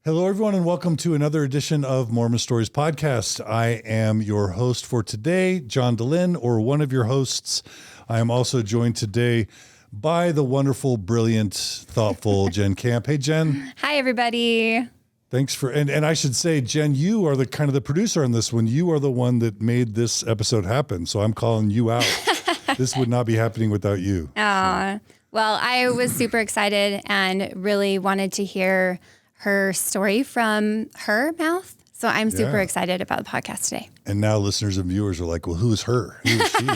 Hello, everyone, and welcome to another edition of Mormon Stories Podcast. I am your host for today, John DeLynn, or one of your hosts. I am also joined today by the wonderful, brilliant, thoughtful Jen Camp. Hey, Jen. Hi, everybody. Thanks for, and I should say, Jen, you are the kind of the producer on this one. You are the one that made this episode happen, so I'm calling you out. This would not be happening without you. Well, I was super excited and really wanted to hear her story from her mouth. So I'm super excited about the podcast today. And now listeners and viewers are like, well, who is her? Who is she?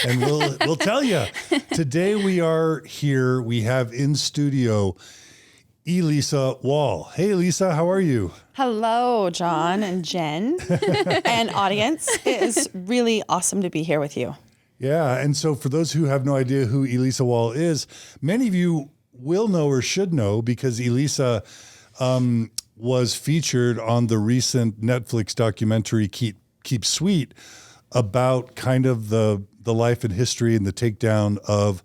And we'll tell you. Today we are here. We have in studio Elissa Wall. Hey, Elissa, how are you? Hello, John and Jen and audience. It is really awesome to be here with you. Yeah. And so for those who have no idea who Elissa Wall is, many of you will know or should know because Elissa was featured on the recent Netflix documentary Keep Sweet about kind of the life and history and the takedown of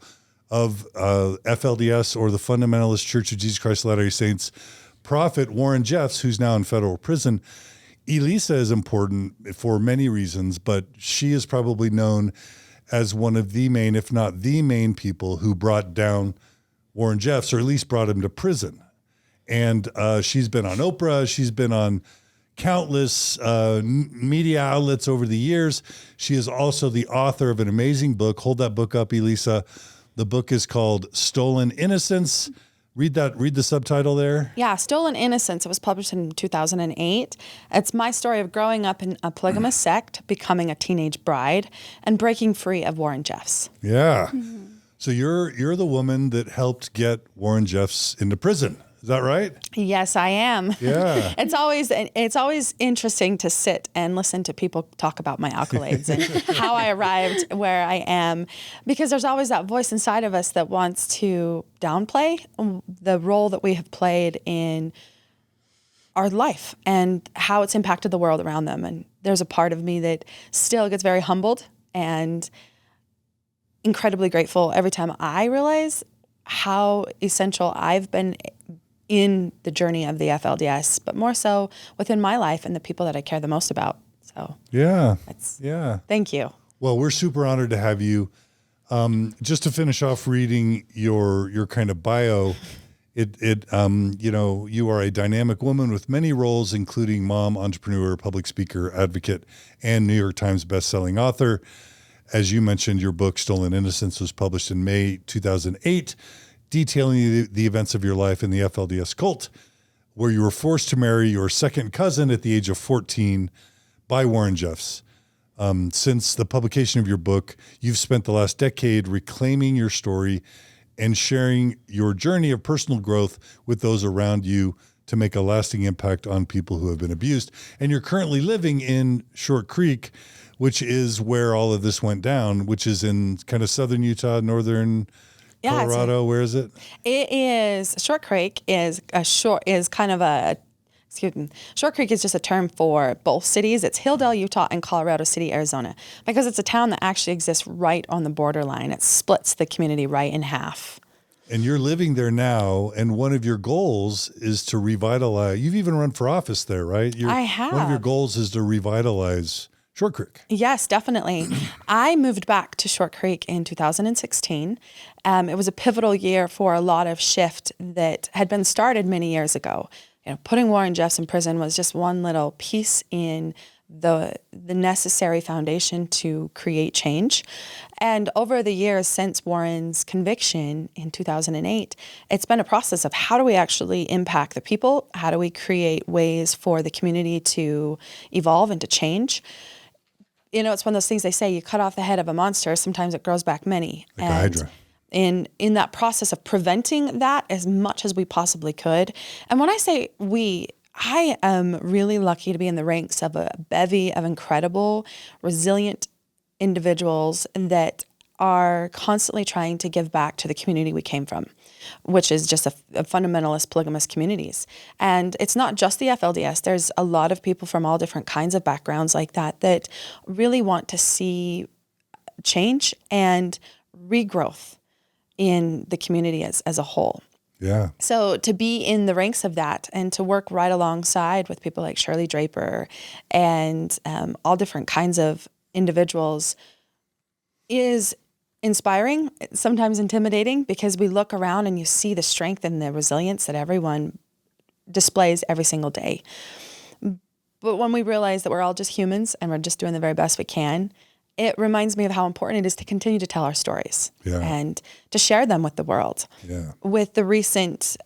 FLDS, or the Fundamentalist Church of Jesus Christ of Latter-day Saints prophet Warren Jeffs, who's now in federal prison. Elissa is important for many reasons, but she is probably known as one of the main, if not the main people who brought down Warren Jeffs, or at least brought him to prison. And she's been on Oprah. She's been on countless media outlets over the years. She is also the author of an amazing book. Hold that book up, Elissa. The book is called Stolen Innocence. Read the subtitle there. Yeah, Stolen Innocence. It was published in 2008. It's my story of growing up in a polygamous sect, becoming a teenage bride, and breaking free of Warren Jeffs. Yeah. Mm-hmm. So you're the woman that helped get Warren Jeffs into prison. Is that right? Yes, I am. Yeah. It's always interesting to sit and listen to people talk about my accolades and how I arrived where I am, because there's always that voice inside of us that wants to downplay the role that we have played in our life and how it's impacted the world around them. And there's a part of me that still gets very humbled and incredibly grateful every time I realize how essential I've been in the journey of the FLDS, but more so within my life and the people that I care the most about. So thank you. Well, we're super honored to have you. Just to finish off reading your kind of bio, you are a dynamic woman with many roles, including mom, entrepreneur, public speaker, advocate, and New York Times bestselling author. As you mentioned, your book, Stolen Innocence, was published in May 2008, detailing the events of your life in the FLDS cult, where you were forced to marry your second cousin at the age of 14 by Warren Jeffs. Since the publication of your book, you've spent the last decade reclaiming your story and sharing your journey of personal growth with those around you to make a lasting impact on people who have been abused. And you're currently living in Shork Creek, which is where all of this went down, which is in kind of southern Utah, northern Colorado. Where is it? It is Shork Creek Shork Creek is just a term for both cities. It's Hildale, Utah, and Colorado City, Arizona, because it's a town that actually exists right on the borderline. It splits the community right in half. And you're living there now, and one of your goals is to revitalize. You've even run for office there, right? I have. One of your goals is to revitalize Shork Creek. Yes, definitely. I moved back to Shork Creek in 2016. It was a pivotal year for a lot of shift that had been started many years ago. Putting Warren Jeffs in prison was just one little piece in the necessary foundation to create change. And over the years since Warren's conviction in 2008, it's been a process of how do we actually impact the people? How do we create ways for the community to evolve and to change? It's one of those things they say, you cut off the head of a monster, sometimes it grows back many. Like a hydra. In that process of preventing that as much as we possibly could. And when I say we, I am really lucky to be in the ranks of a bevy of incredible, resilient individuals that are constantly trying to give back to the community we came from, which is just a fundamentalist polygamous communities. And it's not just the FLDS. There's a lot of people from all different kinds of backgrounds like that really want to see change and regrowth in the community as a whole. Yeah. So to be in the ranks of that and to work right alongside with people like Shirley Draper and all different kinds of individuals is inspiring, sometimes intimidating, because we look around and you see the strength and the resilience that everyone displays every single day. But when we realize that we're all just humans and we're just doing the very best we can, it reminds me of how important it is to continue to tell our stories and to share them with the world. Yeah. With the recent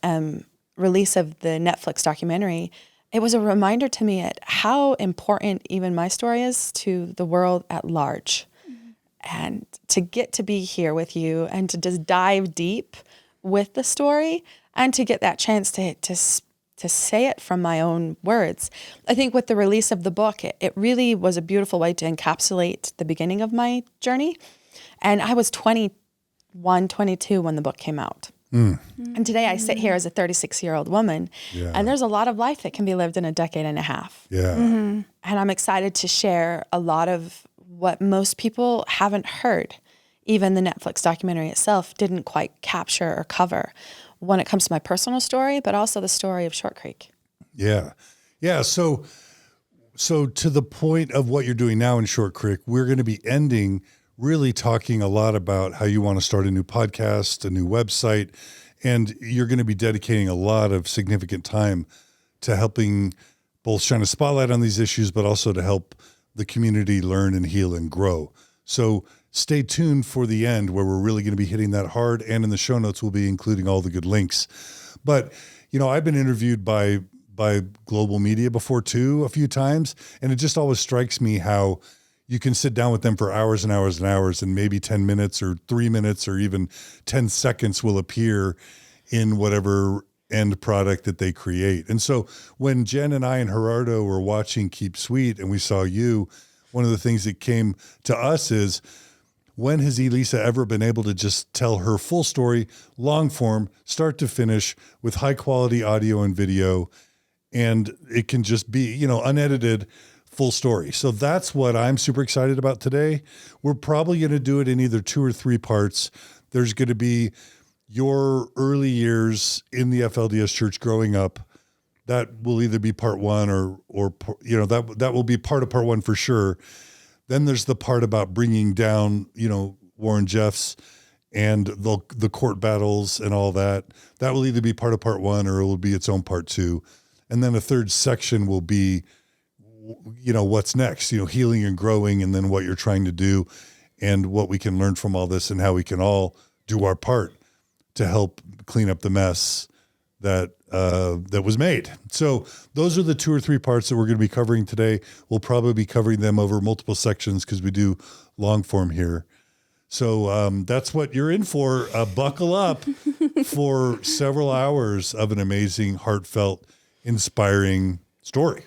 release of the Netflix documentary, it was a reminder to me at how important even my story is to the world at large. And to get to be here with you and to just dive deep with the story and to get that chance to say it from my own words. I think with the release of the book, it really was a beautiful way to encapsulate the beginning of my journey. And I was 21, 22 when the book came out. And today I sit here as a 36-year-old woman, and there's a lot of life that can be lived in a decade and a half. Yeah. And I'm excited to share a lot of what most people haven't heard. Even the Netflix documentary itself didn't quite capture or cover when it comes to my personal story, but also the story of Shork Creek. Yeah. Yeah. So to the point of what you're doing now in Shork Creek, we're going to be ending really talking a lot about how you want to start a new podcast, a new website, and you're going to be dedicating a lot of significant time to helping both shine a spotlight on these issues, but also to help the community learn and heal and grow. So stay tuned for the end where we're really going to be hitting that hard. And in the show notes, we'll be including all the good links. But, I've been interviewed by global media before too, a few times. And it just always strikes me how you can sit down with them for hours and hours and hours, and maybe 10 minutes or 3 minutes or even 10 seconds will appear in whatever end product that they create. And so when Jen and I and Gerardo were watching Keep Sweet and we saw you, one of the things that came to us is, when has Elissa ever been able to just tell her full story, long form, start to finish, with high quality audio and video, and it can just be, unedited, full story. So that's what I'm super excited about today. We're probably going to do it in either 2 or 3 parts. There's going to be your early years in the FLDS church growing up. That will either be part 1 or that will be part of part 1 for sure. Then there's the part about bringing down, Warren Jeffs and the court battles and all that. That will either be part of part 1 or it will be its own part 2. And then a third section will be, what's next, healing and growing, and then what you're trying to do and what we can learn from all this and how we can all do our part to help clean up the mess that was made. So those are the 2 or 3 parts that we're going to be covering today. We'll probably be covering them over multiple sections because we do long form here. So that's what you're in for. Buckle up for several hours of an amazing, heartfelt, inspiring story.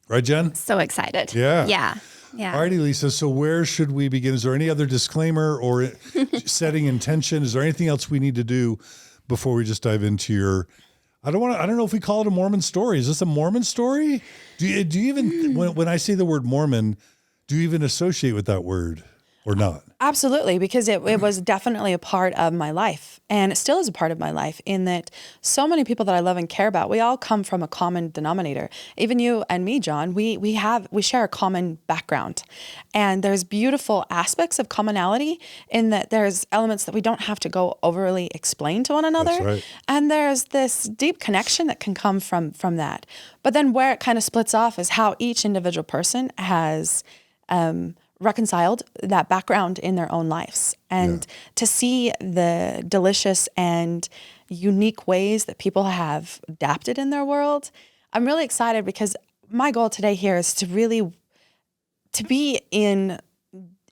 Right, Jen? So excited. Yeah. Yeah. Yeah. All righty, Lisa. So where should we begin? Is there any other disclaimer or setting intention? Is there anything else we need to do before we just dive into your, I don't know if we call it a Mormon story. Is this a Mormon story? Do you even, when I say the word Mormon, do you even associate with that word or not? Absolutely, because it was definitely a part of my life, and it still is a part of my life, in that so many people that I love and care about, we all come from a common denominator. Even you and me, John, we share a common background, and there's beautiful aspects of commonality in that there's elements that we don't have to go overly explain to one another. That's right. And there's this deep connection that can come from that. But then where it kind of splits off is how each individual person has reconciled that background in their own lives, and to see the delicious and unique ways that people have adapted in their world. I'm really excited because my goal today here is to be in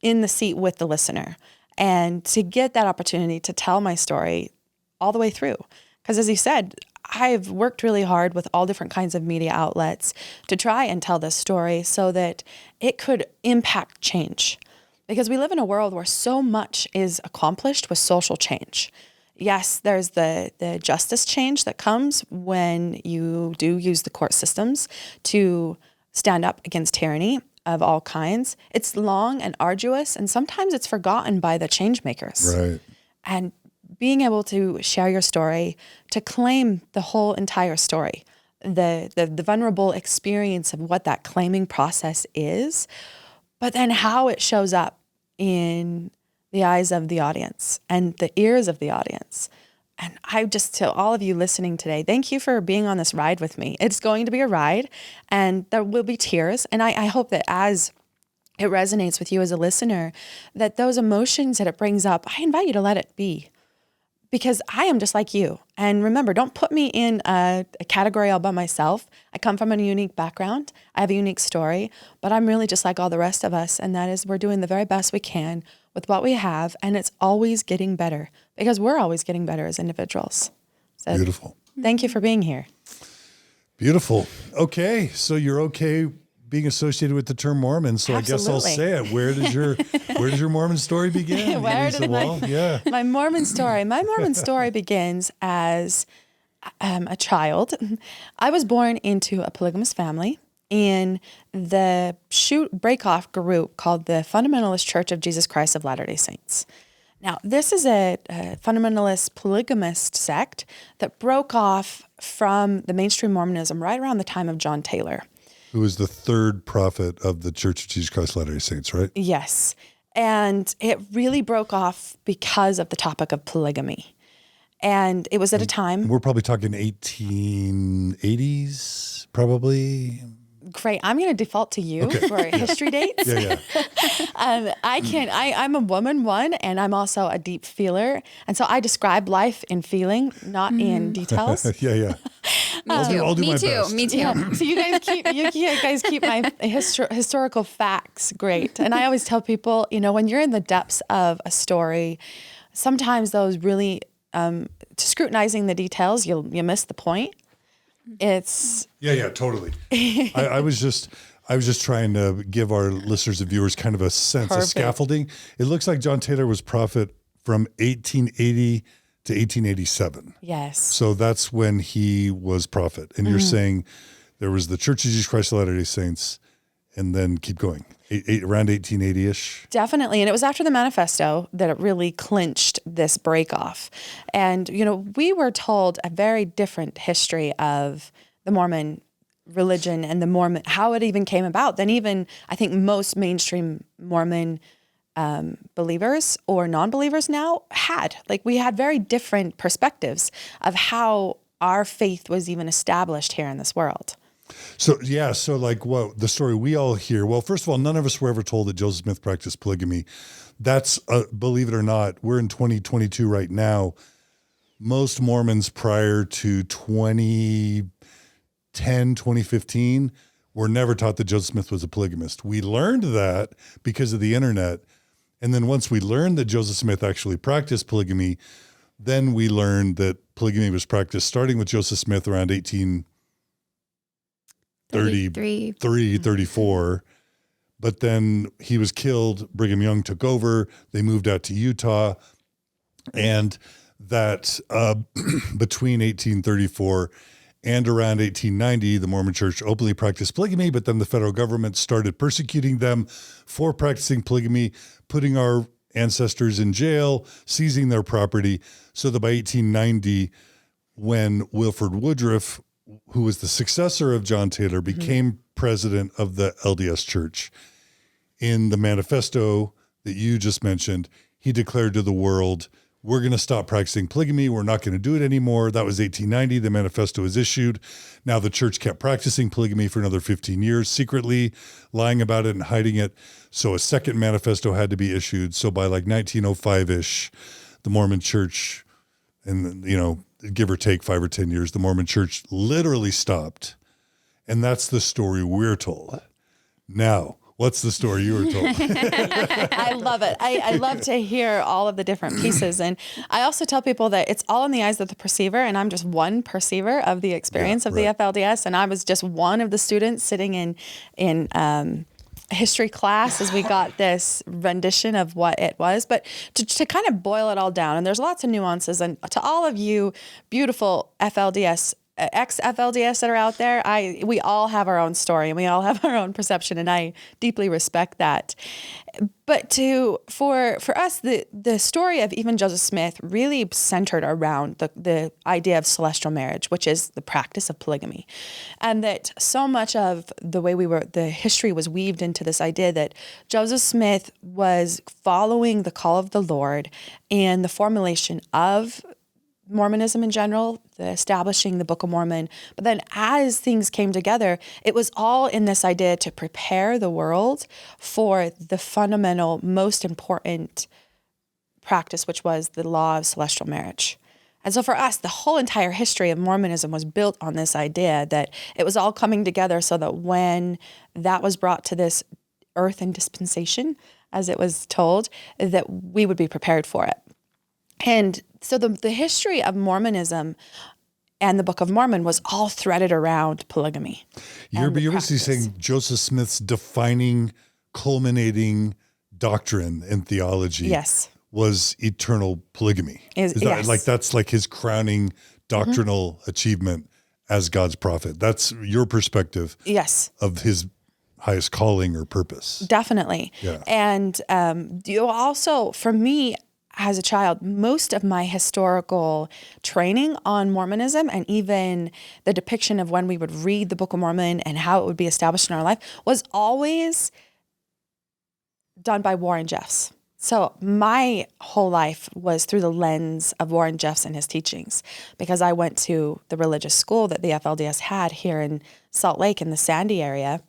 the seat with the listener and to get that opportunity to tell my story all the way through. Because as you said, I've worked really hard with all different kinds of media outlets to try and tell this story so that it could impact change. Because we live in a world where so much is accomplished with social change. Yes, there's the justice change that comes when you do use the court systems to stand up against tyranny of all kinds. It's long and arduous, and sometimes it's forgotten by the change makers. Right. And being able to share your story, to claim the whole entire story, the vulnerable experience of what that claiming process is, but then how it shows up in the eyes of the audience and the ears of the audience. And I just, to all of you listening today, thank you for being on this ride with me. It's going to be a ride, and there will be tears. And I hope that as it resonates with you as a listener, that those emotions that it brings up, I invite you to let it be. Because I am just like you. And remember, don't put me in a category all by myself. I come from a unique background. I have a unique story, but I'm really just like all the rest of us. And that is, we're doing the very best we can with what we have. And it's always getting better, because we're always getting better as individuals. So Beautiful. Thank you for being here. Beautiful. Okay. So you're okay being associated with the term Mormon. So Absolutely. I guess I'll say it. Where does your Mormon story begin? Elissa Wall? My Mormon story? My Mormon story begins as a child. I was born into a polygamous family in the break-off group called the Fundamentalist Church of Jesus Christ of Latter-day Saints. Now, this is a fundamentalist polygamist sect that broke off from the mainstream Mormonism right around the time of John Taylor. Who was the third prophet of the Church of Jesus Christ of Latter-day Saints, right? Yes. And it really broke off because of the topic of polygamy. And it was at a time. We're probably talking 1880s, probably. Great. I'm going to default to you for history dates. Yeah. I'm a woman, one, and I'm also a deep feeler. And so I describe life in feeling, not in details. Yeah. I'll do my best. Me too. Yeah. So you guys keep my historical facts great. And I always tell people, when you're in the depths of a story, sometimes those really, scrutinizing the details, you miss the point. It's Yeah, totally. I was just trying to give our listeners and viewers kind of a sense of scaffolding. It looks like John Taylor was prophet from 1880 to 1887. Yes. So that's when he was prophet. And you're saying there was the Church of Jesus Christ of Latter-day Saints, and then keep going. Around 1880-ish. Definitely. And it was after the manifesto that it really clinched this break off. And, we were told a very different history of the Mormon religion and the Mormon, how it even came about than even, I think, most mainstream Mormon believers or non-believers now had. Like, we had very different perspectives of how our faith was even established here in this world. So like what the story we all hear. Well, first of all, none of us were ever told that Joseph Smith practiced polygamy. That's, believe it or not, we're in 2022 right now. Most Mormons prior to 2010, 2015 were never taught that Joseph Smith was a polygamist. We learned that because of the internet. And then once we learned that Joseph Smith actually practiced polygamy, then we learned that polygamy was practiced starting with Joseph Smith around 1833, 34. But then he was killed. Brigham Young took over. They moved out to Utah. And that between 1834 and around 1890, the Mormon Church openly practiced polygamy, but then the federal government started persecuting them for practicing polygamy, putting our ancestors in jail, seizing their property, so that by 1890, when Wilford Woodruff, who was the successor of John Taylor, became president of the LDS Church, in the manifesto that you just mentioned, he declared to the world, we're going to stop practicing polygamy. We're not going to do it anymore. That was 1890. The manifesto was issued. Now the church kept practicing polygamy for another 15 years, secretly lying about it and hiding it. So a second manifesto had to be issued. So by like 1905-ish, the Mormon Church, and give or take 5 or 10 years, the Mormon Church literally stopped. And that's the story we're told. Now, what's the story you were told? I love it. I love to hear all of the different pieces. And I also tell people that it's all in the eyes of the perceiver, and I'm just one perceiver of the experience of the FLDS. And I was just one of the students sitting in history class as we got this rendition of what it was. But to kind of boil it all down, and there's lots of nuances, and to all of you beautiful FLDS ex-FLDS that are out there, we all have our own story and we all have our own perception, and I deeply respect that. But for us, the story of even Joseph Smith really centered around the idea of celestial marriage, which is the practice of polygamy. And that so much of the way the history was weaved into this idea that Joseph Smith was following the call of the Lord and the formulation of Mormonism in general, the establishing the Book of Mormon. But then as things came together, it was all in this idea to prepare the world for the fundamental, most important practice, which was the law of celestial marriage. And so for us, the whole entire history of Mormonism was built on this idea that it was all coming together so that when that was brought to this earth and dispensation, as it was told, that we would be prepared for it. And so the history of Mormonism and the Book of Mormon was all threaded around polygamy. You're basically saying Joseph Smith's defining, culminating doctrine and theology was eternal polygamy. Is that like that's like his crowning doctrinal achievement as God's prophet? That's your perspective of his highest calling or purpose. Definitely. Yeah. And you also, for me, as a child, most of my historical training on Mormonism and even the depiction of when we would read the Book of Mormon and how it would be established in our life was always done by LeRoy Jeffs. So my whole life was through the lens of LeRoy Jeffs and his teachings, because I went to the religious school that the FLDS had here in Salt Lake in the Sandy area.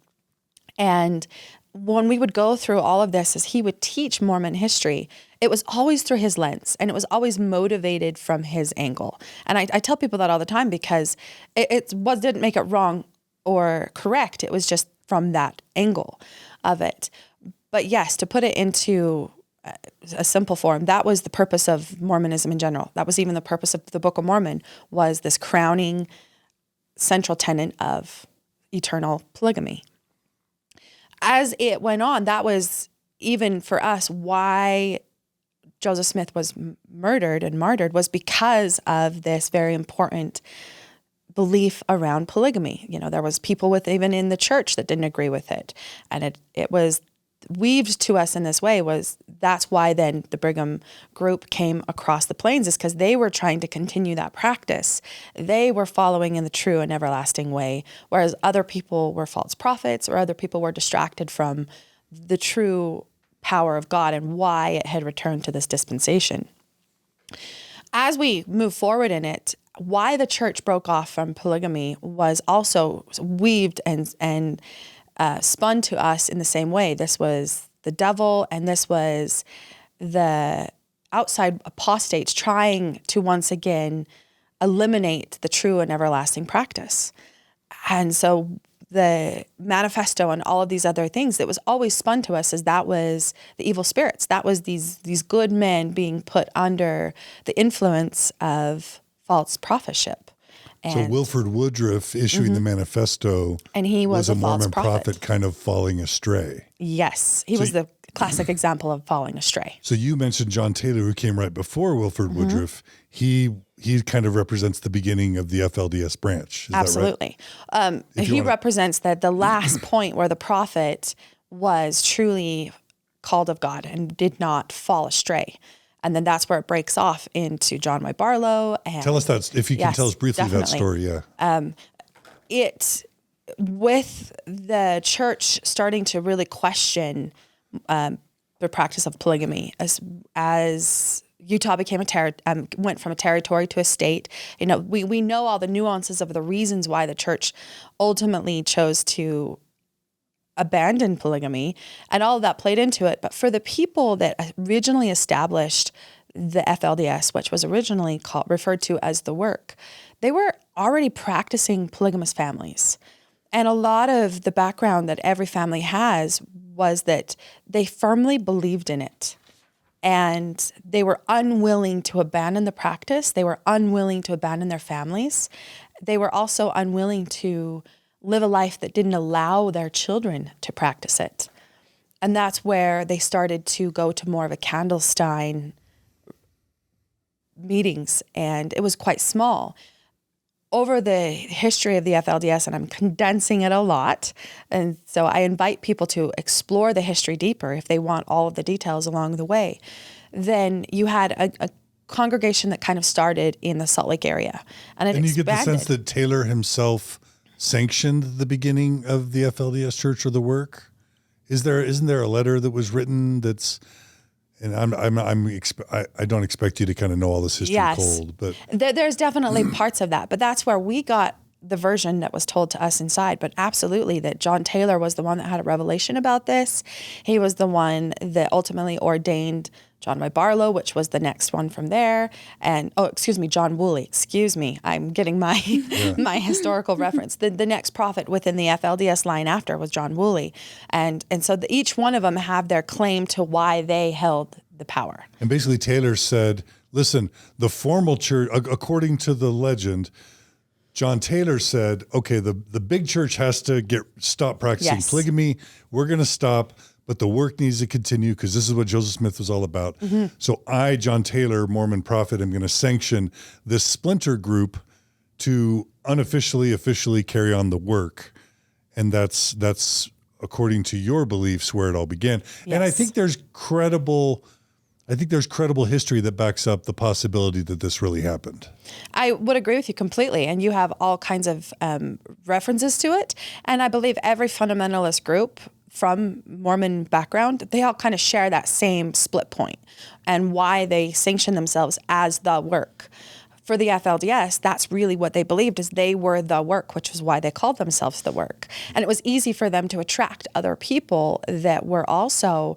And when we would go through all of this, as he would teach Mormon history, it was always through his lens, and it was always motivated from his angle. And I tell people that all the time because it didn't make it wrong or correct. It was just from that angle of it. But yes, to put it into a simple form, that was the purpose of Mormonism in general. That was even the purpose of the Book of Mormon, was this crowning central tenet of eternal polygamy. As it went on, that was even for us why Joseph Smith was murdered and martyred, was because of this very important belief around polygamy. You know, there was people even in the church that didn't agree with it. And it was weaved to us in this way. That's why then the Brigham group came across the plains, is because they were trying to continue that practice. They were following in the true and everlasting way, whereas other people were false prophets, or other people were distracted from the true power of God and why it had returned to this dispensation. As we move forward in it, why the church broke off from polygamy was also weaved and spun to us in the same way. This was the devil, and this was the outside apostates trying to once again eliminate the true and everlasting practice. And so the manifesto and all of these other things that was always spun to us as that was the evil spirits. That was these good men being put under the influence of false prophetship. So Wilford Woodruff issuing the manifesto, and he was a false Mormon prophet kind of falling astray. Yes, he was the classic example of falling astray. So you mentioned John Taylor, who came right before Wilford Woodruff. He kind of represents the beginning of the FLDS branch. Is Absolutely. that right? He represents the last point where the prophet was truly called of God and did not fall astray. And then that's where it breaks off into John Y. Barlow. And tell us that, if you can tell us briefly that story, It, with the church starting to really question the practice of polygamy, as Utah became went from a territory to a state. You know, we know all the nuances of the reasons why the church ultimately chose to abandon polygamy, and all of that played into it. But for the people that originally established the FLDS, which was originally referred to as the work, they were already practicing polygamous families. And a lot of the background that every family has was that they firmly believed in it. And they were unwilling to abandon the practice. They were unwilling to abandon their families. They were also unwilling to live a life that didn't allow their children to practice it. And that's where they started to go to more of a Candlestein meetings, and it was quite small. over the history of the FLDS, and I'm condensing it a lot, and so I invite people to explore the history deeper if they want all of the details along the way, then you had a congregation that kind of started in the Salt Lake area. And you get the sense that Taylor himself sanctioned the beginning of the FLDS Church or the work? Isn't there a letter that was written that's... And I don't expect you to kind of know all this history cold, but there's definitely parts of that. But that's where we got the version that was told to us inside. But absolutely, that John Taylor was the one that had a revelation about this. He was the one that ultimately ordained John Y. Barlow, which was the next one from there. And John Woolley. Excuse me, I'm getting my my historical reference. The next prophet within the FLDS line after was John Woolley, and so each one of them have their claim to why they held the power. And basically, Taylor said, "Listen, the formal church, according to the legend." John Taylor said, "Okay, the big church has to stop practicing polygamy. We're going to stop, but the work needs to continue because this is what Joseph Smith was all about. So I, John Taylor, Mormon prophet, am going to sanction this splinter group to officially carry on the work, and that's according to your beliefs where it all began. Yes. And I think there's credible history that backs up the possibility that this really happened. I would agree with you completely. And you have all kinds of references to it. And I believe every fundamentalist group from Mormon background, they all kind of share that same split point and why they sanction themselves as the work. For the FLDS, that's really what they believed, is they were the work, which is why they called themselves the work. And it was easy for them to attract other people that were also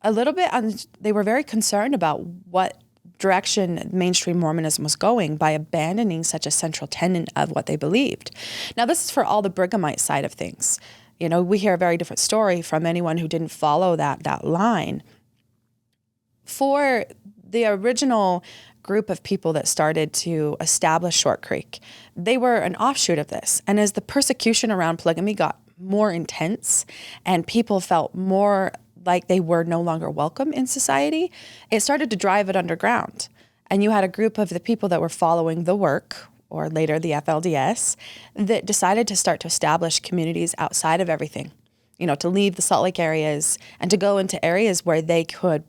a little bit, they were very concerned about what direction mainstream Mormonism was going by abandoning such a central tenet of what they believed. Now, this is for all the Brighamite side of things. You know, we hear a very different story from anyone who didn't follow that line. For the original group of people that started to establish Shork Creek, they were an offshoot of this. And as the persecution around polygamy got more intense and people felt more like they were no longer welcome in society, it started to drive it underground. And you had a group of the people that were following the work, or later the FLDS, that decided to start to establish communities outside of everything, you know, to leave the Salt Lake areas and to go into areas where they could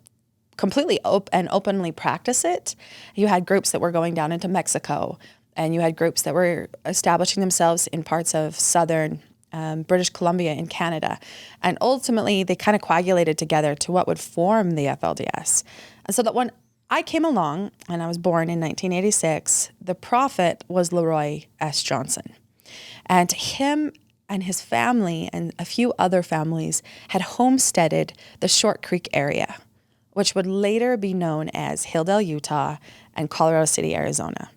completely openly practice it. You had groups that were going down into Mexico, and you had groups that were establishing themselves in parts of southern British Columbia in Canada. And ultimately, they kind of coagulated together to what would form the FLDS. And so that when I came along, and I was born in 1986, the prophet was LeRoy S. Johnson. And him and his family and a few other families had homesteaded the Shork Creek area, which would later be known as Hildale, Utah, and Colorado City, Arizona.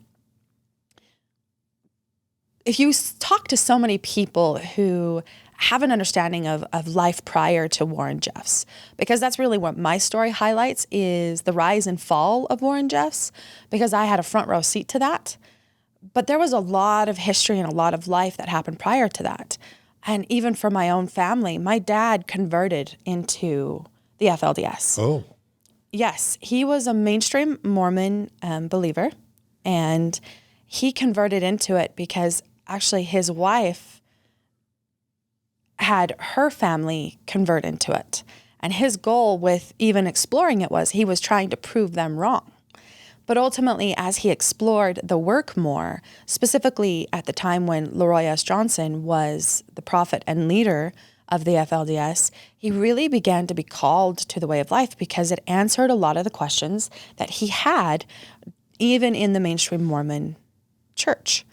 If you talk to so many people who have an understanding of life prior to Warren Jeffs, because that's really what my story highlights, is the rise and fall of Warren Jeffs, because I had a front row seat to that. But there was a lot of history and a lot of life that happened prior to that. And even for my own family, my dad converted into the FLDS. Oh. Yes, he was a mainstream Mormon believer, and he converted into it because actually his wife had her family convert into it. And his goal with even exploring it was he was trying to prove them wrong. But ultimately, as he explored the work more, specifically at the time when LeRoy S. Johnson was the prophet and leader of the FLDS, he really began to be called to the way of life because it answered a lot of the questions that he had even in the mainstream Mormon church.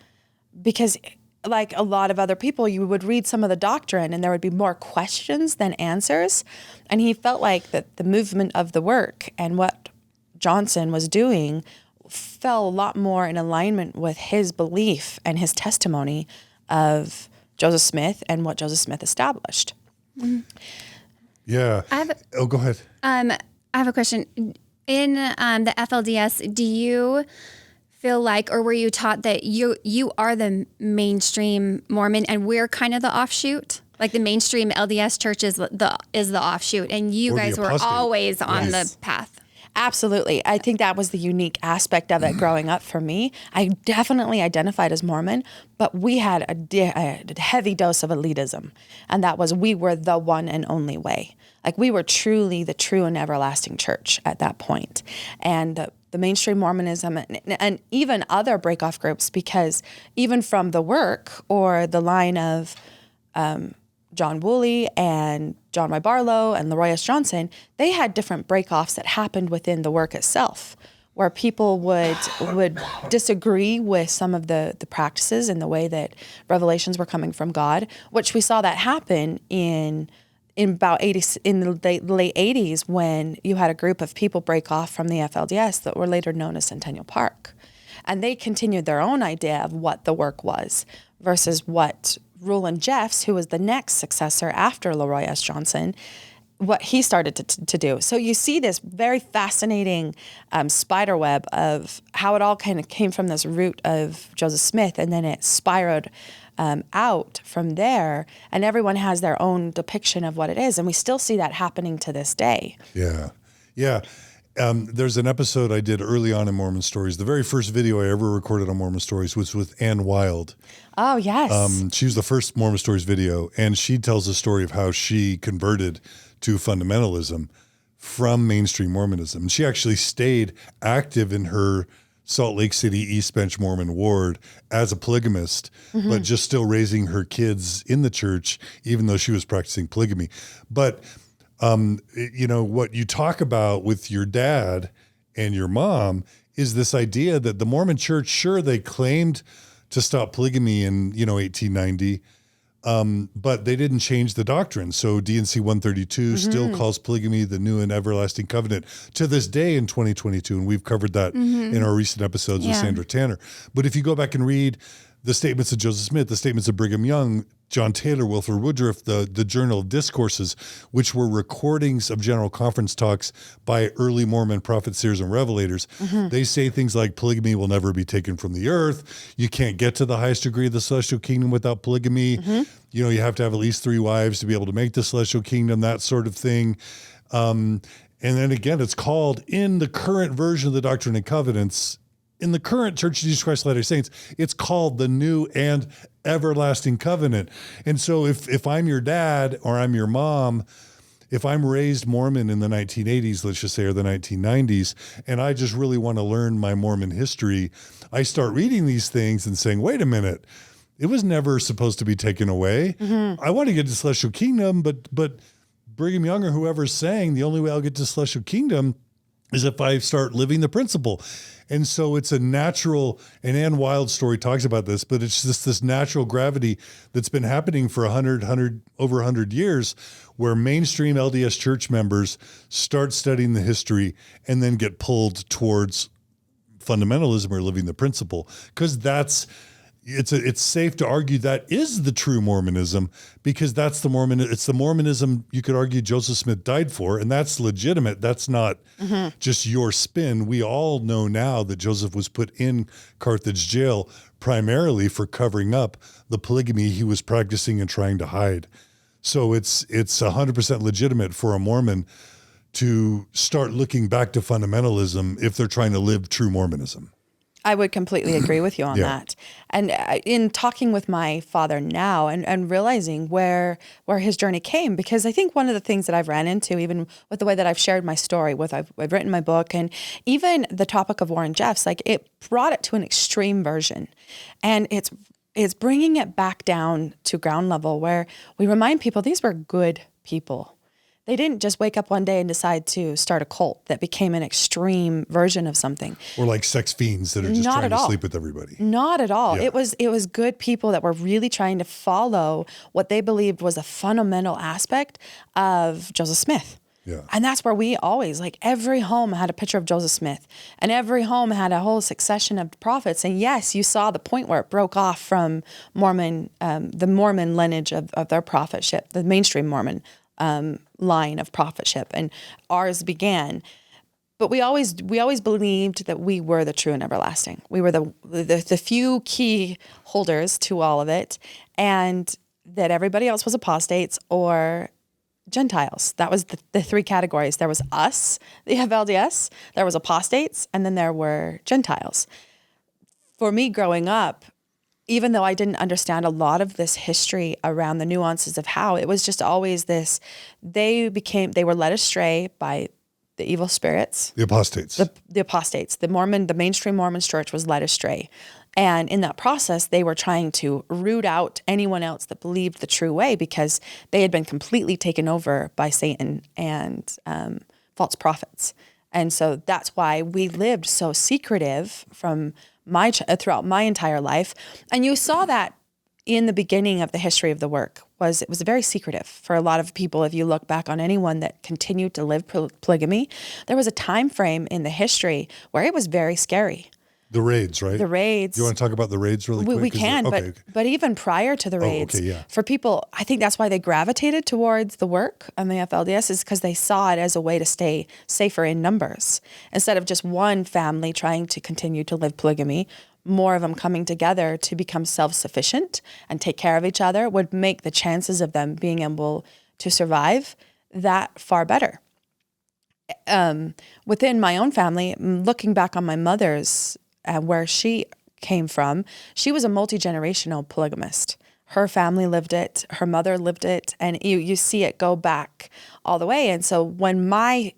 Because like a lot of other people, you would read some of the doctrine and there would be more questions than answers. And he felt like that the movement of the work and what Johnson was doing fell a lot more in alignment with his belief and his testimony of Joseph Smith and what Joseph Smith established. Yeah. Go ahead. I have a question. In the FLDS, do you feel like, or were you taught that you are the mainstream Mormon and we're kind of the offshoot? Like the mainstream LDS church is the offshoot, and you Or the guys were apostate. always on Yes. the path. Absolutely. I think that was the unique aspect of it growing up for me. I definitely identified as Mormon, but we had a heavy dose of elitism. And that was, we were the one and only way. Like, we were truly the true and everlasting church at that point. And the mainstream Mormonism and even other breakoff groups, because even from the work or the line of John Woolley and John Y. Barlow and LeRoy Johnson, they had different breakoffs that happened within the work itself, where people would disagree with some of the practices and the way that revelations were coming from God, which we saw that happen in about in the late 80s, when you had a group of people break off from the FLDS that were later known as Centennial Park. And they continued their own idea of what the work was versus what LeRoy Jeffs, who was the next successor after LeRoy S. Johnson, what he started to do. So you see this very fascinating spider web of how it all kind of came from this root of Joseph Smith, and then it spiraled out from there, and everyone has their own depiction of what it is. And we still see that happening to this day. Yeah. Yeah. There's an episode I did early on in Mormon Stories. The very first video I ever recorded on Mormon Stories was with Ann Wild. Oh, yes. She was the first Mormon Stories video, and she tells the story of how she converted to fundamentalism from mainstream Mormonism. She actually stayed active in her Salt Lake City East Bench Mormon ward as a polygamist, but just still raising her kids in the church, even though she was practicing polygamy. But what you talk about with your dad and your mom is this idea that the Mormon church, sure, they claimed to stop polygamy in, 1890, but they didn't change the doctrine. So D&C 132 still calls polygamy the new and everlasting covenant to this day in 2022. And we've covered that in our recent episodes with Sandra Tanner. But if you go back and read the statements of Joseph Smith, the statements of Brigham Young, John Taylor, Wilford Woodruff, the Journal of Discourses, which were recordings of general conference talks by early Mormon prophets, seers, and revelators, they say things like polygamy will never be taken from the earth. You can't get to the highest degree of the celestial kingdom without polygamy. You have to have at least 3 wives to be able to make the celestial kingdom, that sort of thing. And then again, it's called, in the current version of the Doctrine and Covenants, in the current Church of Jesus Christ of Latter-day Saints, it's called the new and everlasting covenant. And so if I'm your dad or I'm your mom, if I'm raised Mormon in the 1980s, let's just say, or the 1990s, and I just really want to learn my Mormon history, I start reading these things and saying, wait a minute, it was never supposed to be taken away. I want to get to the celestial kingdom, but Brigham Young or whoever's saying the only way I'll get to the celestial kingdom is if I start living the principle. And so it's a natural, and Ann Wild's story talks about this, but it's just this natural gravity that's been happening for over 100 years, where mainstream LDS church members start studying the history and then get pulled towards fundamentalism or living the principle. Because it's safe to argue that is the true Mormonism, because it's the Mormonism you could argue Joseph Smith died for, and that's legitimate. That's not just your spin. We all know now that Joseph was put in Carthage jail primarily for covering up the polygamy he was practicing and trying to hide. So it's 100% legitimate for a Mormon to start looking back to fundamentalism if they're trying to live true Mormonism. I would completely agree with you on that. And in talking with my father now and realizing where his journey came, because I think one of the things that I've ran into, even with the way that I've shared my story, I've written my book, and even the topic of Warren Jeffs, like, it brought it to an extreme version. And it's bringing it back down to ground level, where we remind people these were good people. They didn't just wake up one day and decide to start a cult that became an extreme version of something. Or like sex fiends that are just trying to sleep with everybody. Not at all. Yeah. It was good people that were really trying to follow what they believed was a fundamental aspect of Joseph Smith. Yeah. And that's where we always, like, every home had a picture of Joseph Smith, and every home had a whole succession of prophets. And yes, you saw the point where it broke off from Mormon, the Mormon lineage of their prophetship, the mainstream Mormon line of prophetship, and ours began. But we always believed that we were the true and everlasting. We were the few key holders to all of it, and that everybody else was apostates or Gentiles. That was the three categories. There was us, the FLDS, there was apostates, and then there were Gentiles. For me growing up, even though I didn't understand a lot of this history around the nuances of how, it was just always this, they were led astray by the evil spirits. The apostates. The apostates. The mainstream Mormon church was led astray. And in that process, they were trying to root out anyone else that believed the true way because they had been completely taken over by Satan and false prophets. And so that's why we lived so secretive from throughout my entire life. And you saw that in the beginning of the history of the work. It was very secretive for a lot of people. If you look back on anyone that continued to live polygamy, there was a time frame in the history where it was very scary. The raids, right? The raids. You want to talk about the raids really quick? We can, but even prior to the raids, for people, I think that's why they gravitated towards the work on the FLDS is because they saw it as a way to stay safer in numbers. Instead of just one family trying to continue to live polygamy, more of them coming together to become self-sufficient and take care of each other would make the chances of them being able to survive that far better. Within my own family, looking back on my mother's where she came from, she was a multi-generational polygamist. Her family lived it, her mother lived it, and you see it go back all the way. And so when my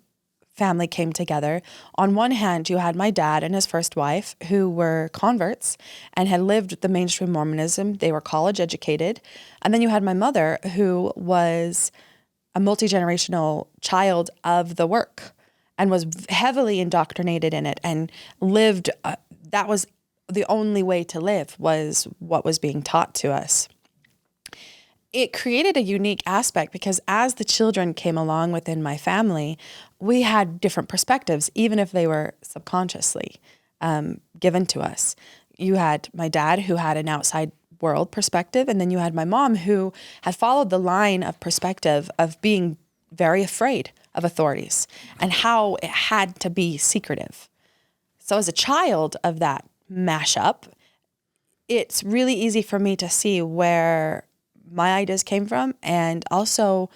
family came together, on one hand, you had my dad and his first wife who were converts and had lived the mainstream Mormonism. They were college educated. And then you had my mother who was a multi-generational child of the work and was heavily indoctrinated in it and lived, that was the only way to live, was what was being taught to us. It created a unique aspect because as the children came along within my family, we had different perspectives, even if they were subconsciously given to us. You had my dad who had an outside world perspective, and then you had my mom who had followed the line of perspective of being very afraid of authorities and how it had to be secretive. So as a child of that mashup, it's really easy for me to see where my ideas came from and also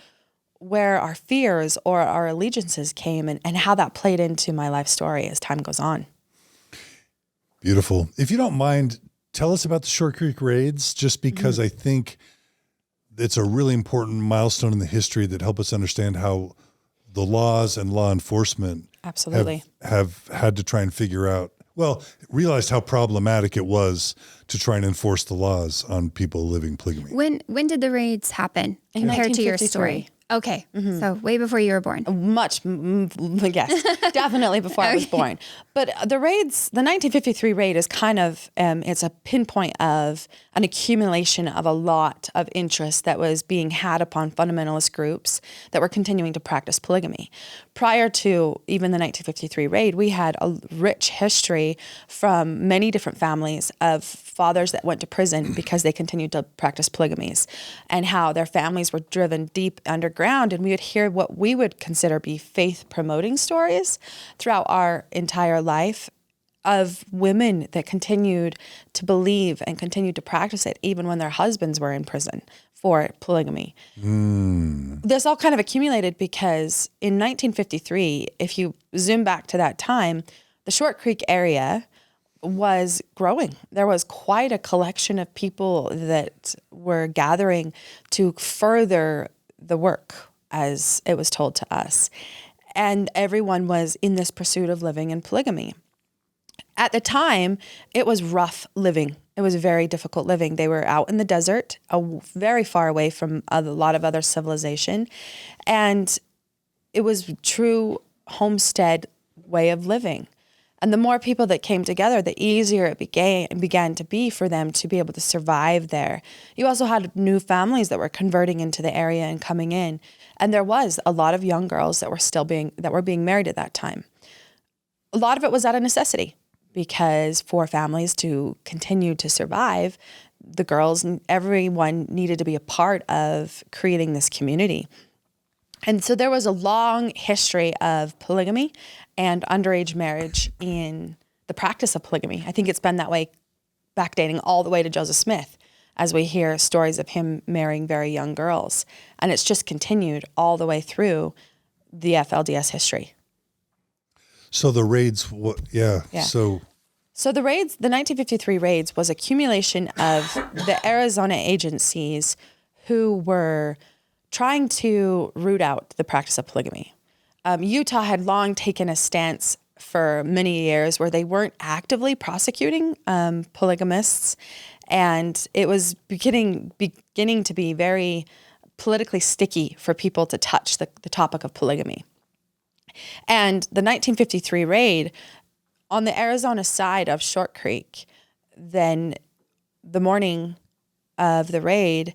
where our fears or our allegiances came and how that played into my life story as time goes on. Beautiful. If you don't mind, tell us about the Shork Creek raids, just because I think it's a really important milestone in the history that help us understand how the laws and law enforcement absolutely have had to try and figure out, realized how problematic it was to try and enforce the laws on people living polygamy. When did the raids happen compared to your story? Okay, so way before you were born. Yes, definitely before I was born. But the raids, the 1953 raid is kind of, it's a pinpoint of an accumulation of a lot of interest that was being had upon fundamentalist groups that were continuing to practice polygamy. Prior to even the 1953 raid, we had a rich history from many different families of fathers that went to prison because they continued to practice polygamies and how their families were driven deep underground. And we would hear what we would consider be faith-promoting stories throughout our entire life of women that continued to believe and continued to practice it even when their husbands were in prison for polygamy. This all kind of accumulated because in 1953, if you zoom back to that time, the Shork Creek area was growing. There was quite a collection of people that were gathering to further the work, as it was told to us. And everyone was in this pursuit of living in polygamy. At the time, it was rough living. It was very difficult living. They were out in the desert, very far away from a lot of other civilization. And it was true homestead way of living. And the more people that came together, the easier it began to be for them to be able to survive there. You also had new families that were converting into the area and coming in. And there was a lot of young girls that were being married at that time. A lot of it was out of necessity because for families to continue to survive, the girls and everyone needed to be a part of creating this community. And so there was a long history of polygamy and underage marriage in the practice of polygamy. I think it's been that way, backdating all the way to Joseph Smith, as we hear stories of him marrying very young girls. And it's just continued all the way through the FLDS history. So the raids, Yeah. So the raids, the 1953 raids was accumulation of the Arizona agencies who were trying to root out the practice of polygamy. Utah had long taken a stance for many years where they weren't actively prosecuting polygamists, and it was beginning to be very politically sticky for people to touch the topic of polygamy. And the 1953 raid on the Arizona side of Shork Creek, then the morning of the raid,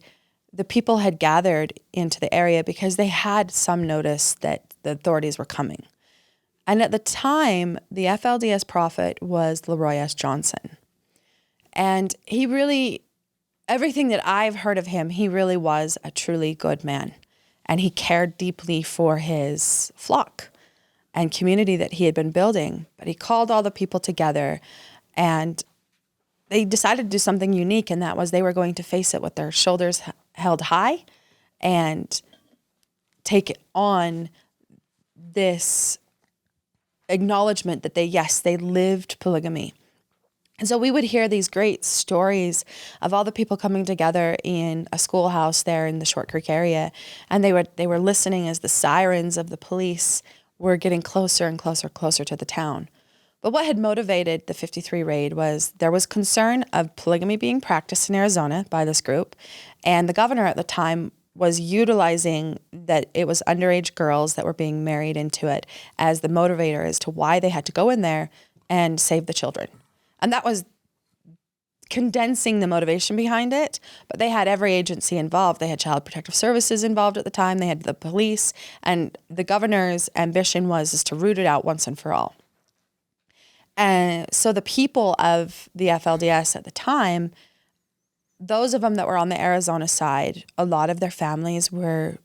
the people had gathered into the area because they had some notice that the authorities were coming. And at the time, the FLDS prophet was LeRoy Johnson. And he really, everything that I've heard of him, he really was a truly good man. And he cared deeply for his flock and community that he had been building. But he called all the people together, and they decided to do something unique, and that was they were going to face it with their shoulders held high and take on this acknowledgement that they lived polygamy. And so we would hear these great stories of all the people coming together in a schoolhouse there in the Shork Creek area, and they were listening as the sirens of the police were getting closer and closer to the town. But what had motivated the 53 raid was there was concern of polygamy being practiced in Arizona by this group, and the governor at the time was utilizing that it was underage girls that were being married into it as the motivator as to why they had to go in there and save the children. And that was condensing the motivation behind it, but they had every agency involved. They had Child Protective Services involved at the time. They had the police, and the governor's ambition was to root it out once and for all. And so the people of the FLDS at the time, those of them that were on the Arizona side, a lot of their families were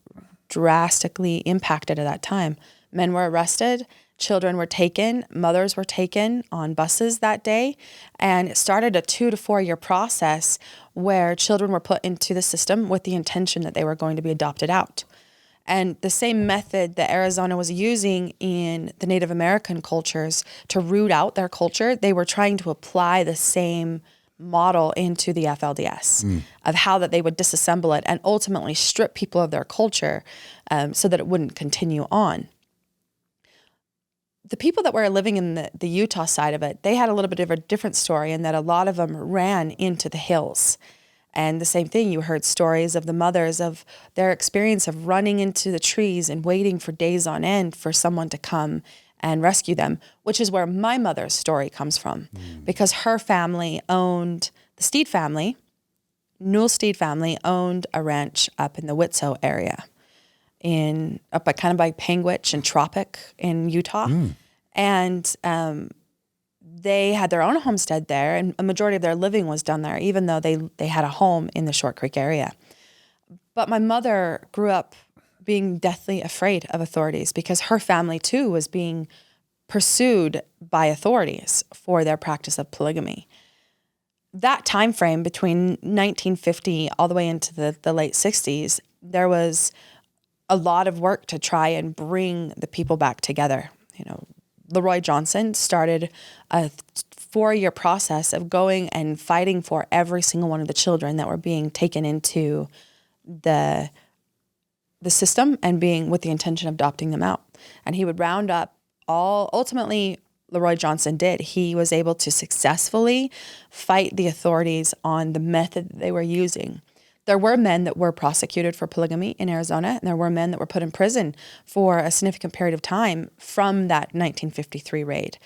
drastically impacted at that time. Men were arrested, children were taken, mothers were taken on buses that day, and it started a 2 to 4 year process where children were put into the system with the intention that they were going to be adopted out. And the same method that Arizona was using in the Native American cultures to root out their culture, they were trying to apply the same model into the FLDS of how that they would disassemble it and ultimately strip people of their culture so that it wouldn't continue on. The people that were living in the Utah side of it, they had a little bit of a different story in that a lot of them ran into the hills. And the same thing, you heard stories of the mothers of their experience of running into the trees and waiting for days on end for someone to come and rescue them, which is where my mother's story comes from. Because her family owned, the Steed family, Newell Steed family, owned a ranch up in the Witso area, up by kind of by Panguitch and Tropic in Utah. And they had their own homestead there, and a majority of their living was done there, even though they had a home in the Shork Creek area. But my mother grew up being deathly afraid of authorities because her family too was being pursued by authorities for their practice of polygamy. That time frame between 1950 all the way into the late 60s, there was a lot of work to try and bring the people back together. You know, LeRoy Johnson started a 4-year process of going and fighting for every single one of the children that were being taken into the system and being with the intention of adopting them out. And he would round up ultimately LeRoy Johnson did. He was able to successfully fight the authorities on the method that they were using. There were men that were prosecuted for polygamy in Arizona, and there were men that were put in prison for a significant period of time from that 1953 raid.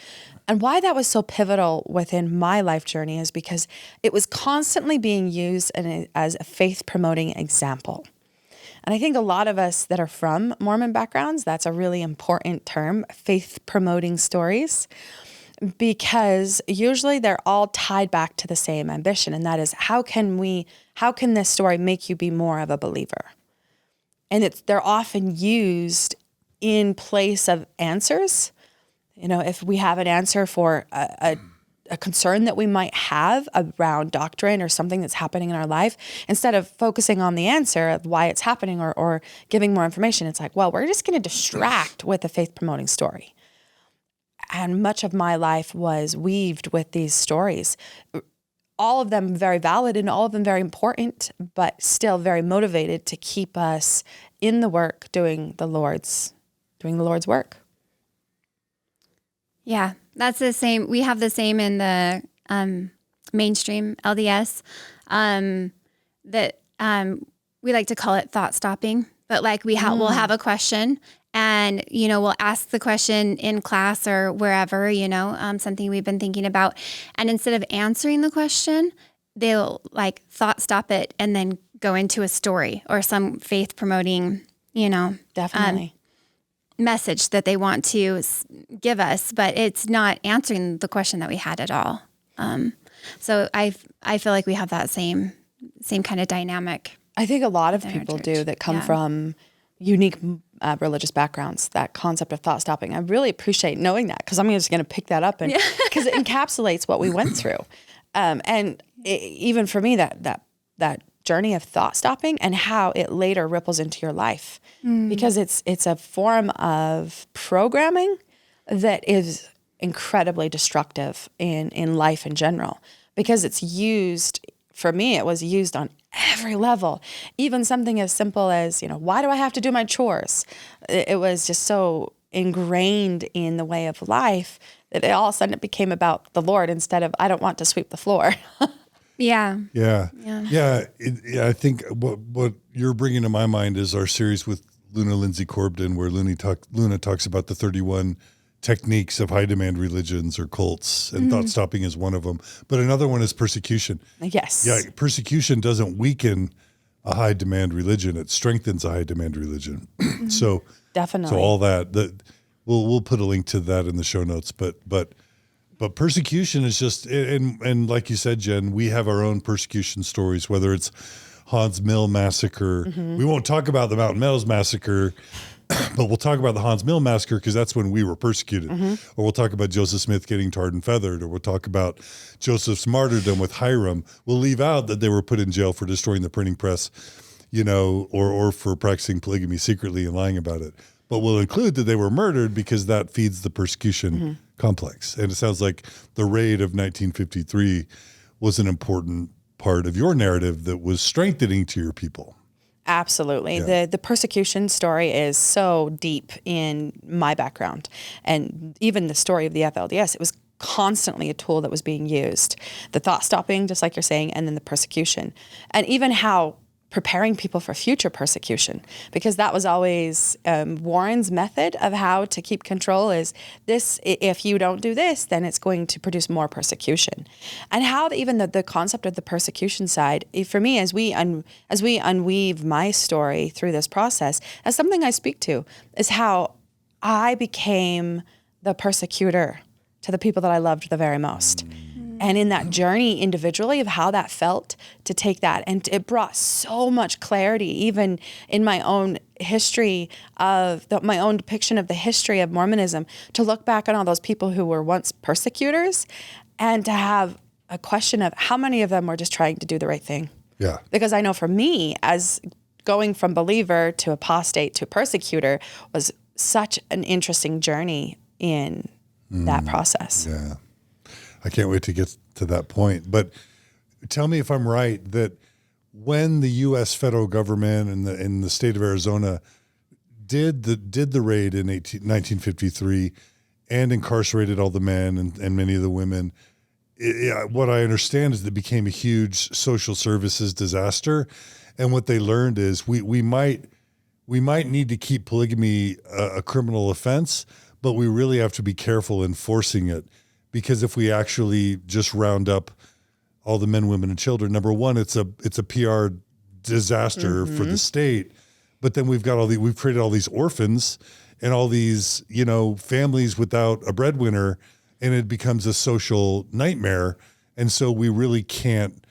And why that was so pivotal within my life journey is because it was constantly being used as a faith-promoting example. And I think a lot of us that are from Mormon backgrounds, that's a really important term, faith-promoting stories, because usually they're all tied back to the same ambition, and that is how can this story make you be more of a believer? And they're often used in place of answers. You know, if we have an answer for a concern that we might have around doctrine or something that's happening in our life, instead of focusing on the answer of why it's happening or giving more information, it's like, well, we're just going to distract with a faith promoting story. And much of my life was weaved with these stories, all of them very valid and all of them very important, but still very motivated to keep us in the work, doing the Lord's work. Yeah, that's the same. We have the same in the mainstream LDS. That we like to call it thought stopping. But like we'll have a question, and we'll ask the question in class or wherever, something we've been thinking about, and instead of answering the question, they'll like thought stop it and then go into a story or some faith promoting, Definitely. Message that they want to give us, but it's not answering the question that we had at all. So I feel like we have that same kind of dynamic. I think a lot of people do that come from unique religious backgrounds, that concept of thought stopping. I really appreciate knowing that, because I'm just going to pick that up, and because it encapsulates what we went through. Even for me, that journey of thought stopping and how it later ripples into your life, because it's a form of programming that is incredibly destructive in life in general, because it's used, for me, it was used on every level, even something as simple as, why do I have to do my chores? It was just so ingrained in the way of life that all of a sudden it became about the Lord instead of, I don't want to sweep the floor. Yeah. I think what you're bringing to my mind is our series with Luna Lindsay Corbden, where Luna talks about the 31 techniques of high demand religions or cults, and thought stopping is one of them. But another one is persecution. Yes. Yeah, persecution doesn't weaken a high demand religion; it strengthens a high demand religion. So definitely. So all that we'll put a link to that in the show notes. But persecution is just, and like you said, Jen, we have our own persecution stories, whether it's Hans Mill massacre. We won't talk about the Mountain Meadows massacre, but we'll talk about the Hans Mill massacre because that's when we were persecuted. Or we'll talk about Joseph Smith getting tarred and feathered, or we'll talk about Joseph's martyrdom with Hiram. We'll leave out that they were put in jail for destroying the printing press, or for practicing polygamy secretly and lying about it. But we'll include that they were murdered because that feeds the persecution complex. And it sounds like the raid of 1953 was an important part of your narrative that was strengthening to your people. Absolutely. Yeah. The persecution story is so deep in my background. And even the story of the FLDS, it was constantly a tool that was being used. The thought stopping, just like you're saying, and then the persecution. And even how preparing people for future persecution, because that was always Warren's method of how to keep control is this: if you don't do this, then it's going to produce more persecution. And how even the concept of the persecution side, for me, as we unweave my story through this process, as something I speak to, is how I became the persecutor to the people that I loved the very most. And in that journey individually of how that felt to take that, and it brought so much clarity, even in my own history of my own depiction of the history of Mormonism, to look back on all those people who were once persecutors and to have a question of how many of them were just trying to do the right thing. Yeah. Because I know for me, as going from believer to apostate to persecutor was such an interesting journey in that process. Yeah. I can't wait to get to that point. But tell me if I'm right that when the U.S. federal government and the state of Arizona did the raid in 1953 and incarcerated all the men and many of the women, what I understand is that it became a huge social services disaster. And what they learned is we might need to keep polygamy a criminal offense, but we really have to be careful enforcing it. Because if we actually just round up all the men, women, and children, number one, it's a PR disaster for the state. But then we've created all these orphans and all these, families without a breadwinner, and it becomes a social nightmare. And so we really can't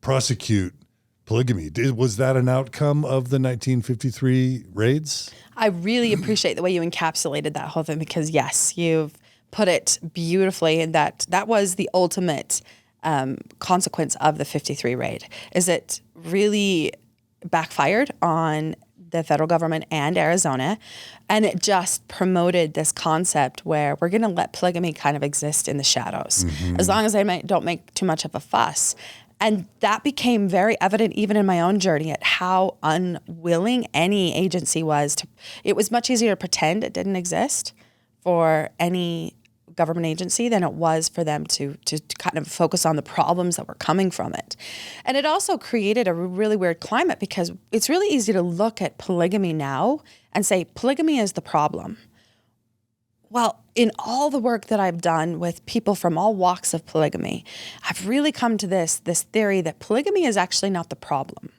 prosecute polygamy. Was that an outcome of the 1953 raids? I really appreciate the way you encapsulated that whole thing, because yes, you've put it beautifully, in that was the ultimate consequence of the 53 raid, is it really backfired on the federal government and Arizona, and it just promoted this concept where we're going to let polygamy kind of exist in the shadows, as long as they don't make too much of a fuss. And that became very evident even in my own journey, at how unwilling any agency was to. It was much easier to pretend it didn't exist for any government agency than it was for them to kind of focus on the problems that were coming from it. And it also created a really weird climate, because it's really easy to look at polygamy now and say polygamy is the problem. Well, in all the work that I've done with people from all walks of polygamy, I've really come to this theory that polygamy is actually not the problem.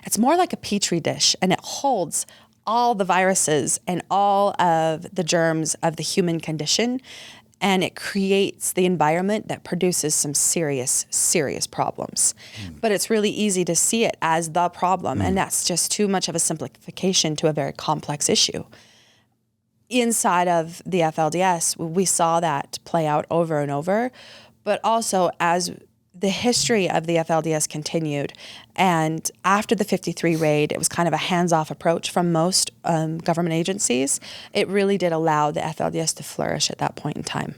It's more like a petri dish, and it holds all the viruses and all of the germs of the human condition, and it creates the environment that produces some serious, serious problems. But it's really easy to see it as the problem, and that's just too much of a simplification to a very complex issue. Inside of the FLDS, we saw that play out over and over, but also as the history of the FLDS continued, and after the 53 raid, it was kind of a hands-off approach from most government agencies. It really did allow the FLDS to flourish at that point in time.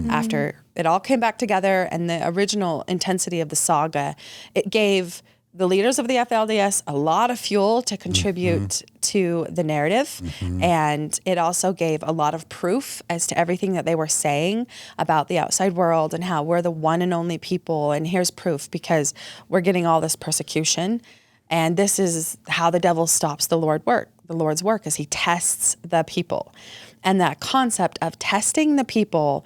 After it all came back together and the original intensity of the saga, it gave the leaders of the FLDS a lot of fuel to contribute to the narrative. And it also gave a lot of proof as to everything that they were saying about the outside world and how we're the one and only people. And here's proof, because we're getting all this persecution. And this is how the devil stops the Lord's work, is he tests the people. And that concept of testing the people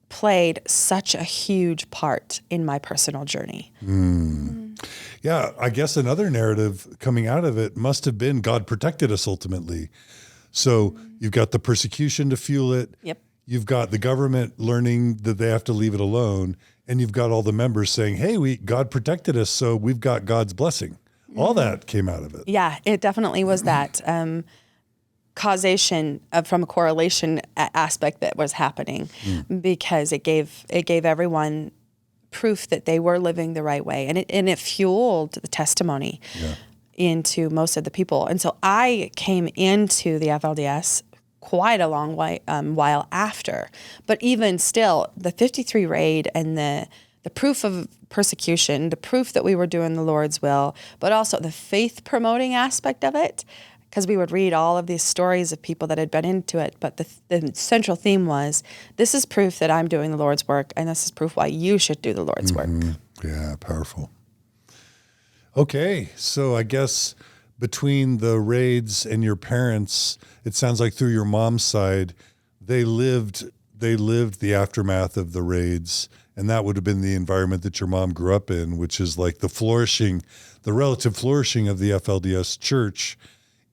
played such a huge part in my personal journey. Yeah, I guess another narrative coming out of it must have been God protected us ultimately. So you've got the persecution to fuel it. Yep. You've got the government learning that they have to leave it alone. And you've got all the members saying, hey, God protected us, so we've got God's blessing. All that came out of it. Yeah, it definitely was that causation from a correlation aspect that was happening, because it gave everyone proof that they were living the right way, and it fueled the testimony into most of the people. And so I came into the FLDS quite a long while after, but even still, the 53 raid and the proof of persecution, the proof that we were doing the Lord's will, but also the faith promoting aspect of it, because we would read all of these stories of people that had been into it. But the central theme was, this is proof that I'm doing the Lord's work, and this is proof why you should do the Lord's work. Yeah, powerful. Okay, so I guess between the raids and your parents, it sounds like through your mom's side, they lived the aftermath of the raids, and that would have been the environment that your mom grew up in, which is like the relative flourishing of the FLDS church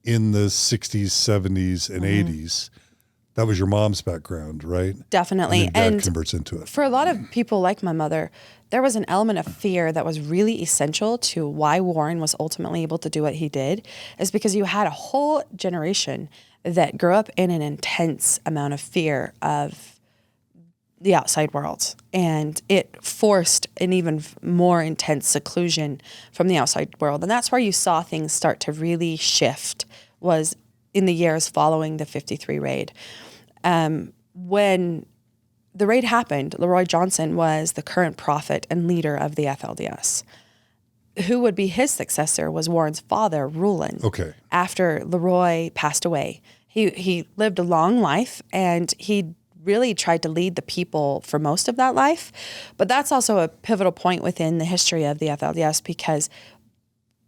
in the 60s, 70s, and 80s. That was your mom's background, right? Definitely. And then Dad converts into it. For a lot of people like my mother, there was an element of fear that was really essential to why Warren was ultimately able to do what he did, is because you had a whole generation that grew up in an intense amount of fear of the outside world. And it forced an even more intense seclusion from the outside world. And that's where you saw things start to really shift, was in the years following the 53 raid. When the raid happened, LeRoy Johnson was the current prophet and leader of the FLDS. Who would be his successor was Warren's father, Rulon. Okay. After LeRoy passed away. He lived a long life, and he really tried to lead the people for most of that life. But that's also a pivotal point within the history of the FLDS, because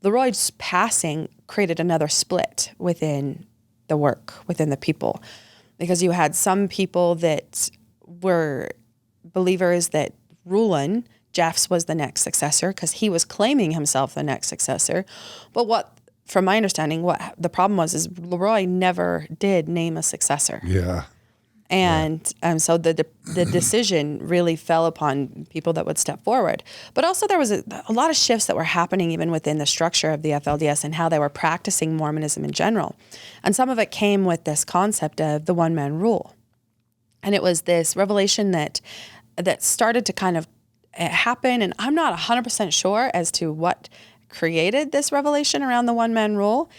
LeRoy's passing created another split within the work, within the people. Because you had some people that were believers that Rulon Jeffs was the next successor, because he was claiming himself the next successor. But from my understanding, what the problem was is LeRoy never did name a successor. Yeah. And so the decision really fell upon people that would step forward. But also there was a lot of shifts that were happening even within the structure of the FLDS and how they were practicing Mormonism in general. And some of it came with this concept of the one-man rule. And it was this revelation that started to kind of happen. And I'm not 100% sure as to what created this revelation around the one-man rule,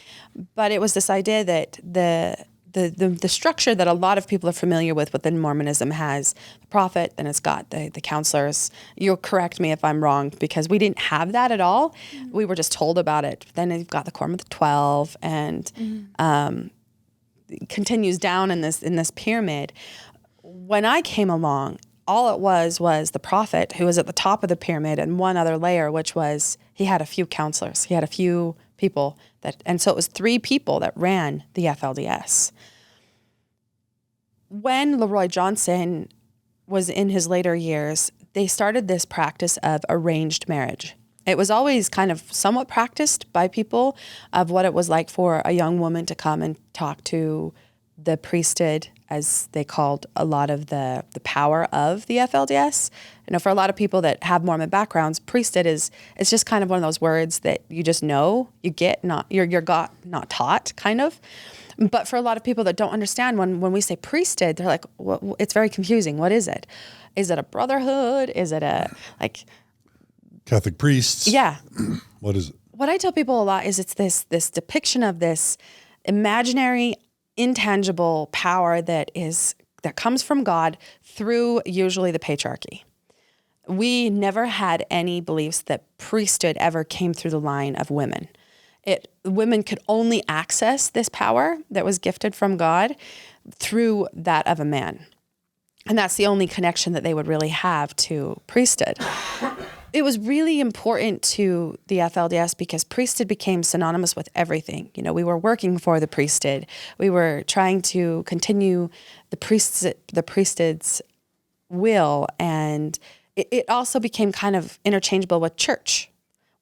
but it was this idea that the structure that a lot of people are familiar with within Mormonism has the prophet, then it's got the counselors. You'll correct me if I'm wrong, because we didn't have that at all. We were just told about it. Then you've got the Quorum of the 12, and continues down in this pyramid. When I came along, all it was the prophet, who was at the top of the pyramid, and one other layer, which was he had a few counselors. He had a few people and so it was 3 people that ran the FLDS. When LeRoy Johnson was in his later years, they started this practice of arranged marriage. It was always kind of somewhat practiced by people of what it was like for a young woman to come and talk to the priesthood, as they called a lot of the power of the FLDS. You know, for a lot of people that have Mormon backgrounds, priesthood it's just kind of one of those words that you just know, you get, you're got, not taught, kind of. But for a lot of people that don't understand, when we say priesthood, they're like, well, it's very confusing. What is it? Is it a brotherhood? Is it a, like... Catholic priests? Yeah. What is it? What I tell people a lot is it's this depiction of this imaginary, intangible power that comes from God through usually the patriarchy. We never had any beliefs that priesthood ever came through the line of women. Women could only access this power that was gifted from God through that of a man. And that's the only connection that they would really have to priesthood. It was really important to the FLDS because priesthood became synonymous with everything. You know, we were working for the priesthood. We were trying to continue the priesthood's will, and it also became kind of interchangeable with church.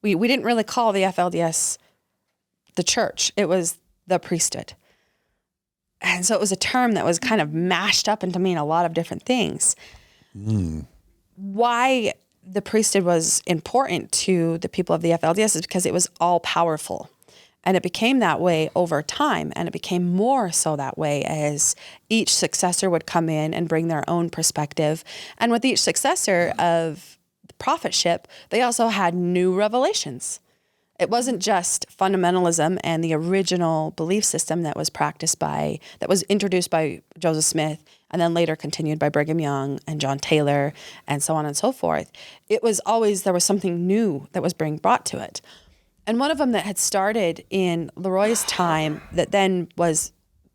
We didn't really call the FLDS the church. It was the priesthood. And so it was a term that was kind of mashed up into mean a lot of different things. Why the priesthood was important to the people of the FLDS is because it was all powerful. And it became that way over time. And it became more so that way as each successor would come in and bring their own perspective. And with each successor of the prophetship, they also had new revelations. It wasn't just fundamentalism and the original belief system that was introduced by Joseph Smith and then later continued by Brigham Young and John Taylor and so on and so forth. It was always, there was something new that was being brought to it. And one of them that had started in LeRoy's time that then was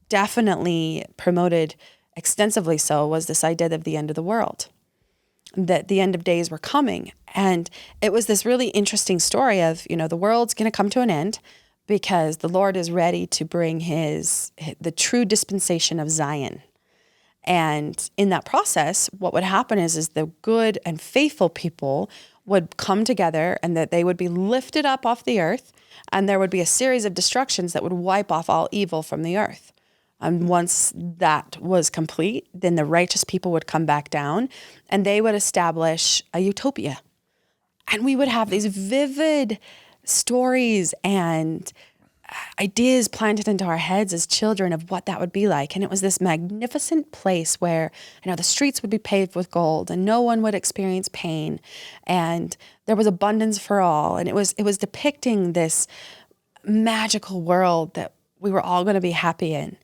definitely promoted extensively so was this idea of the end of the world, that the end of days were coming. And it was this really interesting story of, you know, the world's going to come to an end because the Lord is ready to bring the true dispensation of Zion. And in that process, what would happen is the good and faithful people would come together and that they would be lifted up off the earth, and there would be a series of destructions that would wipe off all evil from the earth. And once that was complete, then the righteous people would come back down and they would establish a utopia. And we would have these vivid stories and ideas planted into our heads as children of what that would be like. And it was this magnificent place where, you know, the streets would be paved with gold and no one would experience pain. And there was abundance for all. And it was depicting this magical world that we were all going to be happy in.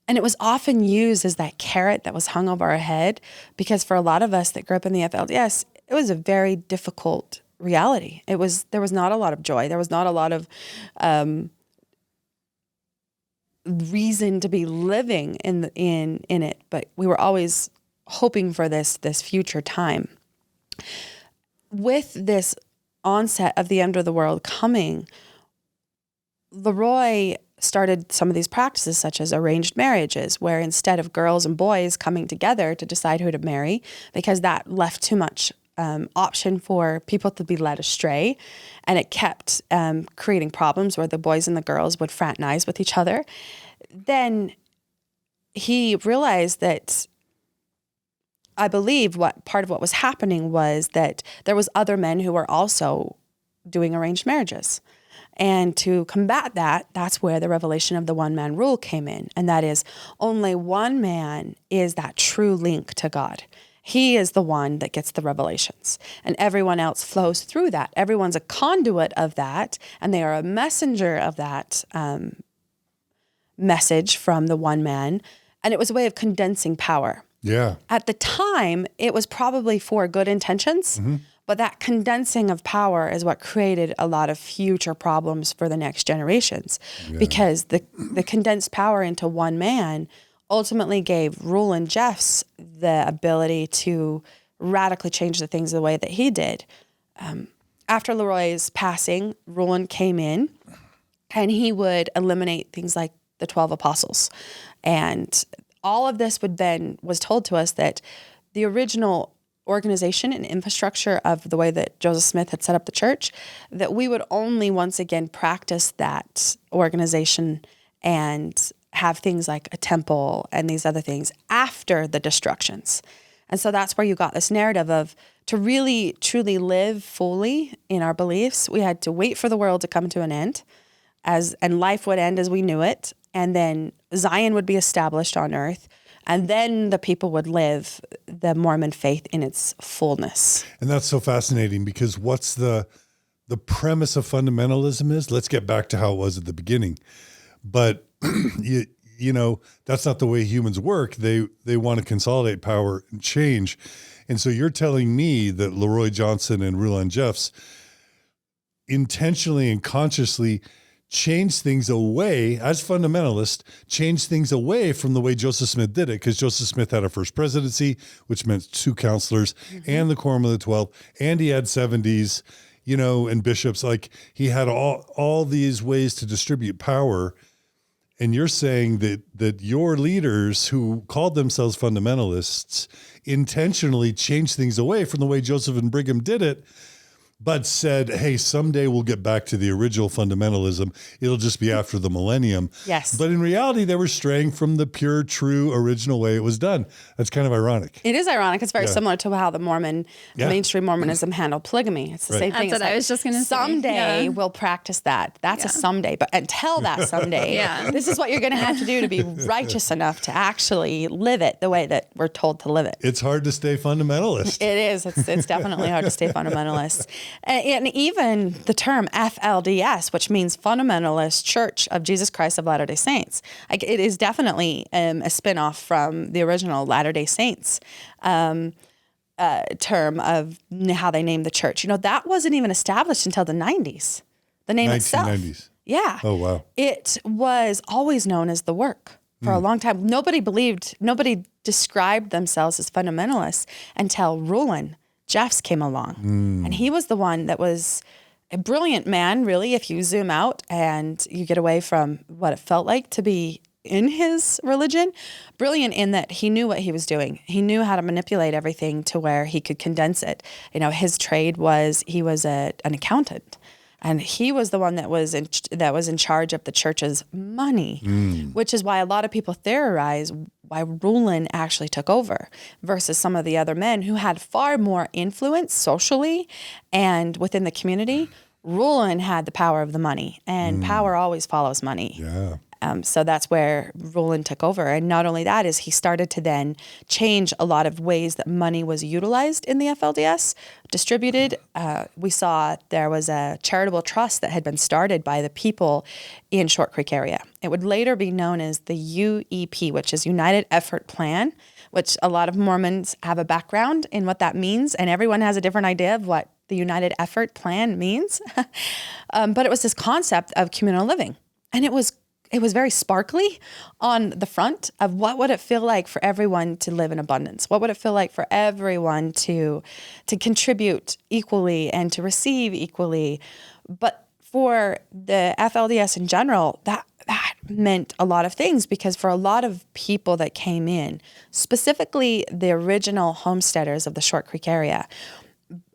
And it was often used as that carrot that was hung over our head, because for a lot of us that grew up in the FLDS, it was a very difficult reality. There was not a lot of joy. There was not a lot of reason to be living in it, but we were always hoping for this future time. With this onset of the end of the world coming, LeRoy started some of these practices such as arranged marriages, where instead of girls and boys coming together to decide who to marry, because that left too much option for people to be led astray, and it kept creating problems where the boys and the girls would fraternize with each other. Then he realized that, I believe part of what was happening was that there was other men who were also doing arranged marriages. And to combat that, that's where the revelation of the one-man rule came in. And that is only one man is that true link to God. He is the one that gets the revelations, and everyone else flows through that. Everyone's a conduit of that, and they are a messenger of that message from the one man. And it was a way of condensing power. Yeah. At the time, it was probably for good intentions, but that condensing of power is what created a lot of future problems for the next generations, because the condensed power into one man ultimately gave LeRoy Jeffs the ability to radically change the things the way that he did. After LeRoy's passing, LeRoy came in and he would eliminate things like the 12 apostles. And all of this was told to us that the original organization and infrastructure of the way that Joseph Smith had set up the church, that we would only once again practice that organization and have things like a temple and these other things after the destructions. And so that's where you got this narrative of, to really truly live fully in our beliefs, we had to wait for the world to come to an end, and life would end as we knew it, and then Zion would be established on earth, and then the people would live the Mormon faith in its fullness. And that's so fascinating, because what's the premise of fundamentalism is? Let's get back to how it was at the beginning. But you know, that's not the way humans work. They want to consolidate power and change. And so you're telling me that LeRoy Johnson and LeRoy Jeffs intentionally and consciously change things away, as fundamentalists, change things away from the way Joseph Smith did it, because Joseph Smith had a first presidency, which meant 2 counselors, and the Quorum of the 12, and he had 70s, you know, and bishops. Like, he had all these ways to distribute power. And you're saying that your leaders who called themselves fundamentalists intentionally changed things away from the way Joseph and Brigham did it, but said, hey, someday we'll get back to the original fundamentalism. It'll just be after the millennium. Yes. But in reality, they were straying from the pure, true, original way it was done. That's kind of ironic. It is ironic. It's very similar to how the mainstream Mormonism handled polygamy. It's the same thing. That's what I was just going to say. Someday we'll practice that. That's a someday. But until that someday, this is what you're going to have to do to be righteous enough to actually live it the way that we're told to live it. It's hard to stay fundamentalist. It is. It's definitely hard to stay fundamentalist. And even the term FLDS, which means Fundamentalist Church of Jesus Christ of Latter-day Saints, like, it is definitely a spinoff from the original Latter-day Saints term of how they named the church. You know, that wasn't even established until the 90s. The name itself. 1990s. Yeah. Oh, wow. It was always known as the Work for a long time. Nobody described themselves as fundamentalists until LeRoy Jeffs came along. And he was the one that was a brilliant man, really, if you zoom out and you get away from what it felt like to be in his religion. Brilliant in that he knew what he was doing. He knew how to manipulate everything to where he could condense it. You know, his trade was, he was an accountant. And he was the one that was in charge of the church's money, which is why a lot of people theorize why LeRoy actually took over versus some of the other men who had far more influence socially and within the community. LeRoy had the power of the money, and power always follows money. Yeah. So that's where LeRoy took over. And not only that, is he started to then change a lot of ways that money was utilized in the FLDS, distributed. We saw there was a charitable trust that had been started by the people in Shork Creek area. It would later be known as the UEP, which is United Effort Plan, which a lot of Mormons have a background in what that means. And everyone has a different idea of what the United Effort Plan means. But it was this concept of communal living. And it was very sparkly on the front of what would it feel like for everyone to live in abundance? What would it feel like for everyone to contribute equally and to receive equally? But for the FLDS in general, that meant a lot of things, because for a lot of people that came in, specifically the original homesteaders of the Shork Creek area,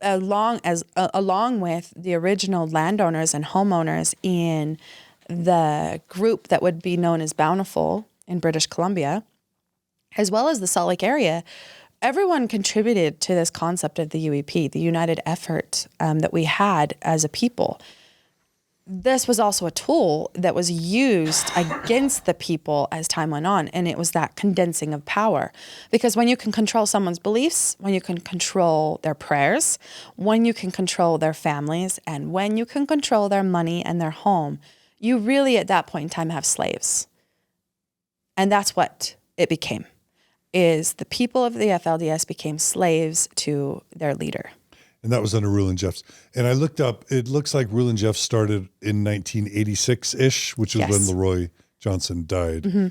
along with the original landowners and homeowners in the group that would be known as Bountiful in British Columbia, as well as the Salt Lake area, everyone contributed to this concept of the UEP, the united effort that we had as a people. this was also a tool that was used against the people as time went on. And it was that condensing of power. Because when you can control someone's beliefs, when you can control their prayers, when you can control their families, and when you can control their money and their home, you really at that point in time have slaves. And that's what it became, is the people of the FLDS became slaves to their leader. And that was under LeRoy Jeffs. And I looked up, it looks like LeRoy Jeffs started in 1986-ish, which was when LeRoy Johnson died. Mm-hmm.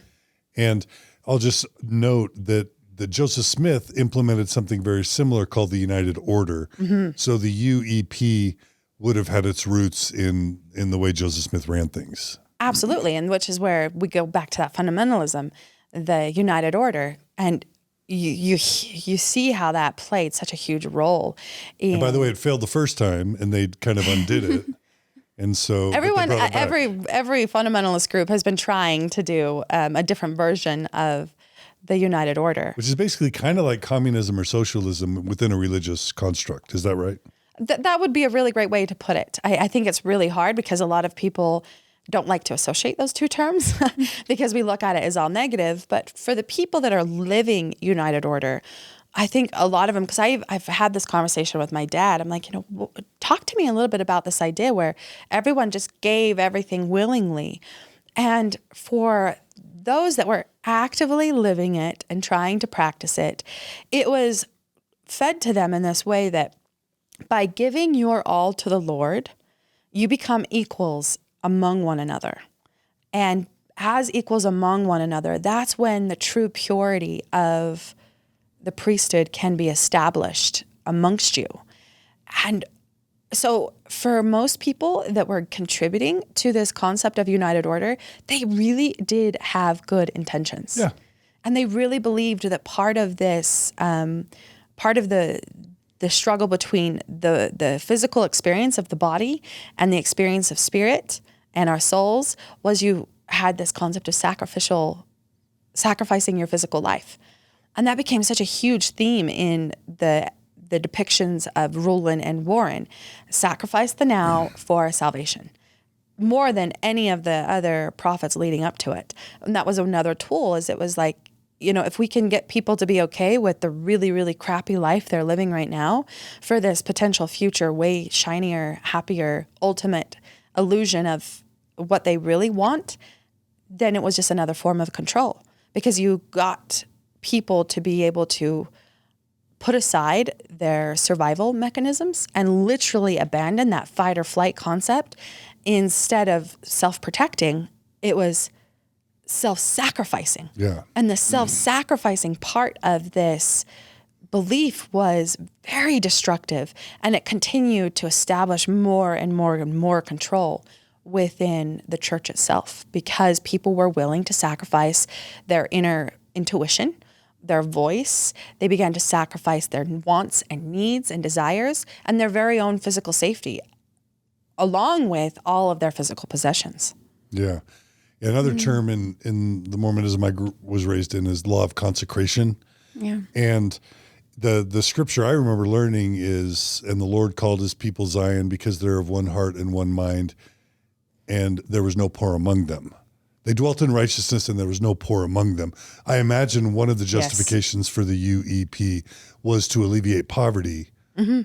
And I'll just note that Joseph Smith implemented something very similar called the United Order. Mm-hmm. So the UEP would have had its roots in the way Joseph Smith ran things. Absolutely. And which is where we go back to that fundamentalism, the United Order. And you see how that played such a huge role. And by the way, it failed the first time, and they kind of undid it. And so everyone, every fundamentalist group has been trying to do a different version of the United Order, which is basically kind of like communism or socialism within a religious construct. Is that right? That would be a really great way to put it. I think it's really hard because a lot of people don't like to associate those two terms because we look at it as all negative. But for the people that are living United Order, I think a lot of them, because I've had this conversation with my dad. I'm like, talk to me a little bit about this idea where everyone just gave everything willingly. And for those that were actively living it and trying to practice it, it was fed to them in this way that by giving your all to the Lord, you become equals among one another. And as equals among one another, that's when the true purity of the priesthood can be established amongst you. And so for most people that were contributing to this concept of United Order, they really did have good intentions. Yeah. And they really believed that part of this, part of the struggle between the physical experience of the body and the experience of spirit and our souls was you had this concept of sacrificing your physical life. And that became such a huge theme in the depictions of Rowland and Warren. Sacrifice the now for salvation, more than any of the other prophets leading up to it. And that was another tool, is it was like, if we can get people to be okay with the really, really crappy life they're living right now for this potential future, way shinier, happier, ultimate illusion of what they really want, then it was just another form of control, because you got people to be able to put aside their survival mechanisms and literally abandon that fight or flight concept. Instead of self-protecting, it was self-sacrificing. Yeah. And the self-sacrificing part of this belief was very destructive, and it continued to establish more and more and more control within the church itself, because people were willing to sacrifice their inner intuition, their voice. They began to sacrifice their wants and needs and desires and their very own physical safety, along with all of their physical possessions. Yeah. Another term in the Mormonism I was raised in is law of consecration. Yeah. And the scripture I remember learning is, and the Lord called his people Zion because they're of one heart and one mind, and there was no poor among them. They dwelt in righteousness and there was no poor among them. I imagine one of the justifications for the UEP was to alleviate poverty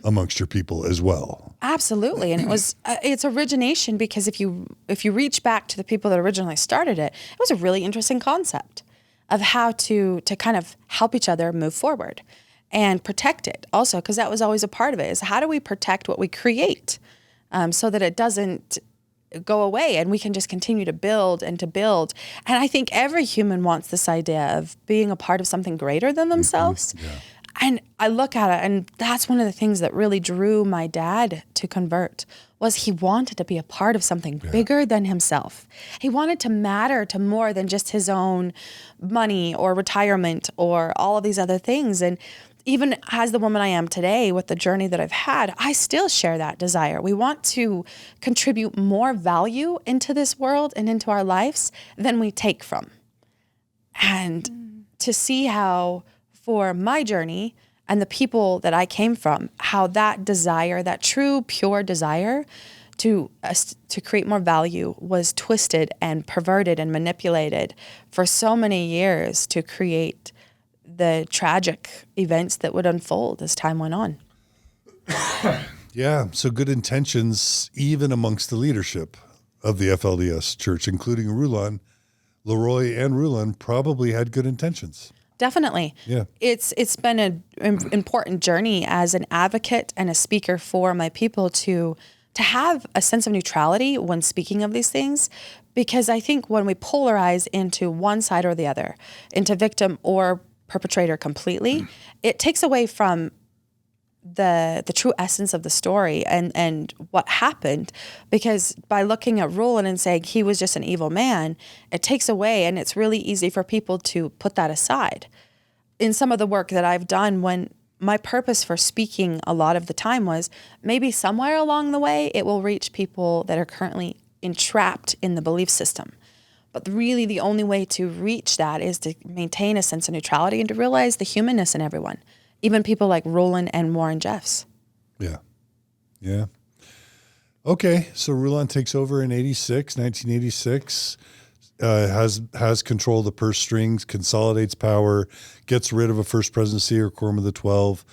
amongst your people as well. Absolutely. And it was its origination, because if you reach back to the people that originally started it, it was a really interesting concept of how to kind of help each other move forward and protect it also, because that was always a part of it, is how do we protect what we create so that it doesn't go away and we can just continue to build and to build. And I think every human wants this idea of being a part of something greater than themselves. Mm-hmm. Yeah. And I look at it, and that's one of the things that really drew my dad to convert, was he wanted to be a part of something bigger than himself. He wanted to matter to more than just his own money or retirement or all of these other things. And even as the woman I am today, with the journey that I've had, I still share that desire. We want to contribute more value into this world and into our lives than we take from. And to see how, for my journey and the people that I came from, how that desire, that true, pure desire to create more value was twisted and perverted and manipulated for so many years to create the tragic events that would unfold as time went on. Yeah, so good intentions even amongst the leadership of the FLDS church, including Rulon. LeRoy and Rulon probably had good intentions. Definitely. Yeah. It's been an important journey as an advocate and a speaker for my people to have a sense of neutrality when speaking of these things, because I think when we polarize into one side or the other, into victim or perpetrator completely, it takes away from the true essence of the story and what happened, because by looking at Rulon and saying he was just an evil man, it takes away, and it's really easy for people to put that aside. In some of the work that I've done, when my purpose for speaking a lot of the time was maybe somewhere along the way it will reach people that are currently entrapped in the belief system. But really the only way to reach that is to maintain a sense of neutrality and to realize the humanness in everyone. Even people like Rulon and LeRoy Jeffs. Yeah. Yeah. Okay. So Rulon takes over in 1986, has control of the purse strings, consolidates power, gets rid of a first presidency or quorum of the 12,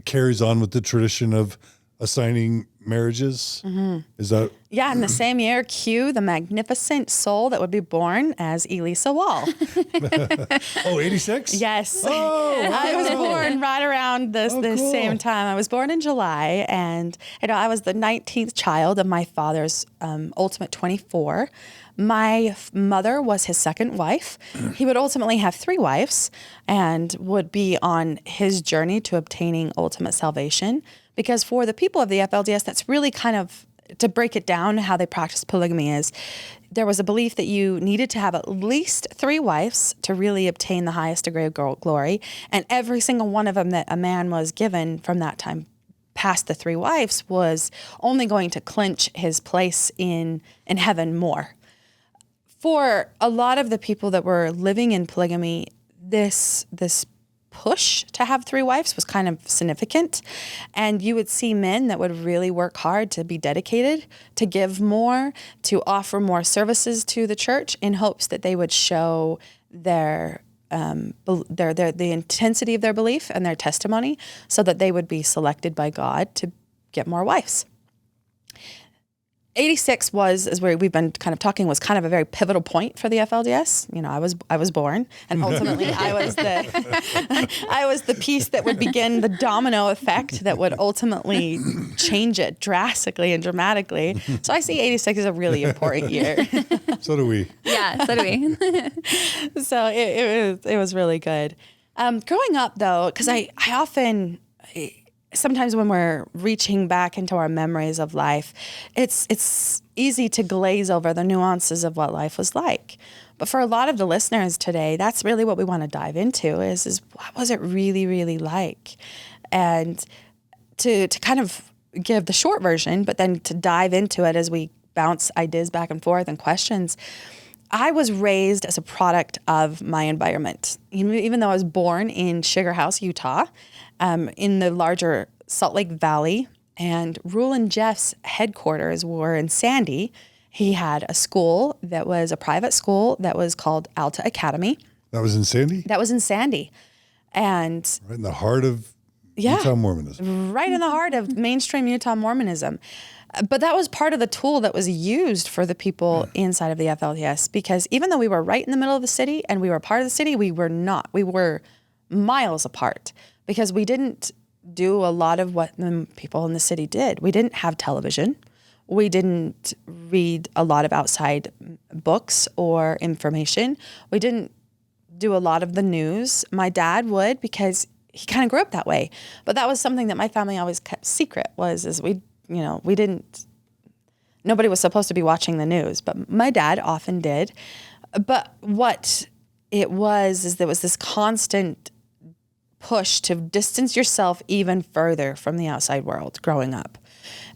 carries on with the tradition of assigning marriages. Mm-hmm. Is that? Yeah, in the same year, cue the magnificent soul that would be born as Elissa Wall. Oh, 86? Yes. Oh, wow. I was born right around the cool. same time. I was born in July, and I was the 19th child of my father's ultimate 24. My mother was his second wife. He would ultimately have 3 wives and would be on his journey to obtaining ultimate salvation. Because for the people of the FLDS, that's really kind of, to break it down, how they practice polygamy is, there was a belief that you needed to have at least 3 wives to really obtain the highest degree of glory. And every single one of them that a man was given from that time past the 3 wives was only going to clinch his place in heaven more. For a lot of the people that were living in polygamy, this push to have 3 wives was kind of significant. And you would see men that would really work hard to be dedicated, to give more, to offer more services to the church in hopes that they would show the intensity of their belief and their testimony so that they would be selected by God to get more wives. 86 was, as we've been kind of talking, was kind of a very pivotal point for the FLDS. I was born, and ultimately I was the piece that would begin the domino effect that would ultimately change it drastically and dramatically. So I see 86 as a really important year. So do we. Yeah, so do we. So it was really good. Growing up, though, because I often... Sometimes when we're reaching back into our memories of life, it's easy to glaze over the nuances of what life was like. But for a lot of the listeners today, that's really what we want to dive into is what was it really, really like? And to kind of give the short version, but then to dive into it as we bounce ideas back and forth and questions. I was raised as a product of my environment. Even though I was born in Sugar House, Utah, in the larger Salt Lake Valley, and LeRoy Jeffs' headquarters were in Sandy. He had a school that was a private school that was called Alta Academy. That was in Sandy? That was in Sandy. And right in the heart of Utah Mormonism. Right in the heart of mainstream Utah Mormonism. But that was part of the tool that was used for the people inside of the FLDS, because even though we were right in the middle of the city and we were part of the city, we were not. We were miles apart because we didn't do a lot of what the people in the city did. We didn't have television. We didn't read a lot of outside books or information. We didn't do a lot of the news. My dad would, because he kind of grew up that way. But that was something that my family always kept secret, we didn't, nobody was supposed to be watching the news, but my dad often did. But what it was is there was this constant push to distance yourself even further from the outside world growing up.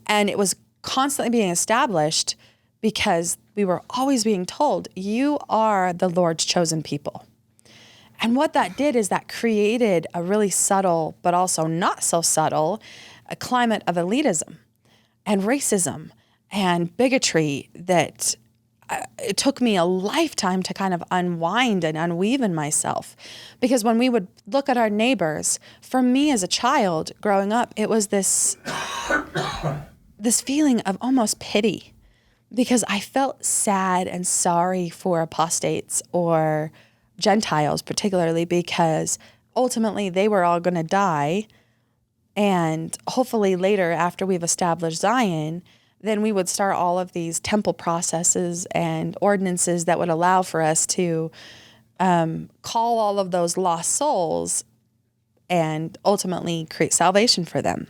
And it was constantly being established because we were always being told, you are the Lord's chosen people. And what that did is that created a really subtle, but also not so subtle, a climate of elitism and racism and bigotry that it took me a lifetime to kind of unwind and unweave in myself. Because when we would look at our neighbors, for me as a child growing up, it was this feeling of almost pity, because I felt sad and sorry for apostates or Gentiles, particularly because ultimately they were all going to die. And hopefully later, after we've established Zion, then we would start all of these temple processes and ordinances that would allow for us to call all of those lost souls and ultimately create salvation for them.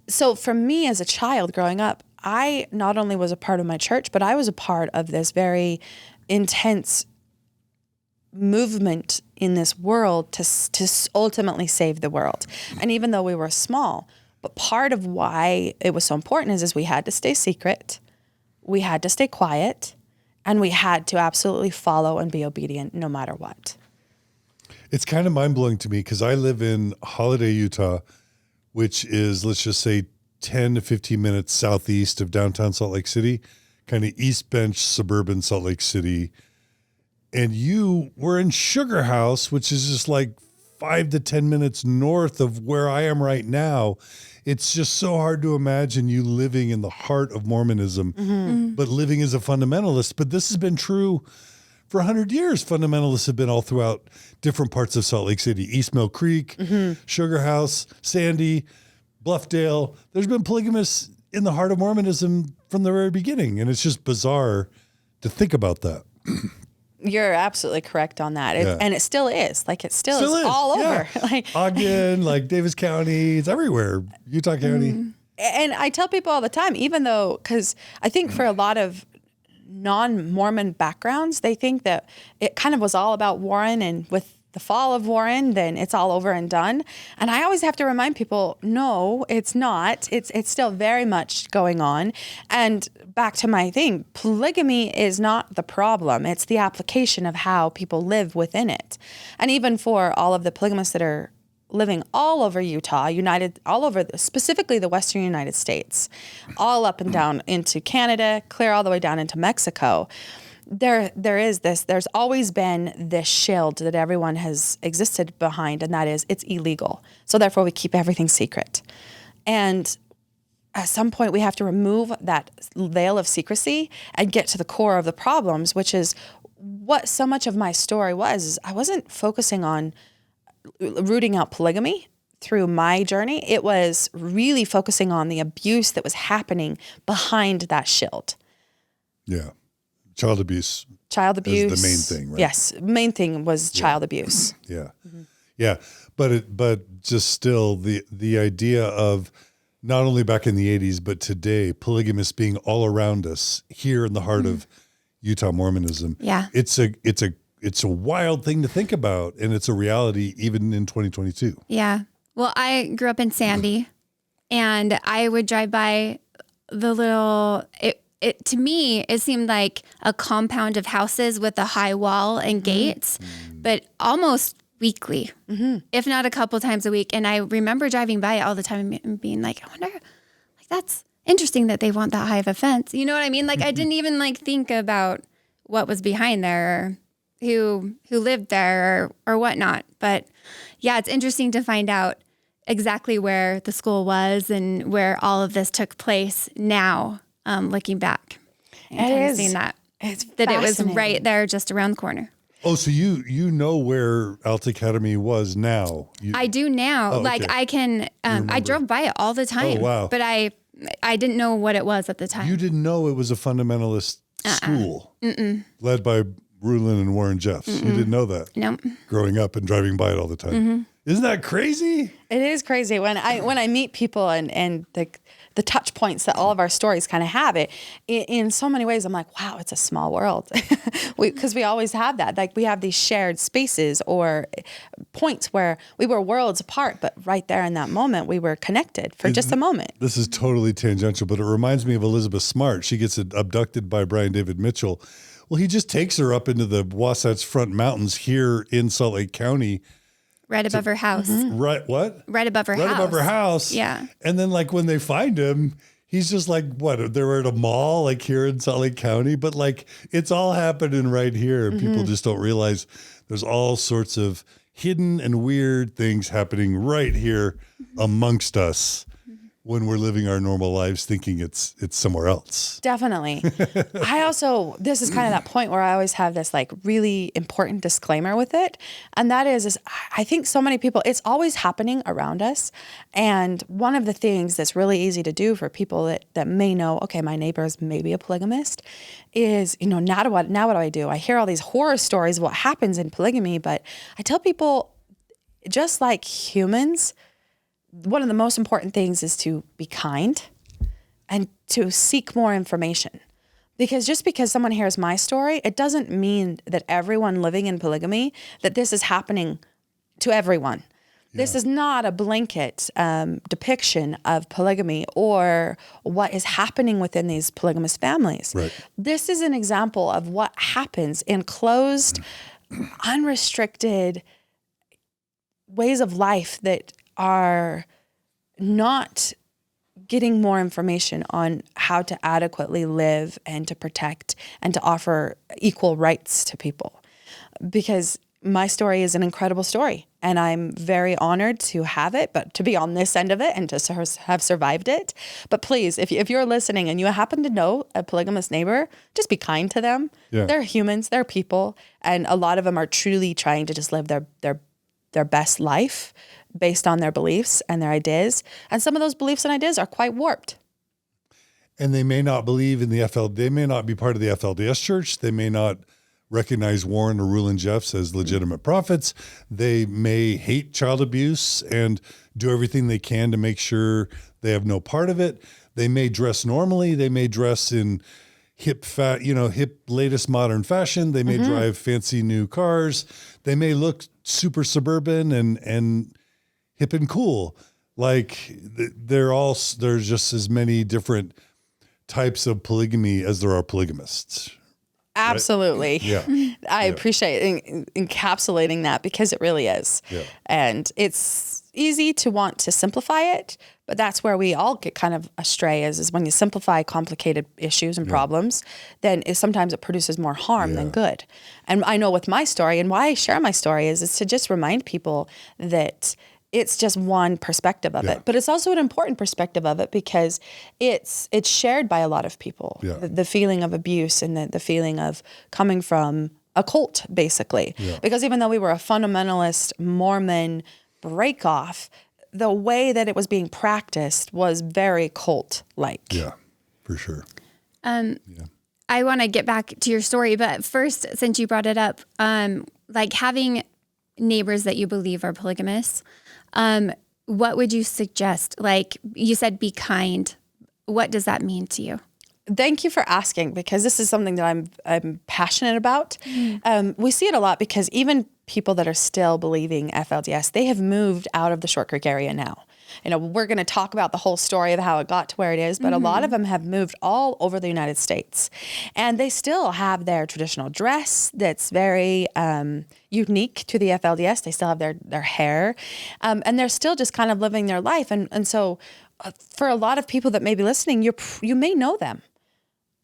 So for me as a child growing up, I not only was a part of my church, but I was a part of this very intense movement in this world to ultimately save the world. And even though we were small, but part of why it was so important is we had to stay secret, we had to stay quiet, and we had to absolutely follow and be obedient no matter what. It's kind of mind-blowing to me because I live in Holiday, Utah, which is, let's just say, 10 to 15 minutes southeast of downtown Salt Lake City, kind of East Bench, suburban Salt Lake City. And you were in Sugar House, which is just like 5 to 10 minutes north of where I am right now. It's just so hard to imagine you living in the heart of Mormonism, but living as a fundamentalist. But this has been true for 100 years. Fundamentalists have been all throughout different parts of Salt Lake City, East Mill Creek, Sugar House, Sandy, Bluffdale. There's been polygamists in the heart of Mormonism from the very beginning. And it's just bizarre to think about that. You're absolutely correct on that. Yeah. And it still is. Like, it still is all over. Like, Ogden, like Davis County, it's everywhere. Utah County. And I tell people all the time, even though, because I think for a lot of non-Mormon backgrounds, they think that it kind of was all about Warren, and with the fall of Warren, then it's all over and done. And I always have to remind people, no, it's not. It's still very much going on. And back to my thing, polygamy is not the problem. It's the application of how people live within it. And even for all of the polygamists that are living all over Utah, all over, specifically the Western United States, all up and down into Canada, clear all the way down into Mexico, there's always been this shield that everyone has existed behind, and that is it's illegal. So therefore we keep everything secret. And at some point we have to remove that veil of secrecy and get to the core of the problems, which is what so much of my story was. Is I wasn't focusing on rooting out polygamy through my journey. It was really focusing on the abuse that was happening behind that shield. Yeah. Child abuse. Child abuse. Is the main thing, right? Yes. Main thing was child abuse. Yeah. Yeah. But just still the idea of not only back in the 80s, but today, polygamists being all around us here in the heart of Utah Mormonism. Yeah. It's a wild thing to think about, and it's a reality even in 2022. Yeah. Well, I grew up in Sandy, and I would drive by the little, to me, it seemed like a compound of houses with a high wall and gates, but almost weekly, if not a couple times a week. And I remember driving by it all the time and being like, I wonder, like, that's interesting that they want that high of a fence. You know what I mean? Like, I didn't even like think about what was behind there, or who lived there, or whatnot. But yeah, it's interesting to find out exactly where the school was and where all of this took place now. Looking back and kind of seeing that it was right there just around the corner. Oh, so you know where Alta Academy was now? I do now. Like, okay. I can, I drove by it all the time. Oh, wow. But I didn't know what it was at the time. You didn't know it was a fundamentalist school led by Rulin and Warren Jeffs. You didn't know that. No. Growing up and driving by it all the time. Isn't that crazy? It is crazy when I meet people and the touch points that all of our stories kind of have it in so many ways. I'm like, wow, it's a small world, because we always have that. Like, we have these shared spaces or points where we were worlds apart, but right there in that moment we were connected for just a moment. This is totally tangential, but it reminds me of Elizabeth Smart. She gets abducted by Brian David Mitchell. Well, he just takes her up into the Wasatch Front Mountains here in Salt Lake County. Right above her house. Right, what? Right above her house. Right above her house. Yeah. And then, like, when they find him, he's just like, what, they were at a mall like here in Salt Lake County, but like it's all happening right here. People just don't realize there's all sorts of hidden and weird things happening right here amongst us when we're living our normal lives thinking it's somewhere else. Definitely. This is kind of that point where I always have this like really important disclaimer with it. And that is I think so many people, it's always happening around us. And one of the things that's really easy to do for people that may know, okay, my neighbor is maybe a polygamist, is, now what do I do? I hear all these horror stories of what happens in polygamy, but I tell people, just like humans, one of the most important things is to be kind and to seek more information. Because just because someone hears my story, it doesn't mean that everyone living in polygamy, that this is happening to everyone. Yeah. This is not a blanket depiction of polygamy or what is happening within these polygamous families. Right. This is an example of what happens in closed, unrestricted ways of life that are not getting more information on how to adequately live and to protect and to offer equal rights to people. Because my story is an incredible story and I'm very honored to have it, but to be on this end of it and to have survived it. But please, if you're listening and you happen to know a polygamous neighbor, just be kind to them. Yeah. They're humans, they're people. And a lot of them are truly trying to just live their best life based on their beliefs and their ideas. And some of those beliefs and ideas are quite warped. And they may not believe in they may not be part of the FLDS church. They may not recognize Warren or LeRoy Jeffs as legitimate prophets. They may hate child abuse and do everything they can to make sure they have no part of it. They may dress normally. They may dress in hip latest modern fashion. They may drive fancy new cars. They may look super suburban and hip and cool. Like there's just as many different types of polygamy as there are polygamists. Absolutely. Right? Yeah. I appreciate encapsulating that because it really is. Yeah. And it's easy to want to simplify it, but that's where we all get kind of astray is when you simplify complicated issues and problems, then sometimes it produces more harm than good. And I know with my story and why I share my story is to just remind people that it's just one perspective of it, but it's also an important perspective of it because it's shared by a lot of people. Yeah. The feeling of abuse and the feeling of coming from a cult, basically. Yeah. Because even though we were a fundamentalist Mormon breakoff, the way that it was being practiced was very cult-like. Yeah, for sure. I want to get back to your story, but first, since you brought it up, like having neighbors that you believe are polygamous, what would you suggest? Like you said, be kind. What does that mean to you? Thank you for asking because this is something that I'm passionate about. We see it a lot because even people that are still believing FLDS, they have moved out of the Shork Creek area now. We're going to talk about the whole story of how it got to where it is, but a lot of them have moved all over the United States. And they still have their traditional dress that's very unique to the FLDS. They still have their hair. And they're still just kind of living their life. And so for a lot of people that may be listening, you may know them,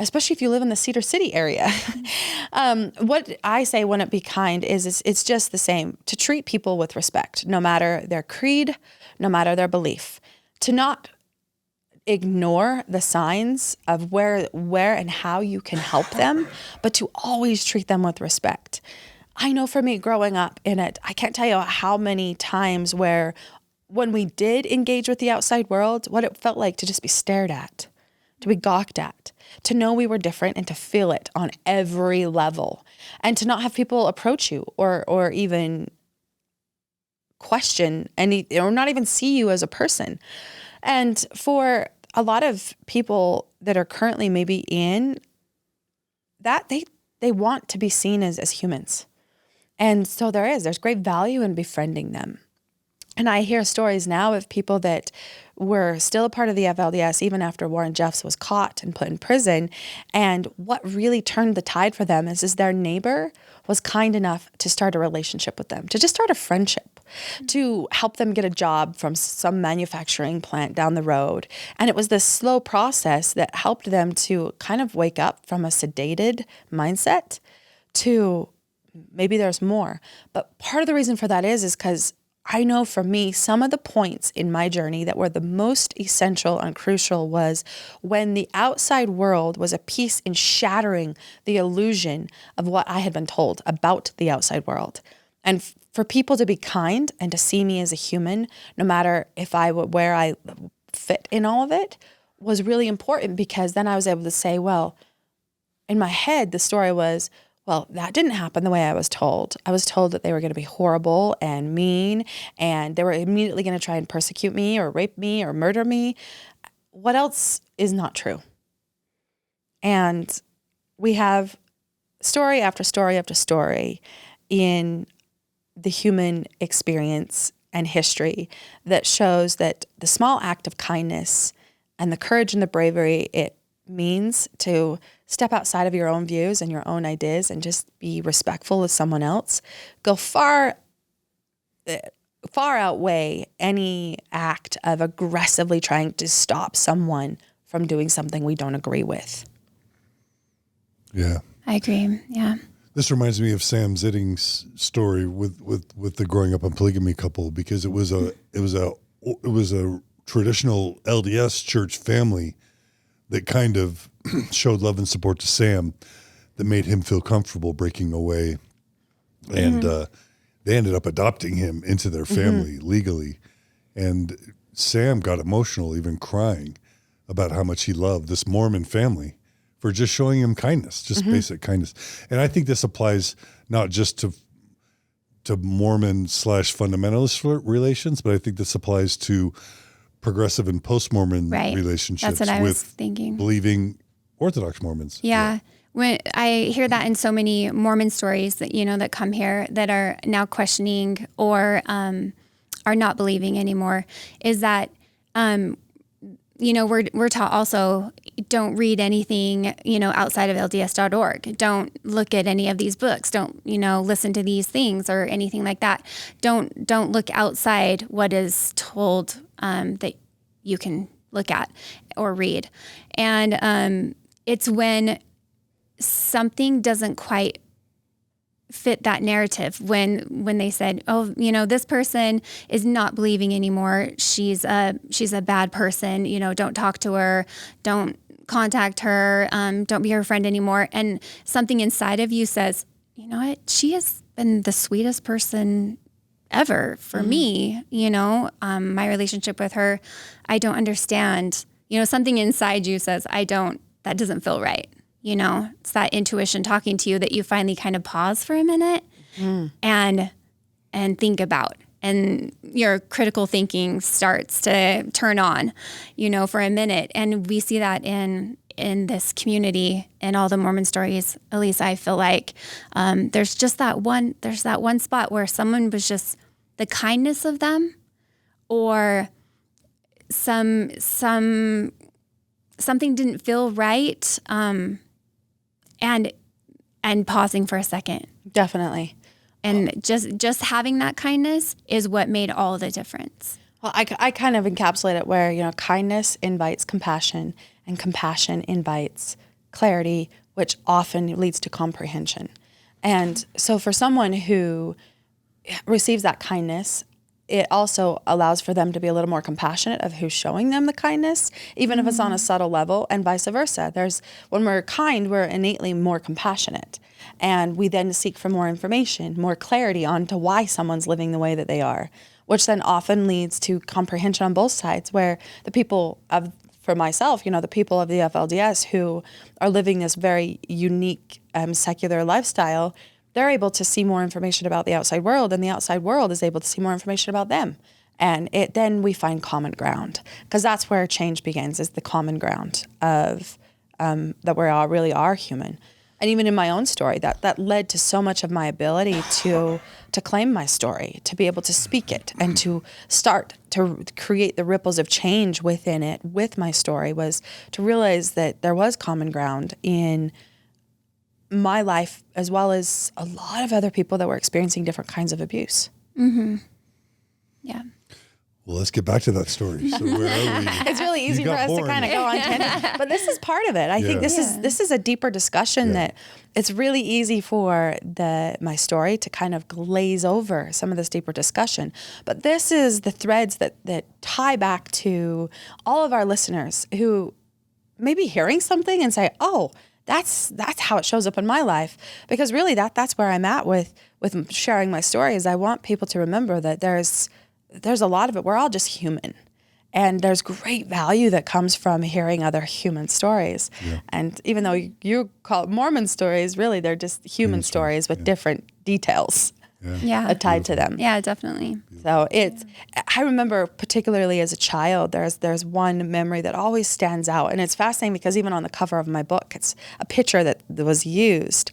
especially if you live in the Cedar City area. What I say when it be kind is it's just the same, to treat people with respect, no matter their creed, no matter their belief, to not ignore the signs of where and how you can help them, but to always treat them with respect. I know for me growing up in it, I can't tell you how many times where when we did engage with the outside world, what it felt like to just be stared at, to be gawked at, to know we were different and to feel it on every level, and to not have people approach you or even question or not even see you as a person. And for a lot of people that are currently maybe in that, they want to be seen as humans. And so there's great value in befriending them. And I hear stories now of people that were still a part of the FLDS even after Warren Jeffs was caught and put in prison. And what really turned the tide for them is their neighbor was kind enough to start a relationship with them, to just start a friendship. to help them get a job from some manufacturing plant down the road. And it was this slow process that helped them to kind of wake up from a sedated mindset to maybe there's more. But part of the reason for that is because I know for me, some of the points in my journey that were the most essential and crucial was when the outside world was a piece in shattering the illusion of what I had been told about the outside world. And for people to be kind and to see me as a human, no matter where I fit in all of it, was really important, because then I was able to say, well, in my head, the story was, well, that didn't happen the way I was told. I was told that they were going to be horrible and mean, and they were immediately going to try and persecute me or rape me or murder me. What else is not true? And we have story after story after story in the human experience and history that shows that the small act of kindness and the courage and the bravery it means to step outside of your own views and your own ideas and just be respectful of someone else go far outweigh any act of aggressively trying to stop someone from doing something we don't agree with. Yeah. I agree. Yeah. This reminds me of Sam Zitting's story with the growing up in polygamy couple, because it was a traditional LDS church family that kind of showed love and support to Sam, that made him feel comfortable breaking away. And they ended up adopting him into their family legally. And Sam got emotional, even crying about how much he loved this Mormon family for just showing him kindness, just basic kindness. And I think this applies not just to Mormon / fundamentalist relations, but I think this applies to progressive and post-Mormon relationships. That's what I with was thinking. Believing Orthodox Mormons. Yeah. When I hear that in so many Mormon stories that, that come here that are now questioning or are not believing anymore, is that, we're taught also, don't read anything, outside of LDS.org. Don't look at any of these books. Don't, listen to these things or anything like that. Don't look outside what is told that you can look at or read. And it's when something doesn't quite fit that narrative, when they said, oh, this person is not believing anymore. She's a bad person. Don't talk to her. Don't contact her. Don't be her friend anymore. And something inside of you says, you know what? She has been the sweetest person ever for me. My relationship with her, I don't understand. Something inside you says, that doesn't feel right. It's that intuition talking to you that you finally kind of pause for a minute and think about, and your critical thinking starts to turn on, for a minute. And we see that in this community and all the Mormon stories. Elissa, I feel like there's that one spot where someone was just, the kindness of them, or something didn't feel right. And pausing for a second. Definitely. And just having that kindness is what made all the difference. Well, I kind of encapsulate it where, kindness invites compassion, and compassion invites clarity, which often leads to comprehension. And so for someone who receives that kindness, it also allows for them to be a little more compassionate of who's showing them the kindness, even if it's on a subtle level, and vice versa. When we're kind, we're innately more compassionate. And we then seek for more information, more clarity on to why someone's living the way that they are, which then often leads to comprehension on both sides, where the people for myself, the people of the FLDS who are living this very unique secular lifestyle, they're able to see more information about the outside world, and the outside world is able to see more information about them. And then we find common ground, because that's where change begins, is the common ground of that we all really are human. And even in my own story, that led to so much of my ability to claim my story, to be able to speak it, and to start to create the ripples of change within it with my story, was to realize that there was common ground in my life, as well as a lot of other people that were experiencing different kinds of abuse. Mm-hmm. Yeah. Well, let's get back to that story. So where are we? It's really easy for us to kind of go on tangent, but this is part of it. I think this is a deeper discussion that it's really easy for my story to kind of glaze over some of this deeper discussion. But this is the threads that tie back to all of our listeners who may be hearing something and say, "Oh, that's how it shows up in my life." Because really, that's where I'm at with sharing my story. Is I want people to remember that there's a lot of it. We're all just human. And there's great value that comes from hearing other human stories. Yeah. And even though you call it Mormon stories, really they're just human stories with different details tied to them. Yeah, definitely. So I remember particularly as a child, there's one memory that always stands out. And it's fascinating because even on the cover of my book, it's a picture that was used.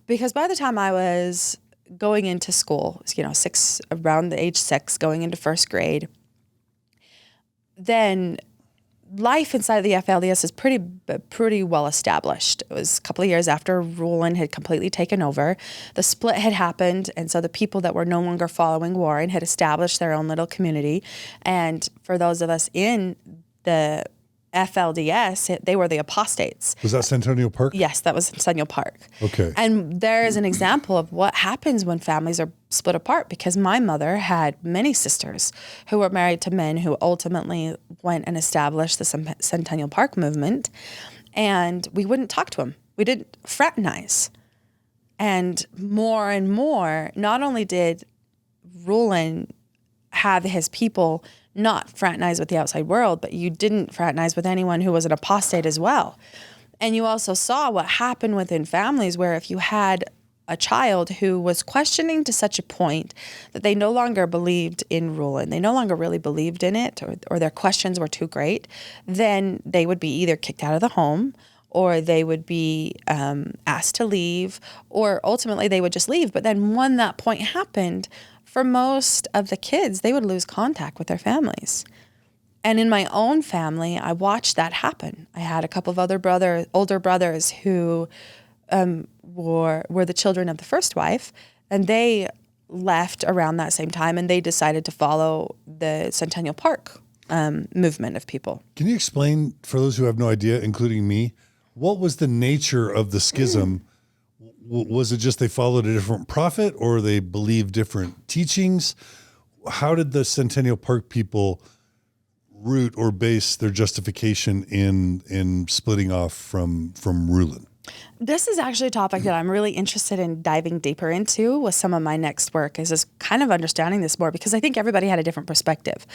Because by the time I was going into school, around the age 6, going into first grade, then life inside the FLDS is pretty well established. It was a couple of years after Rulin had completely taken over. The split had happened, and so the people that were no longer following Warren had established their own little community. And for those of us in the FLDS, they were the apostates. Was that Centennial Park? Yes, that was Centennial Park. Okay. And there is an example of what happens when families are split apart, because my mother had many sisters who were married to men who ultimately went and established the Centennial Park movement, and we wouldn't talk to them. We didn't fraternize. And more, not only did Rulin have his people not fraternize with the outside world, but you didn't fraternize with anyone who was an apostate as well. And you also saw what happened within families where if you had a child who was questioning to such a point that they no longer believed in Rulin, they no longer really believed in it, or their questions were too great, then they would be either kicked out of the home, or they would be asked to leave, or ultimately they would just leave. But then when that point happened, for most of the kids, they would lose contact with their families. And in my own family, I watched that happen. I had a couple of older brothers who were the children of the first wife, and they left around that same time, and they decided to follow the Centennial Park movement of people. Can you explain, for those who have no idea, including me, what was the nature of the schism? Was it just they followed a different prophet, or they believed different teachings? How did the Centennial Park people root or base their justification in splitting off from Rulin? This is actually a topic that I'm really interested in diving deeper into with some of my next work, is kind of understanding this more, because I think everybody had a different perspective.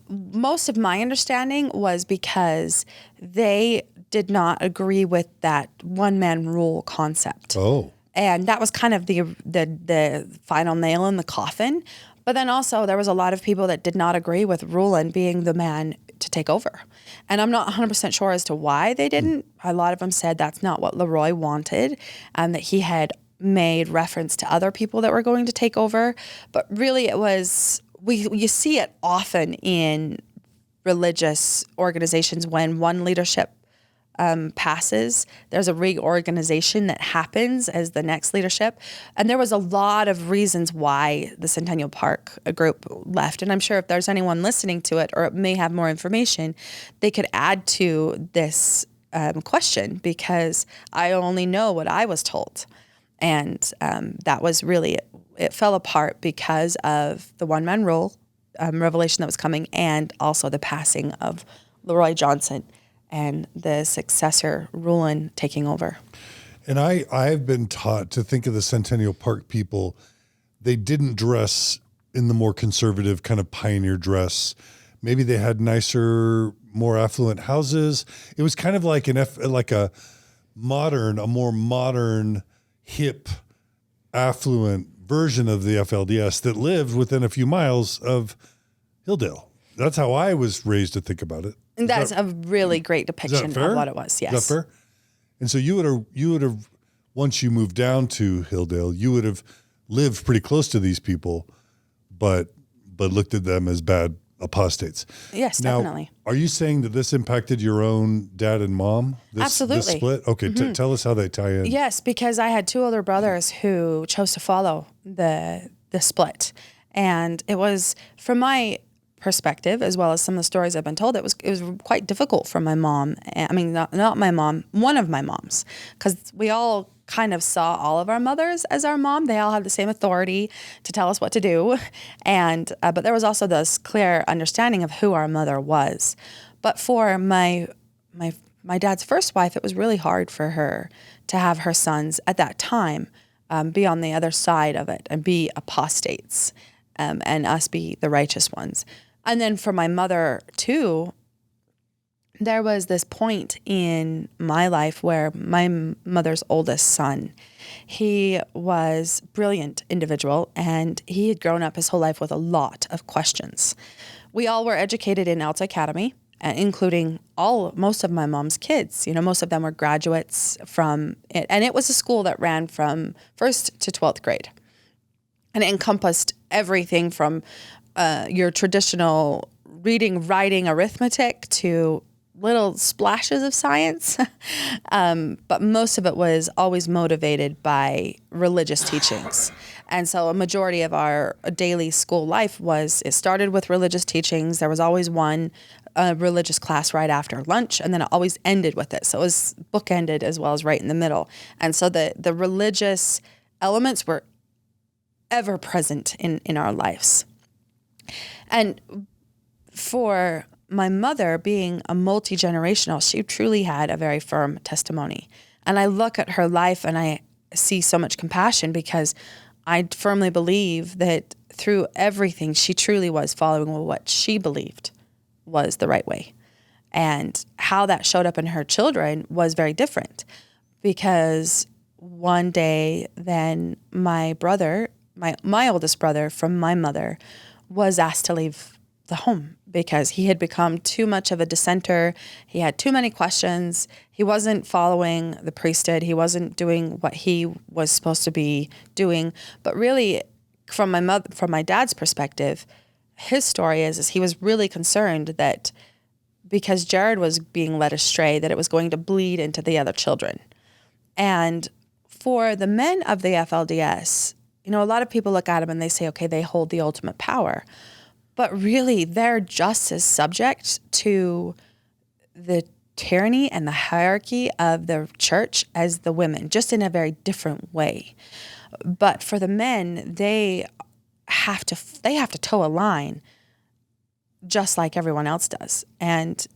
Most of my understanding was because they did not agree with that one-man rule concept. Oh. And that was kind of the final nail in the coffin. But then also there was a lot of people that did not agree with Rulin being the man to take over. And I'm not 100% sure as to why they didn't. A lot of them said that's not what LeRoy wanted, and that he had made reference to other people that were going to take over. But really it was, you see it often in religious organizations when one leadership passes, there's a reorganization that happens as the next leadership. And there was a lot of reasons why the Centennial Park group left. And I'm sure if there's anyone listening to it or may have more information, they could add to this question, because I only know what I was told. And that was really, it fell apart because of the one-man rule revelation that was coming, and also the passing of LeRoy Johnson and the successor Rulin taking over. And I've been taught to think of the Centennial Park people, they didn't dress in the more conservative kind of pioneer dress. Maybe they had nicer, more affluent houses. It was kind of like a more modern, hip, affluent version of the FLDS that lived within a few miles of Hildale. That's how I was raised to think about it. And that's a really great depiction of what it was. Yes. Is that fair? And so you would have, once you moved down to Hildale, you would have lived pretty close to these people, but looked at them as bad apostates. Yes, now, definitely. Are you saying that this impacted your own dad and mom? Absolutely. This split? Okay, tell us how they tie in. Yes, because I had two older brothers who chose to follow the split. And it was, from my perspective, as well as some of the stories I've been told, it was quite difficult for my mom. I mean, not my mom, one of my moms, because we all kind of saw all of our mothers as our mom. They all had the same authority to tell us what to do. And, but there was also this clear understanding of who our mother was. But for my dad's first wife, it was really hard for her to have her sons at that time be on the other side of it and be apostates, and us be the righteous ones. And then for my mother too, there was this point in my life where my mother's oldest son, he was a brilliant individual, and he had grown up his whole life with a lot of questions. We all were educated in Alta Academy, including most of my mom's kids. You know, most of them were graduates from it. And it was a school that ran from 1st to 12th grade. And it encompassed everything from your traditional reading, writing, arithmetic to little splashes of science. But most of it was always motivated by religious teachings. And so a majority of our daily school life it started with religious teachings. There was always one religious class right after lunch, and then it always ended with it. So it was bookended as well as right in the middle. And so the religious elements were ever present in our lives. And for my mother, being a multi-generational, she truly had a very firm testimony. And I look at her life and I see so much compassion, because I firmly believe that through everything, she truly was following what she believed was the right way. And how that showed up in her children was very different, because one day then my brother, my oldest brother from my mother, was asked to leave the home because he had become too much of a dissenter. He had too many questions. He wasn't following the priesthood. He wasn't doing what he was supposed to be doing. But really, from my dad's perspective, his story is he was really concerned that because Jared was being led astray, that it was going to bleed into the other children. And for the men of the FLDS, you know, a lot of people look at them and they say, okay, they hold the ultimate power. But really, they're just as subject to the tyranny and the hierarchy of the church as the women, just in a very different way. But for the men, they have to toe a line just like everyone else does. And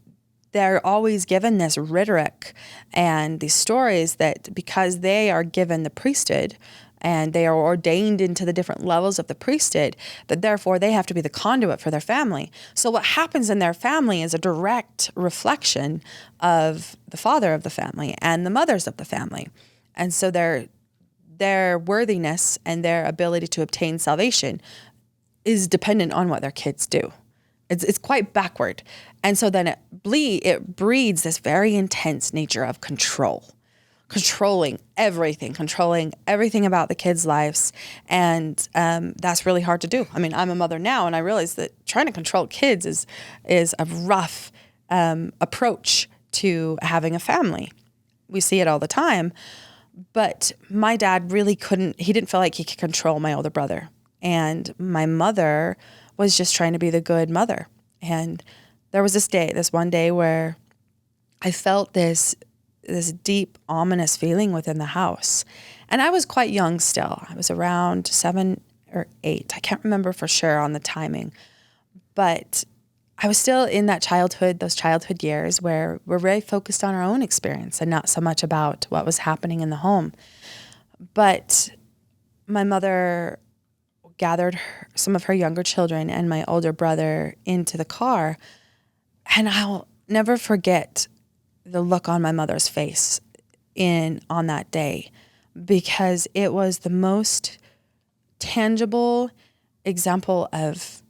they're always given this rhetoric and these stories that because they are given the priesthood and they are ordained into the different levels of the priesthood, that therefore they have to be the conduit for their family. So what happens in their family is a direct reflection of the father of the family and the mothers of the family. And so their worthiness and their ability to obtain salvation is dependent on what their kids do. It's quite backward. And so then it breeds this very intense nature of controlling everything about the kids' lives. And that's really hard to do. I mean, I'm a mother now, and I realize that trying to control kids is a rough approach to having a family. We see it all the time. But my dad really he didn't feel like he could control my older brother. And my mother was just trying to be the good mother. And there was this one day where I felt this deep, ominous feeling within the house. And I was quite young still. I was around 7 or 8. I can't remember for sure on the timing. But I was still in those childhood years where we're very focused on our own experience and not so much about what was happening in the home. But my mother gathered some of her younger children and my older brother into the car. And I'll never forget the look on my mother's face on that day, because it was the most tangible example of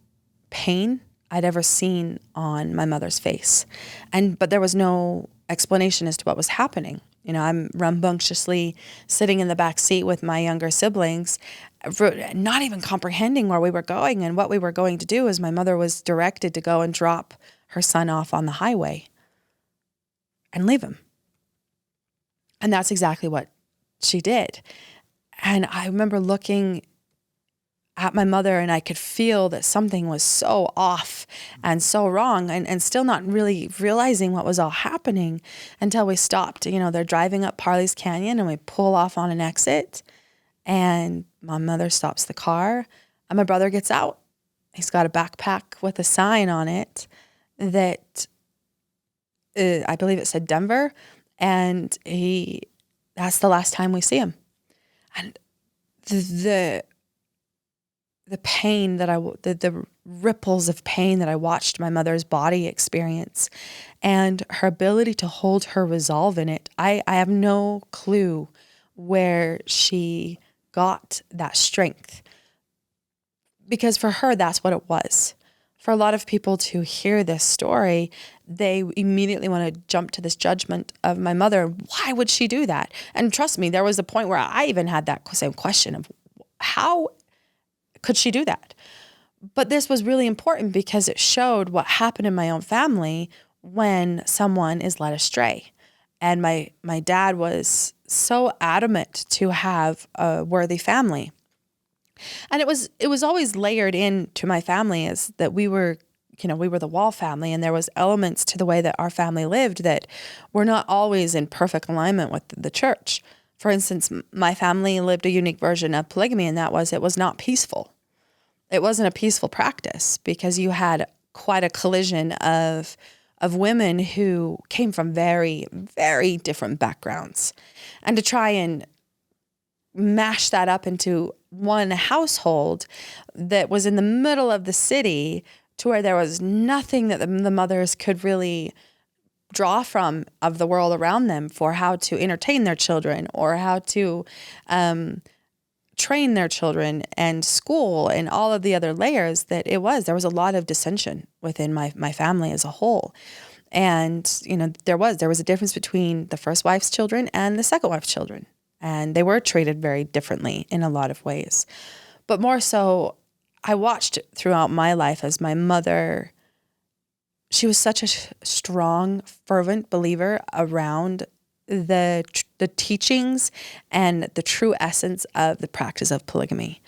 pain I'd ever seen on my mother's face. But there was no explanation as to what was happening. You know, I'm rambunctiously sitting in the back seat with my younger siblings, not even comprehending where we were going and what we were going to do, as my mother was directed to go and drop her son off on the highway and leave him. And that's exactly what she did. And I remember looking at my mother, and I could feel that something was so off and so wrong, and still not really realizing what was all happening until we stopped. They're driving up Parley's Canyon, and we pull off on an exit, and my mother stops the car, and my brother gets out. He's got a backpack with a sign on it that I believe it said Denver, and that's the last time we see him. And the pain the ripples of pain that I watched my mother's body experience, and her ability to hold her resolve in it. I have no clue where she got that strength, because for her, that's what it was. For a lot of people to hear this story, they immediately want to jump to this judgment of my mother. Why would she do that? And trust me, there was a point where I even had that same question of how could she do that? But this was really important because it showed what happened in my own family when someone is led astray. And my dad was so adamant to have a worthy family. And it was always layered into my family as that we were the Wall family, and there was elements to the way that our family lived that were not always in perfect alignment with the church. For instance, my family lived a unique version of polygamy, and it was not peaceful. It wasn't a peaceful practice because you had quite a collision of women who came from very, very different backgrounds. And to try and mash that up into one household that was in the middle of the city, to where there was nothing that the mothers could really draw from of the world around them for how to entertain their children or how to train their children, and school and all of the other layers that there was a lot of dissension within my family as a whole. And, there was a difference between the first wife's children and the second wife's children. And they were treated very differently in a lot of ways. But more so, I watched throughout my life as my mother, she was such a strong, fervent believer around the teachings and the true essence of the practice of polygamy.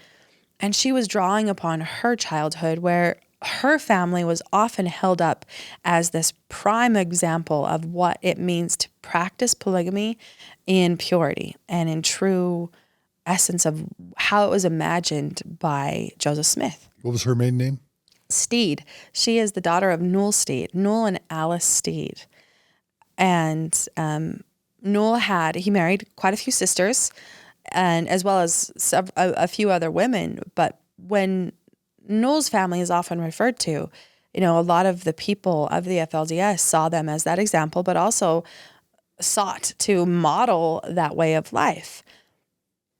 And she was drawing upon her childhood, where her family was often held up as this prime example of what it means to practice polygamy in purity and in true essence of how it was imagined by Joseph Smith. What was her maiden name? Steed. She is the daughter of Newell Steed, Newell and Alice Steed. And he married quite a few sisters, and as well as a few other women. But when Newell's family is often referred to, a lot of the people of the FLDS saw them as that example, but also sought to model that way of life.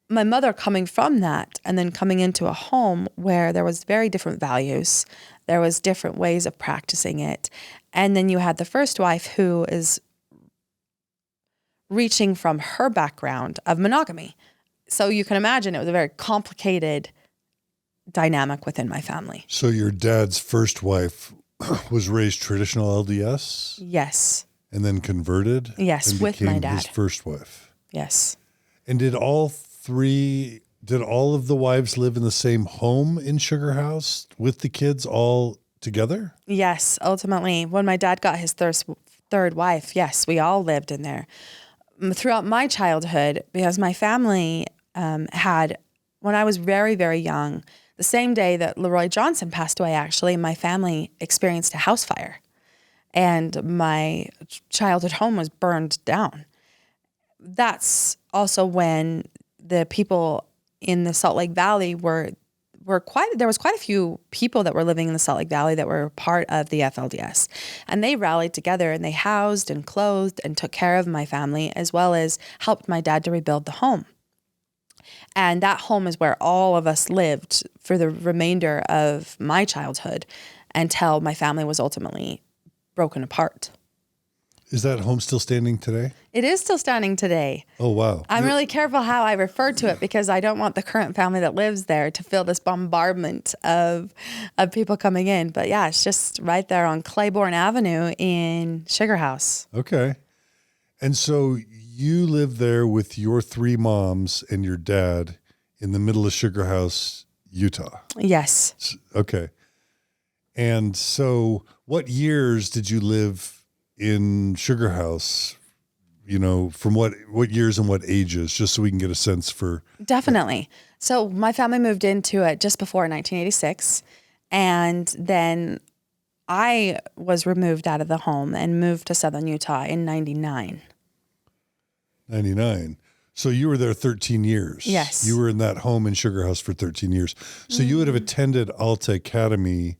My mother coming from that and then coming into a home where there was very different values, there was different ways of practicing it. And then you had the first wife who is reaching from her background of monogamy. So you can imagine it was a very complicated dynamic within my family. So your dad's first wife was raised traditional LDS? Yes. And then converted? Yes, and with my became dad. his first wife? Yes. And did all of the wives live in the same home in Sugar House with the kids all together? Yes. Ultimately, when my dad got his third wife, yes, we all lived in there. Throughout my childhood, because my family had, when I was very, very young, the same day that LeRoy Johnson passed away, actually, my family experienced a house fire. And my childhood home was burned down. That's also when the people in the Salt Lake Valley there was quite a few people that were living in the Salt Lake Valley that were part of the FLDS. And they rallied together and they housed and clothed and took care of my family, as well as helped my dad to rebuild the home. And that home is where all of us lived for the remainder of my childhood until my family was ultimately broken apart. Is that home still standing today? It is still standing today. Oh, wow. I'm really careful how I refer to it because I don't want the current family that lives there to feel this bombardment of people coming in. But yeah, it's just right there on Claiborne Avenue in Sugar House. Okay. And so you live there with your three moms and your dad in the middle of Sugar House. Utah. Yes. Okay. And so what years did you live in Sugar House? From what years and what ages, just so we can get a sense for. Definitely. So my family moved into it just before 1986. And then I was removed out of the home and moved to Southern Utah in 99. 99. So you were there 13 years. Yes. You were in that home in Sugar House for 13 years. So you would have attended Alta Academy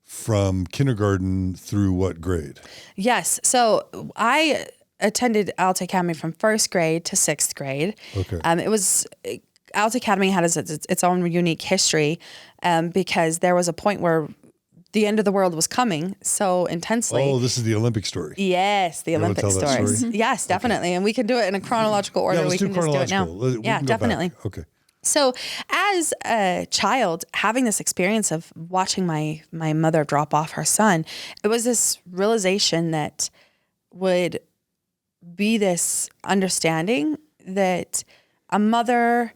from kindergarten through what grade? Yes. So I attended Alta Academy from first grade to sixth grade. Okay. Alta Academy had its own unique history because there was a point where the end of the world was coming so intensely. Oh, this is the Olympic story. Yes, the Olympic tell that stories. story? Yes, definitely. Okay. And we can do it in a chronological order. Yeah, let's do chronological. We Yeah, can go definitely. back. Okay. So as a child, having this experience of watching my mother drop off her son, it was this realization that would be this understanding that a mother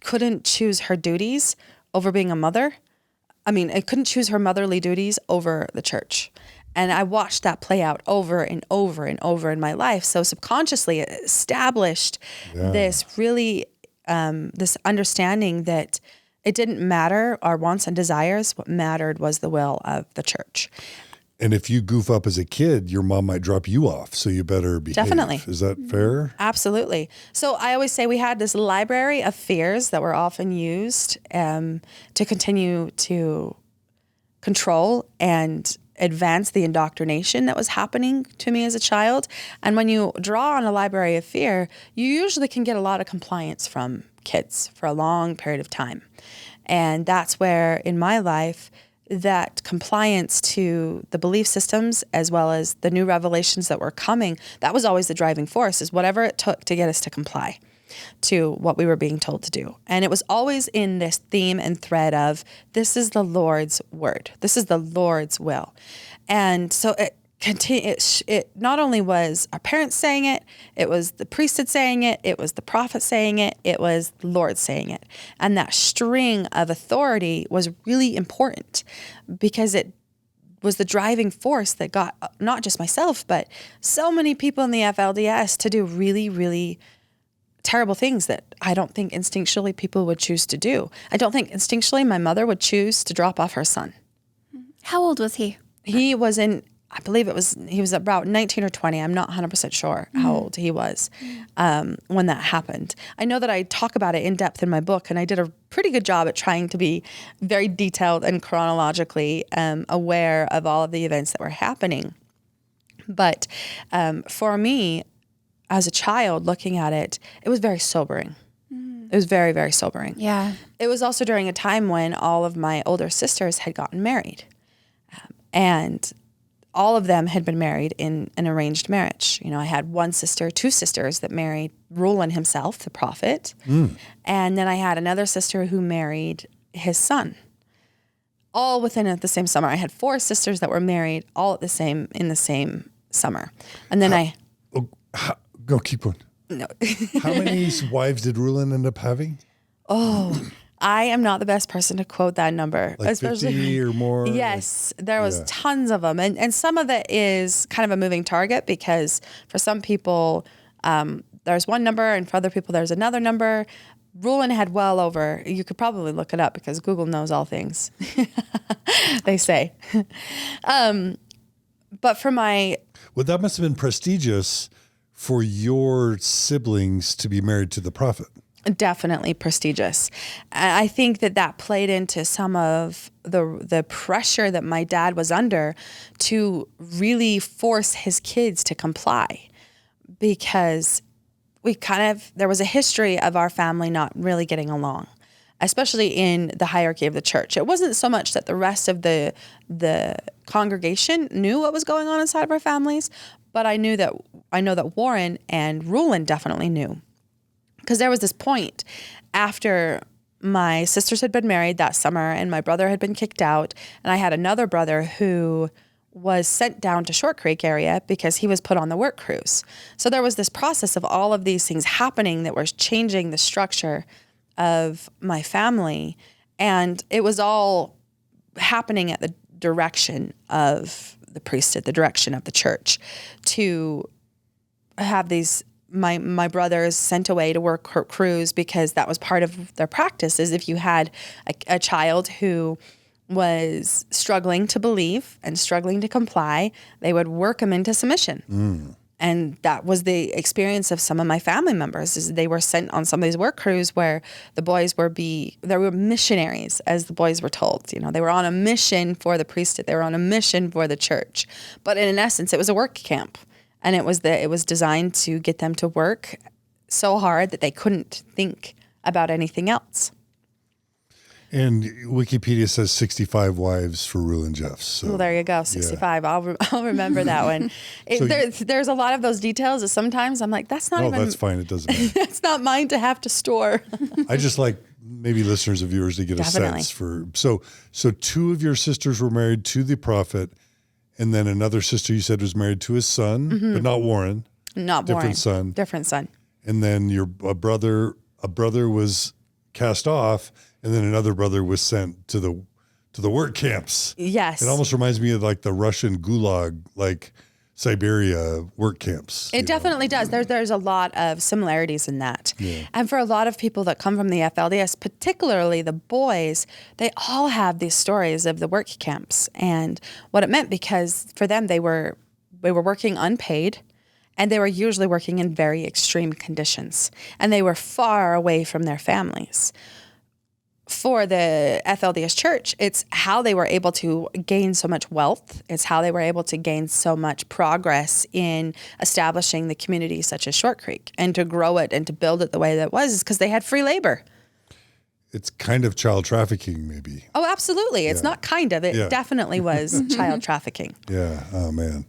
couldn't choose her duties over being a mother. I mean, I couldn't choose her motherly duties over the church. And I watched that play out over and over and over in my life. So subconsciously it established this really, this understanding that it didn't matter our wants and desires. What mattered was the will of the church. And if you goof up as a kid, your mom might drop you off. So you better behave. Definitely. Is that fair? Absolutely. So I always say we had this library of fears that were often used to continue to control and advance the indoctrination that was happening to me as a child. And when you draw on a library of fear, you usually can get a lot of compliance from kids for a long period of time. And that's where in my life, that compliance to the belief systems as well as the new revelations that were coming, that was always the driving force, is whatever it took to get us to comply to what we were being told to do. And it was always in this theme and thread of, this is the Lord's word. This is the Lord's will. And so it not only was our parents saying it, it was the priesthood saying it, it was the prophet saying it, it was the Lord saying it. And that string of authority was really important because it was the driving force that got not just myself, but so many people in the FLDS to do really, really terrible things that I don't think instinctually people would choose to do. I don't think instinctually my mother would choose to drop off her son. How old was he? He was he was about 19 or 20. I'm not 100% sure how old he was when that happened. I know that I talk about it in depth in my book, and I did a pretty good job at trying to be very detailed and chronologically aware of all of the events that were happening. But for me, as a child looking at it, it was very sobering. It was very, very sobering. Yeah. It was also during a time when all of my older sisters had gotten married. And all of them had been married in an arranged marriage. You know, I had two sisters that married Rulon himself, the prophet. And then I had another sister who married his son. All within the same summer. I had 4 sisters that were married all in the same summer. And then Go, keep going. No. How many wives did Rulon end up having? I am not the best person to quote that number. Like 50 or more? Yes, there was tons of them. And some of it is kind of a moving target because for some people, there's one number and for other people, there's another number. Rulon had well over, you could probably look it up because Google knows all things, they say. But for Well, that must have been prestigious for your siblings to be married to the prophet. Definitely prestigious. I think that played into some of the pressure that my dad was under to really force his kids to comply, because there was a history of our family not really getting along, especially in the hierarchy of the church. It wasn't so much that the rest of the congregation knew what was going on inside of our families, but I know that Warren and Rulon definitely knew. Because there was this point after my sisters had been married that summer and my brother had been kicked out, and I had another brother who was sent down to Shork Creek area because he was put on the work crews. So there was this process of all of these things happening that was changing the structure of my family. And it was all happening at the direction of the priesthood, the direction of the church, to have these my brothers sent away to work crews, because that was part of their practice. Is if you had a child who was struggling to believe and struggling to comply, they would work them into submission. And that was the experience of some of my family members. Is they were sent on some of these work crews where the boys were missionaries, as the boys were told. You know, they were on a mission for the priesthood. They were on a mission for the church. But in essence, it was a work camp, and it was designed to get them to work so hard that they couldn't think about anything else. And Wikipedia says 65 wives for LeRoy Jeffs. So, well, there you go, 65. Yeah. I'll remember that one. There's a lot of those details that sometimes I'm like, that's not even. That's fine. It doesn't matter. That's not mine to have to store. I just like maybe listeners and viewers to get Definitely. a sense for. So two of your sisters were married to the prophet, and then another sister you said was married to his son, but not Warren. Not Different Warren. son. Different son. And then a brother was cast off, and then another brother was sent to the work camps. Yes. It almost reminds me of like the Russian Gulag, like Siberia work camps. It definitely does. There's a lot of similarities in that. Yeah. And for a lot of people that come from the FLDS, particularly the boys, they all have these stories of the work camps and what it meant, because for them, they were working unpaid, and they were usually working in very extreme conditions, and they were far away from their families. For the FLDS church, it's how they were able to gain so much wealth. It's how they were able to gain so much progress in establishing the community such as Shork Creek, and to grow it and to build it the way that it was, is because they had free labor. It's kind of child trafficking, maybe. Oh, absolutely. It's not kind of. It Yeah. definitely was child trafficking. Yeah. Oh, man.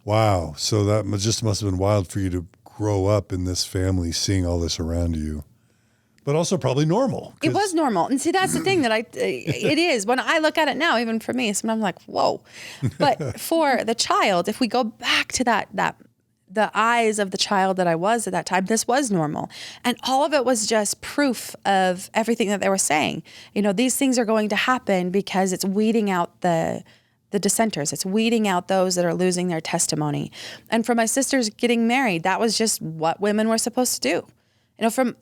Wow. So that just must have been wild for you to grow up in this family, seeing all this around you. But also probably normal. It was normal. And see, that's the thing that it is. When I look at it now, even for me, sometimes I'm like, whoa. But for the child, if we go back to the eyes of the child that I was at that time, this was normal. And all of it was just proof of everything that they were saying. You know, these things are going to happen because it's weeding out the dissenters. It's weeding out those that are losing their testimony. And for my sisters getting married, that was just what women were supposed to do. You know, from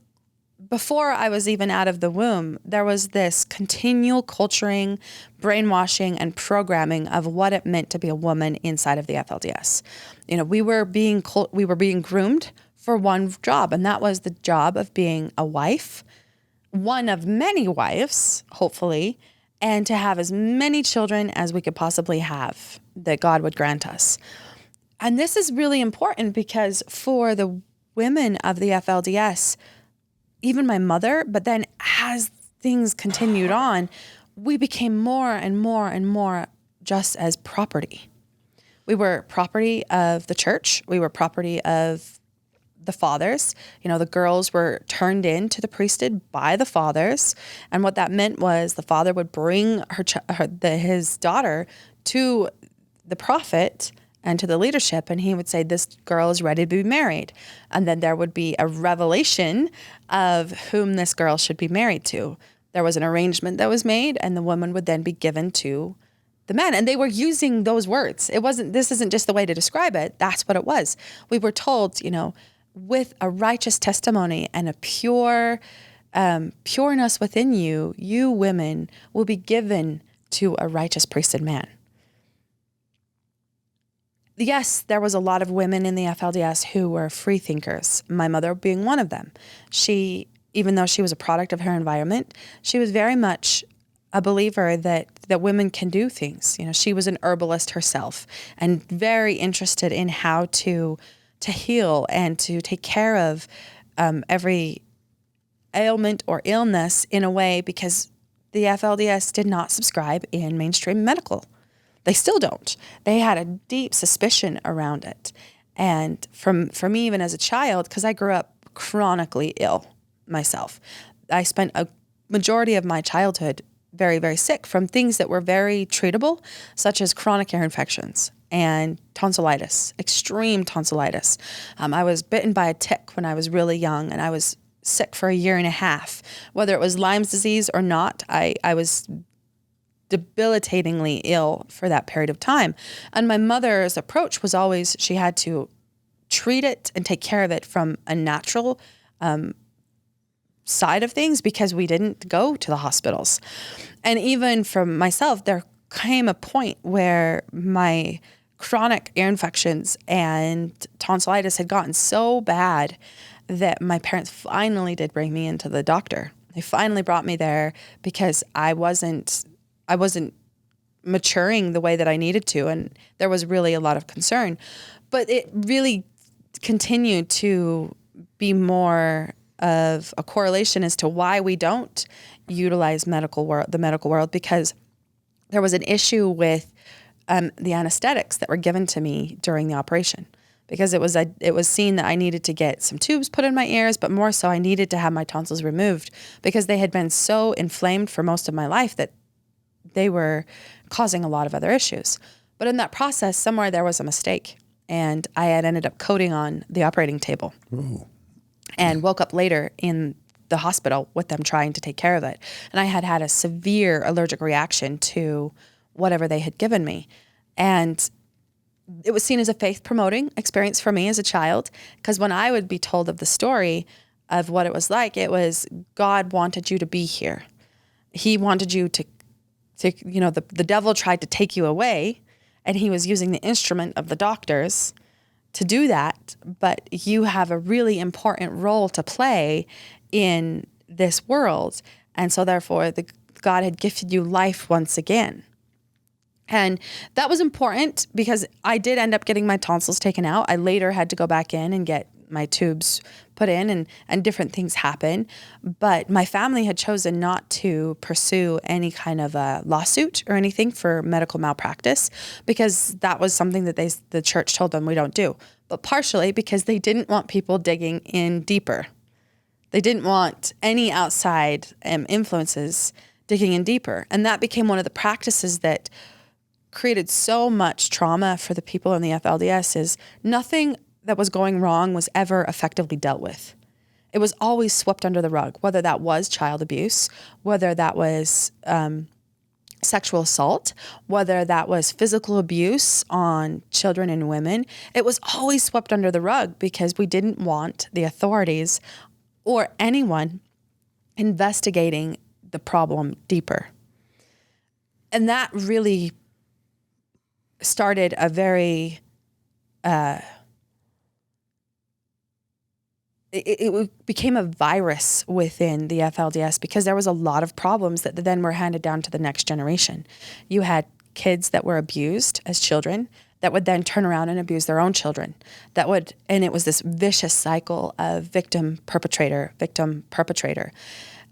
before I was even out of the womb, there was this continual culturing, brainwashing, and programming of what it meant to be a woman inside of the FLDS. You know, we were being groomed for one job, and that was the job of being a wife, one of many wives, hopefully, and to have as many children as we could possibly have that God would grant us. And this is really important, because for the women of the FLDS, even my mother, but then as things continued on, we became more and more and more just as property. We were property of the church. We were property of the fathers. You know, the girls were turned into the priesthood by the fathers. And what that meant was the father would bring his daughter to the prophet and to the leadership, and he would say, this girl is ready to be married. And then there would be a revelation of whom this girl should be married to. There was an arrangement that was made, and the woman would then be given to the men. And they were using those words. This isn't just the way to describe it. That's what it was. We were told, you know, with a righteous testimony and a pureness within you, you women will be given to a righteous priesthood man. Yes, there was a lot of women in the FLDS who were free thinkers, my mother being one of them. She, even though she was a product of her environment, she was very much a believer that women can do things. You know, she was an herbalist herself and very interested in how to heal and to take care of every ailment or illness in a way, because the FLDS did not subscribe in mainstream medical. They still don't. They had a deep suspicion around it. And for me, even as a child, because I grew up chronically ill myself, I spent a majority of my childhood very, very sick from things that were very treatable, such as chronic ear infections and tonsillitis, extreme tonsillitis. I was bitten by a tick when I was really young, and I was sick for a year and a half, whether it was Lyme's disease or not. I was debilitatingly ill for that period of time. And my mother's approach was always she had to treat it and take care of it from a natural side of things because we didn't go to the hospitals. And even for myself, there came a point where my chronic ear infections and tonsillitis had gotten so bad that my parents finally did bring me into the doctor. They finally brought me there because I wasn't maturing the way that I needed to, and there was really a lot of concern. But it really continued to be more of a correlation as to why we don't utilize the medical world, because there was an issue with the anesthetics that were given to me during the operation, because it was seen that I needed to get some tubes put in my ears, but more so I needed to have my tonsils removed because they had been so inflamed for most of my life that they were causing a lot of other issues. But in that process, somewhere there was a mistake, and I had ended up coding on the operating table. Ooh. And woke up later in the hospital with them trying to take care of it. And I had had a severe allergic reaction to whatever they had given me. And it was seen as a faith-promoting experience for me as a child, because when I would be told of the story of what it was like, it was God wanted you to be here. He wanted you to the devil tried to take you away, and he was using the instrument of the doctors to do that, but you have a really important role to play in this world. And so therefore God had gifted you life once again. And that was important because I did end up getting my tonsils taken out. I later had to go back in and get my tubes put in, and different things happen. But my family had chosen not to pursue any kind of a lawsuit or anything for medical malpractice, because that was something that the church told them we don't do. But partially because they didn't want people digging in deeper. They didn't want any outside influences digging in deeper. And that became one of the practices that created so much trauma for the people in the FLDS. Is nothing that was going wrong was ever effectively dealt with. It was always swept under the rug, whether that was child abuse, whether that was sexual assault, whether that was physical abuse on children and women. It was always swept under the rug because we didn't want the authorities or anyone investigating the problem deeper. And that really started a very it became a virus within the FLDS, because there was a lot of problems that then were handed down to the next generation. You had kids that were abused as children that would then turn around and abuse their own children. And it was this vicious cycle of victim, perpetrator.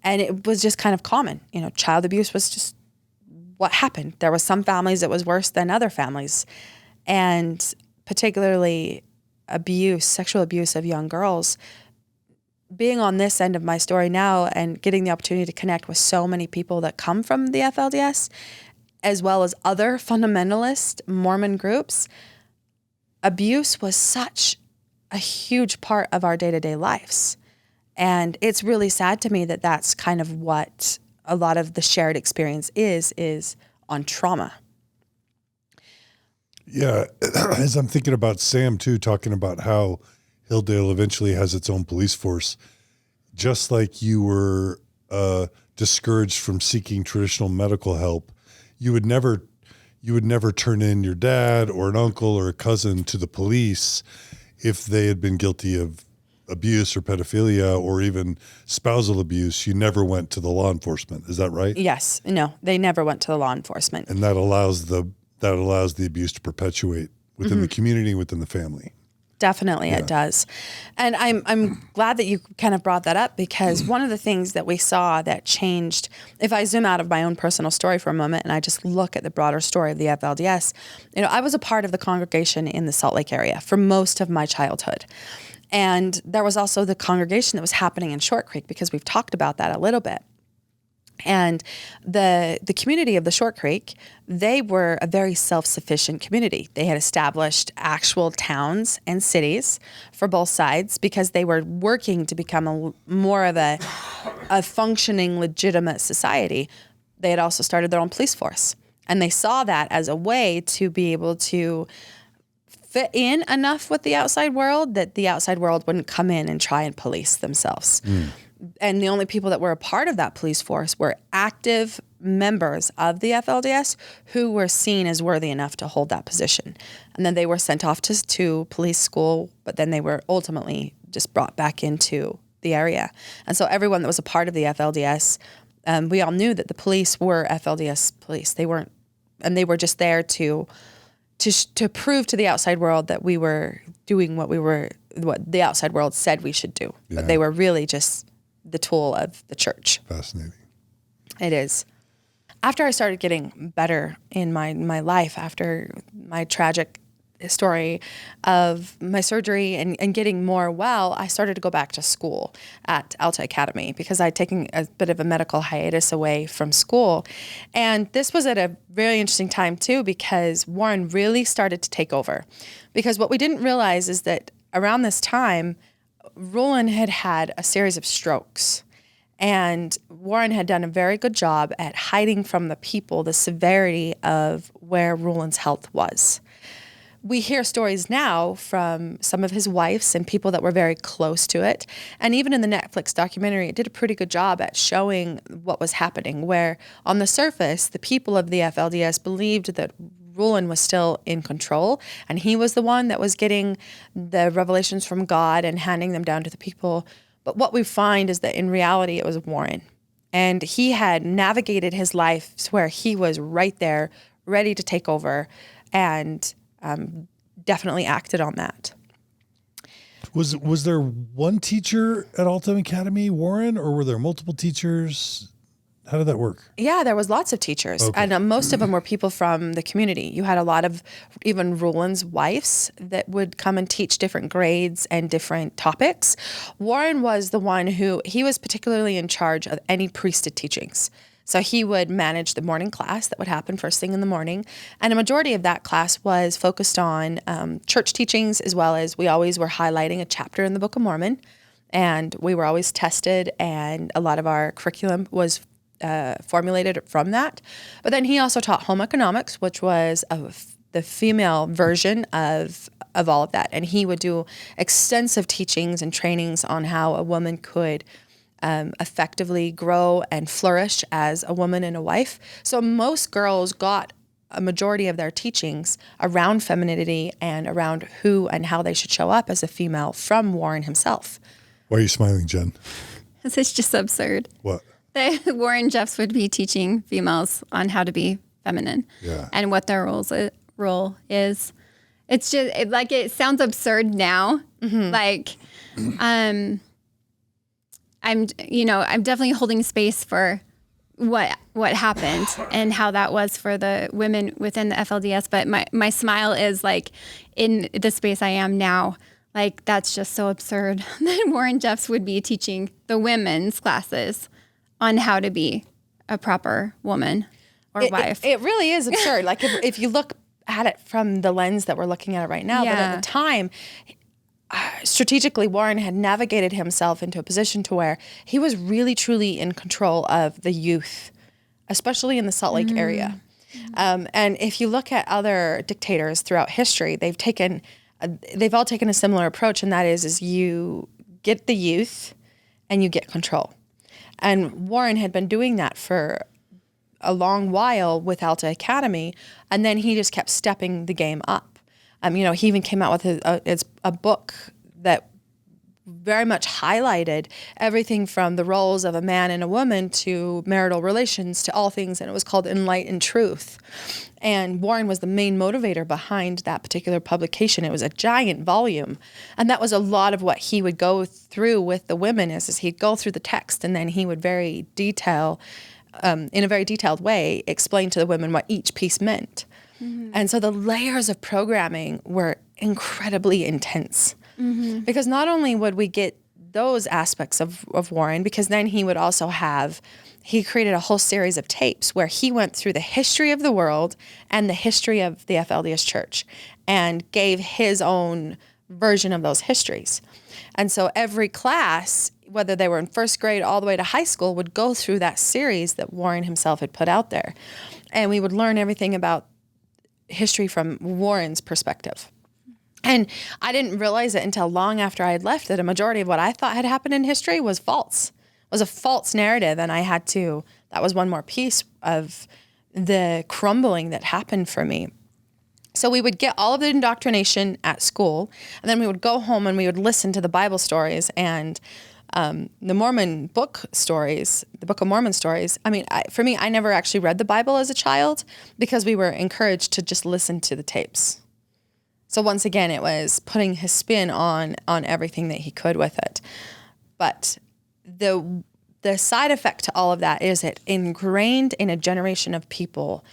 And it was just kind of common. Child abuse was just what happened. There was some families it was worse than other families. And particularly sexual abuse of young girls. Being on this end of my story now and getting the opportunity to connect with so many people that come from the FLDS, as well as other fundamentalist Mormon groups, abuse was such a huge part of our day-to-day lives. And it's really sad to me that that's kind of what a lot of the shared experience is on trauma. Yeah, as I'm thinking about Sam too, talking about how Hildale eventually has its own police force, just like you were discouraged from seeking traditional medical help, you would never turn in your dad or an uncle or a cousin to the police if they had been guilty of abuse or pedophilia or even spousal abuse. You never went to the law enforcement. Is that right? Yes. No, they never went to the law enforcement. And that allows the abuse to perpetuate within the community, within the family. Definitely, yeah. It does. And I'm glad that you kind of brought that up, because one of the things that we saw that changed, if I zoom out of my own personal story for a moment and I just look at the broader story of the FLDS, I was a part of the congregation in the Salt Lake area for most of my childhood. And there was also the congregation that was happening in Shork Creek, because we've talked about that a little bit. And the community of the Shork Creek, they were a very self-sufficient community. They had established actual towns and cities for both sides because they were working to become more of a functioning, legitimate society. They had also started their own police force. And they saw that as a way to be able to fit in enough with the outside world that the outside world wouldn't come in and try and police themselves. And the only people that were a part of that police force were active members of the FLDS who were seen as worthy enough to hold that position. And then they were sent off to police school, but then they were ultimately just brought back into the area. And so everyone that was a part of the FLDS, we all knew that the police were FLDS police. They weren't, and they were just there to prove to the outside world that we were doing what the outside world said we should do. Yeah. But they were really just the tool of the church. Fascinating. It is. After I started getting better in my life, after my tragic story of my surgery and getting more well, I started to go back to school at Alta Academy because I'd taken a bit of a medical hiatus away from school. And this was at a very interesting time too, because Warren really started to take over. Because what we didn't realize is that around this time, Rulon had had a series of strokes. And Warren had done a very good job at hiding from the people the severity of where Rulon's health was. We hear stories now from some of his wives and people that were very close to it. And even in the Netflix documentary, it did a pretty good job at showing what was happening, where on the surface, the people of the FLDS believed that Rulon was still in control, and he was the one that was getting the revelations from God and handing them down to the people. But what we find is that in reality, it was Warren. And he had navigated his life to where he was right there, ready to take over, and definitely acted on that. Was there one teacher at Alta Academy, Warren, or were there multiple teachers? How did that work? Yeah, there was lots of teachers, okay. And most of them were people from the community. You had a lot of even Rulon's wives that would come and teach different grades and different topics. Warren was the one he was particularly in charge of any priesthood teachings. So he would manage the morning class that would happen first thing in the morning. And a majority of that class was focused on church teachings, as well as we always were highlighting a chapter in the Book of Mormon. And we were always tested, and a lot of our curriculum was formulated from that. But then he also taught home economics, which was the female version of all of that. And he would do extensive teachings and trainings on how a woman could effectively grow and flourish as a woman and a wife. So most girls got a majority of their teachings around femininity and around who and how they should show up as a female from Warren himself. Why are you smiling, Jen? This is just absurd. What? Warren Jeffs would be teaching females on how to be feminine, and what their role is. It's just it sounds absurd now. Mm-hmm. I'm definitely holding space for what happened and how that was for the women within the FLDS. But my smile is in the space I am now. That's just so absurd that Warren Jeffs would be teaching the women's classes on how to be a proper woman or wife. It really is absurd. If you look at it from the lens that we're looking at it right now, but at the time, strategically, Warren had navigated himself into a position to where he was really, truly in control of the youth, especially in the Salt Lake area. And if you look at other dictators throughout history, they've all taken a similar approach, and that is you get the youth and you get control. And Warren had been doing that for a long while with Alta Academy, and then he just kept stepping the game up. He even came out with a book that very much highlighted everything from the roles of a man and a woman to marital relations to all things, and it was called Enlightened Truth. And Warren was the main motivator behind that particular publication. It was a giant volume, and that was a lot of what he would go through with the women is he'd go through the text, and then he would in a very detailed way, explain to the women what each piece meant. Mm-hmm. And so the layers of programming were incredibly intense. Mm-hmm. Because not only would we get those aspects of Warren, because then he would also he created a whole series of tapes where he went through the history of the world and the history of the FLDS church and gave his own version of those histories. And so every class, whether they were in first grade all the way to high school, would go through that series that Warren himself had put out there. And we would learn everything about history from Warren's perspective. And I didn't realize it until long after I had left that a majority of what I thought had happened in history was false. It was a false narrative, and that was one more piece of the crumbling that happened for me. So we would get all of the indoctrination at school, and then we would go home and we would listen to the Bible stories and the Mormon book stories, the Book of Mormon stories. I mean, for me, I never actually read the Bible as a child because we were encouraged to just listen to the tapes. So once again, it was putting his spin on everything that he could with it. But the side effect to all of that is it ingrained in a generation of people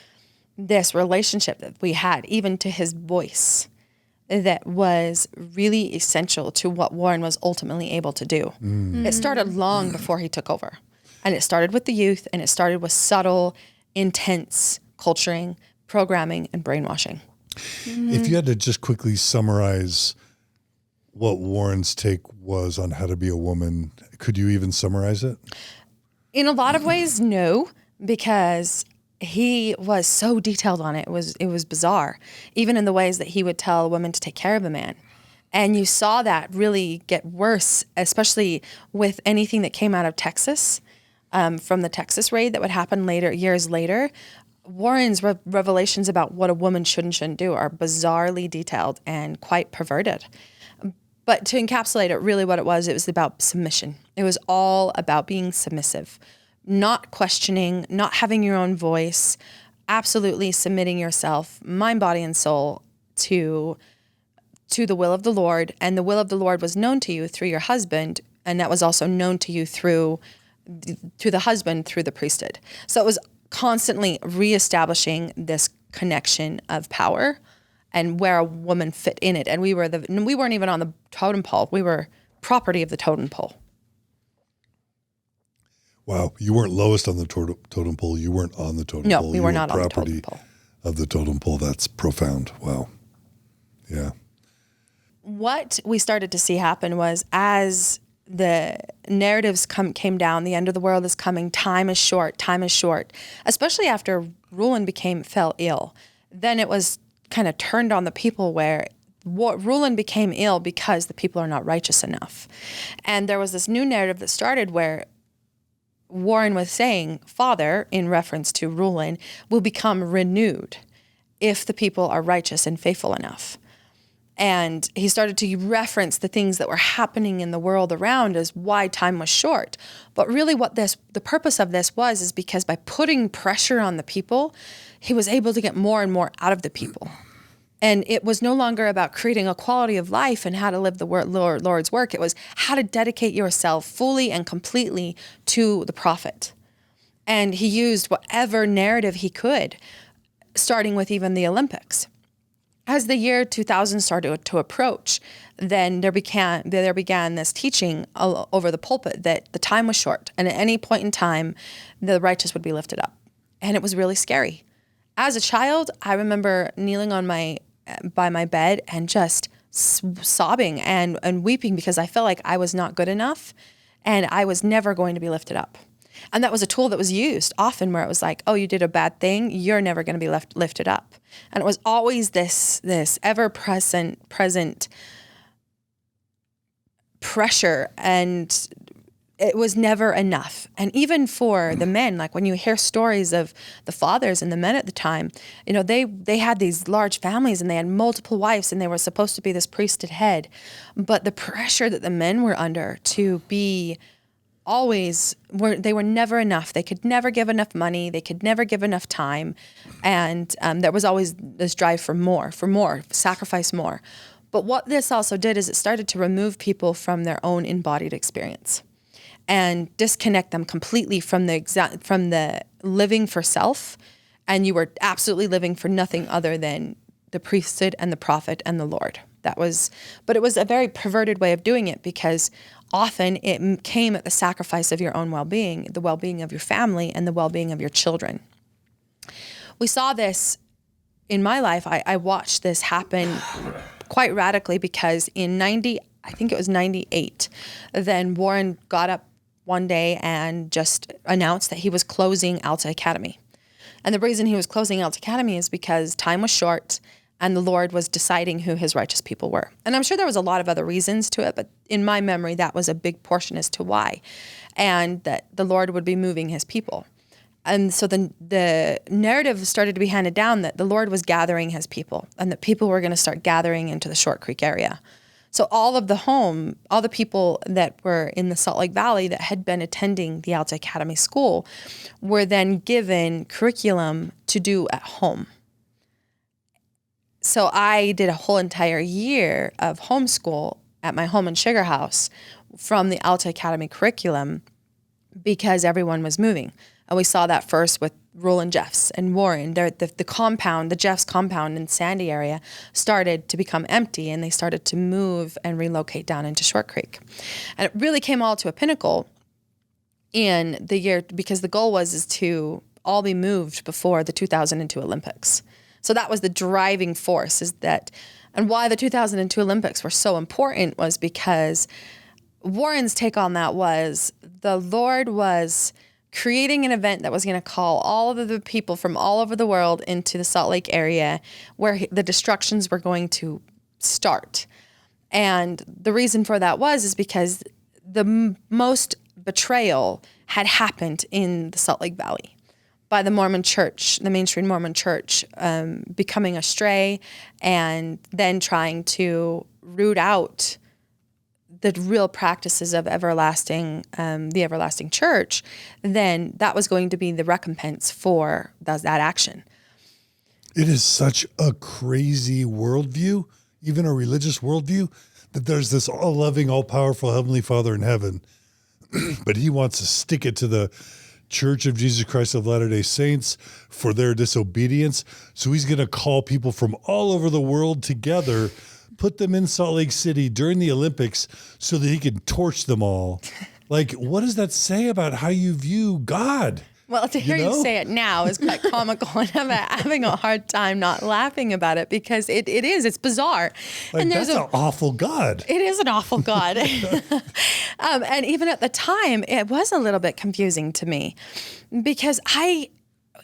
this relationship that we had, even to his voice, that was really essential to what Warren was ultimately able to do. It started long before he took over. And it started with the youth, and it started with subtle, intense culturing, programming, and brainwashing. If you had to just quickly summarize what Warren's take was on how to be a woman, could you even summarize it? In a lot of ways, no, because he was so detailed on it. It was bizarre, even in the ways that he would tell women to take care of a man. And you saw that really get worse, especially with anything that came out of Texas, from the Texas raid that would happen years later. Warren's revelations about what a woman should and shouldn't do are bizarrely detailed and quite perverted. But to encapsulate it, really what it was about submission. It was all about being submissive, not questioning, not having your own voice, absolutely submitting yourself, mind, body, and soul to the will of the Lord. And the will of the Lord was known to you through your husband, and that was also known to you through the husband, through the priesthood. So it was constantly reestablishing this connection of power and where a woman fit in it. And we weren't even on the totem pole. We were property of the totem pole. Wow. You weren't lowest on the totem pole. You weren't on the totem pole. No, we were not on the totem pole. Of the totem pole. That's profound. Wow. Yeah. What we started to see happen was as the narratives came down, the end of the world is coming, time is short, especially after Rulon fell ill. Then it was kind of turned on the people where Rulon became ill because the people are not righteous enough. And there was this new narrative that started where Warren was saying, Father, in reference to Rulon, will become renewed if the people are righteous and faithful enough. And he started to reference the things that were happening in the world around as why time was short. But really the purpose of this is because by putting pressure on the people, he was able to get more and more out of the people. And it was no longer about creating a quality of life and how to live the Lord's work. It was how to dedicate yourself fully and completely to the prophet. And he used whatever narrative he could, starting with even the Olympics. As the year 2000 started to approach, then there began this teaching over the pulpit that the time was short, and at any point in time, the righteous would be lifted up. And it was really scary. As a child, I remember kneeling by my bed and just sobbing and weeping because I felt like I was not good enough and I was never going to be lifted up. And that was a tool that was used often where it was like, oh, you did a bad thing, you're never going to be lifted up. And it was always this ever-present pressure, and it was never enough. And even for the men, like when you hear stories of the fathers and the men at the time, they had these large families and they had multiple wives and they were supposed to be this priesthood head. But the pressure that the men were under to be they were never enough. They could never give enough money. They could never give enough time. And there was always this drive for more, sacrifice more. But what this also did is it started to remove people from their own embodied experience and disconnect them completely from the living for self. And you were absolutely living for nothing other than the priesthood and the prophet and the Lord. But it was a very perverted way of doing it, because often it came at the sacrifice of your own well-being, the well-being of your family, and the well-being of your children. We saw this in my life. I watched this happen quite radically, because in 98, then Warren got up one day and just announced that he was closing Alta Academy. And the reason he was closing Alta Academy is because time was short and the Lord was deciding who his righteous people were. And I'm sure there was a lot of other reasons to it, but in my memory, that was a big portion as to why. And that the Lord would be moving his people. And so the narrative started to be handed down that the Lord was gathering his people, and that people were going to start gathering into the Shork Creek area. So all the people that were in the Salt Lake Valley that had been attending the Alta Academy school were then given curriculum to do at home. So I did a whole entire year of homeschool at my home in Sugar House from the Alta Academy curriculum, because everyone was moving. And we saw that first with LeRoy Jeffs and Warren. The compound, the Jeffs compound in Sandy area, started to become empty, and they started to move and relocate down into Shork Creek. And it really came all to a pinnacle in the year, because the goal is to all be moved before the 2002 Olympics. So that was the driving force, and why the 2002 Olympics were so important was because Warren's take on that was the Lord was creating an event that was going to call all of the people from all over the world into the Salt Lake area, where the destructions were going to start. And the reason for that is because the most betrayal had happened in the Salt Lake Valley by the Mormon church, the mainstream Mormon church, becoming astray and then trying to root out the real practices of the everlasting church. Then that was going to be the recompense for that action. It is such a crazy worldview, even a religious worldview, that there's this all-loving, all-powerful Heavenly Father in heaven, but he wants to stick it to the Church of Jesus Christ of Latter-day Saints for their disobedience. So he's going to call people from all over the world together, put them in Salt Lake City during the Olympics so that he can torch them all. Like, what does that say about how you view God? Well, to hear you say it now is quite comical, and I'm having a hard time not laughing about it, because it's bizarre. Like, and that's an awful God. It is an awful God. And even at the time, it was a little bit confusing to me, because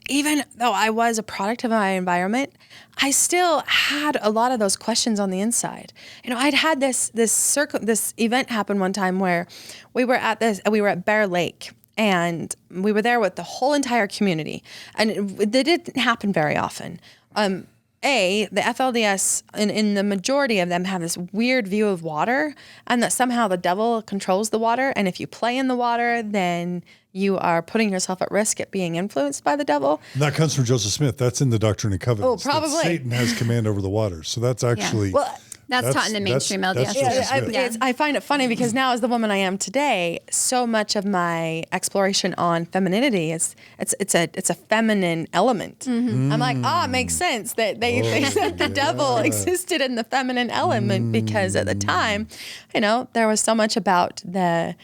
even though I was a product of my environment, I still had a lot of those questions on the inside. I'd had this event happen one time where we were at Bear Lake. And we were there with the whole entire community. And it didn't happen very often. The FLDS, in the majority of them, have this weird view of water, and that somehow the devil controls the water. And if you play in the water, then you are putting yourself at risk at being influenced by the devil. And that comes from Joseph Smith. That's in the Doctrine and Covenants. Oh, probably. That Satan has command over the waters. So that's actually... Yeah. Well, that's taught in the mainstream LDS. I find it funny, because now, as the woman I am today, so much of my exploration on femininity it's a feminine element. Mm-hmm. I'm like, it makes sense that they said the devil existed in the feminine element, because at the time, there was so much about the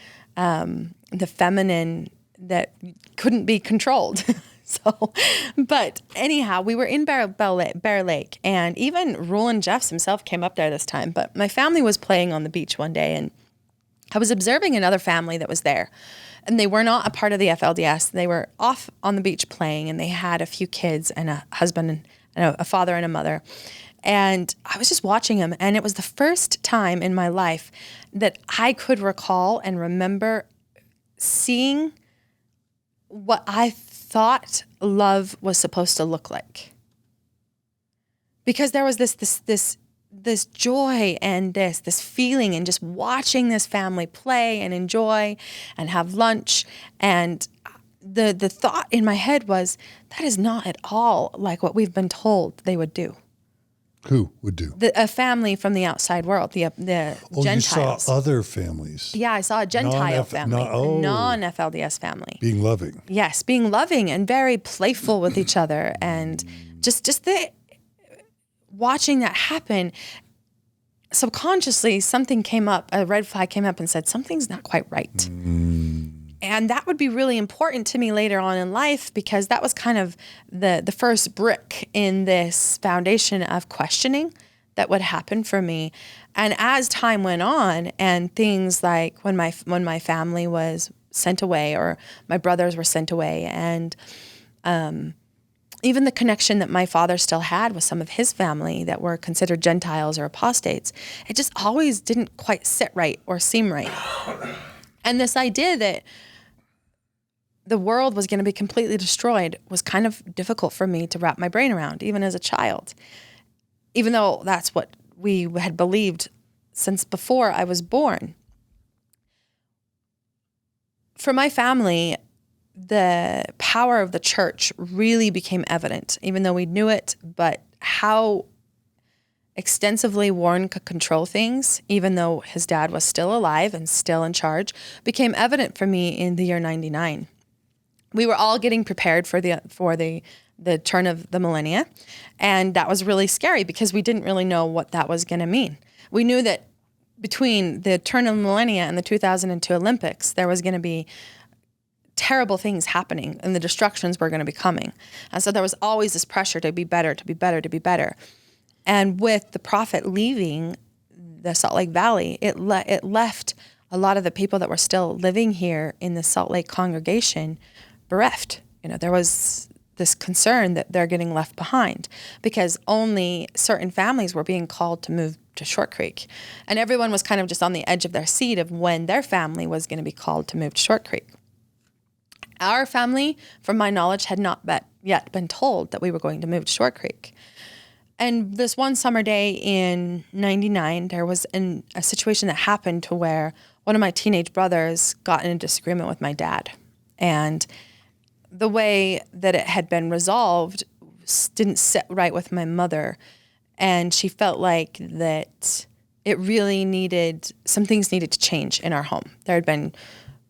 feminine that couldn't be controlled. So, but anyhow, we were in Bear Lake, and even LeRoy Jeffs himself came up there this time. But my family was playing on the beach one day, and I was observing another family that was there. And they were not a part of the FLDS. They were off on the beach playing, and they had a few kids and a husband and a father and a mother. And I was just watching them, and it was the first time in my life that I could recall and remember seeing what I thought love was supposed to look like. Because there was this joy and this feeling, and just watching this family play and enjoy and have lunch. And the thought in my head was, that is not at all like what we've been told they would do. Who would do? A family from the outside world, the Gentiles. You saw other families. Yeah, I saw a Gentile family, a non-FLDS family. Being loving. Yes, being loving and very playful with each other, and just watching that happen. subconsciously something came up, a red flag came up and said, something's not quite right. And that would be really important to me later on in life, because that was kind of the first brick in this foundation of questioning that would happen for me. And as time went on, and things like when my family was sent away, or my brothers were sent away, and even the connection that my father still had with some of his family that were considered Gentiles or apostates, it just always didn't quite sit right or seem right. And this idea that the world was going to be completely destroyed was kind of difficult for me to wrap my brain around, even as a child, even though that's what we had believed since before I was born. For my family, the power of the church really became evident, even though we knew it, but how extensively Warren could control things, even though his dad was still alive and still in charge, became evident for me in the year 99. We were all getting prepared for the turn of the millennia, and that was really scary because we didn't really know what that was going to mean. We knew that between the turn of the millennia and the 2002 Olympics, there was going to be terrible things happening, and the destructions were going to be coming. And so there was always this pressure to be better, to be better, to be better. And with the prophet leaving the Salt Lake Valley, it left a lot of the people that were still living here in the Salt Lake congregation bereft. There was this concern that they're getting left behind because only certain families were being called to move to Shork Creek. And everyone was kind of just on the edge of their seat of when their family was going to be called to move to Shork Creek. Our family, from my knowledge, had not yet been told that we were going to move to Shork Creek. And this one summer day in 99, there was a situation that happened to where one of my teenage brothers got in a disagreement with my dad. And the way that it had been resolved didn't sit right with my mother. And she felt like that it really some things needed to change in our home. There had been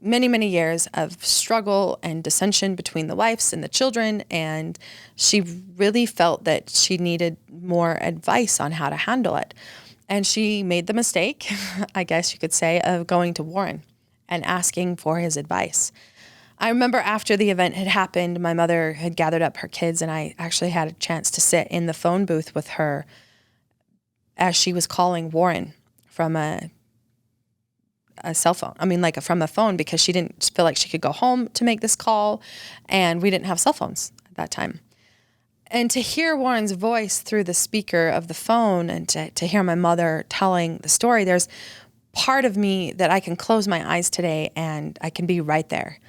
many, many years of struggle and dissension between the wives and the children, and she really felt that she needed more advice on how to handle it. And she made the mistake, I guess you could say, of going to Warren and asking for his advice. I remember after the event had happened, my mother had gathered up her kids, and I actually had a chance to sit in the phone booth with her as she was calling Warren from a cell phone. From a phone, because she didn't feel like she could go home to make this call, and we didn't have cell phones at that time. And to hear Warren's voice through the speaker of the phone, and to hear my mother telling the story, there's part of me that I can close my eyes today and I can be right there.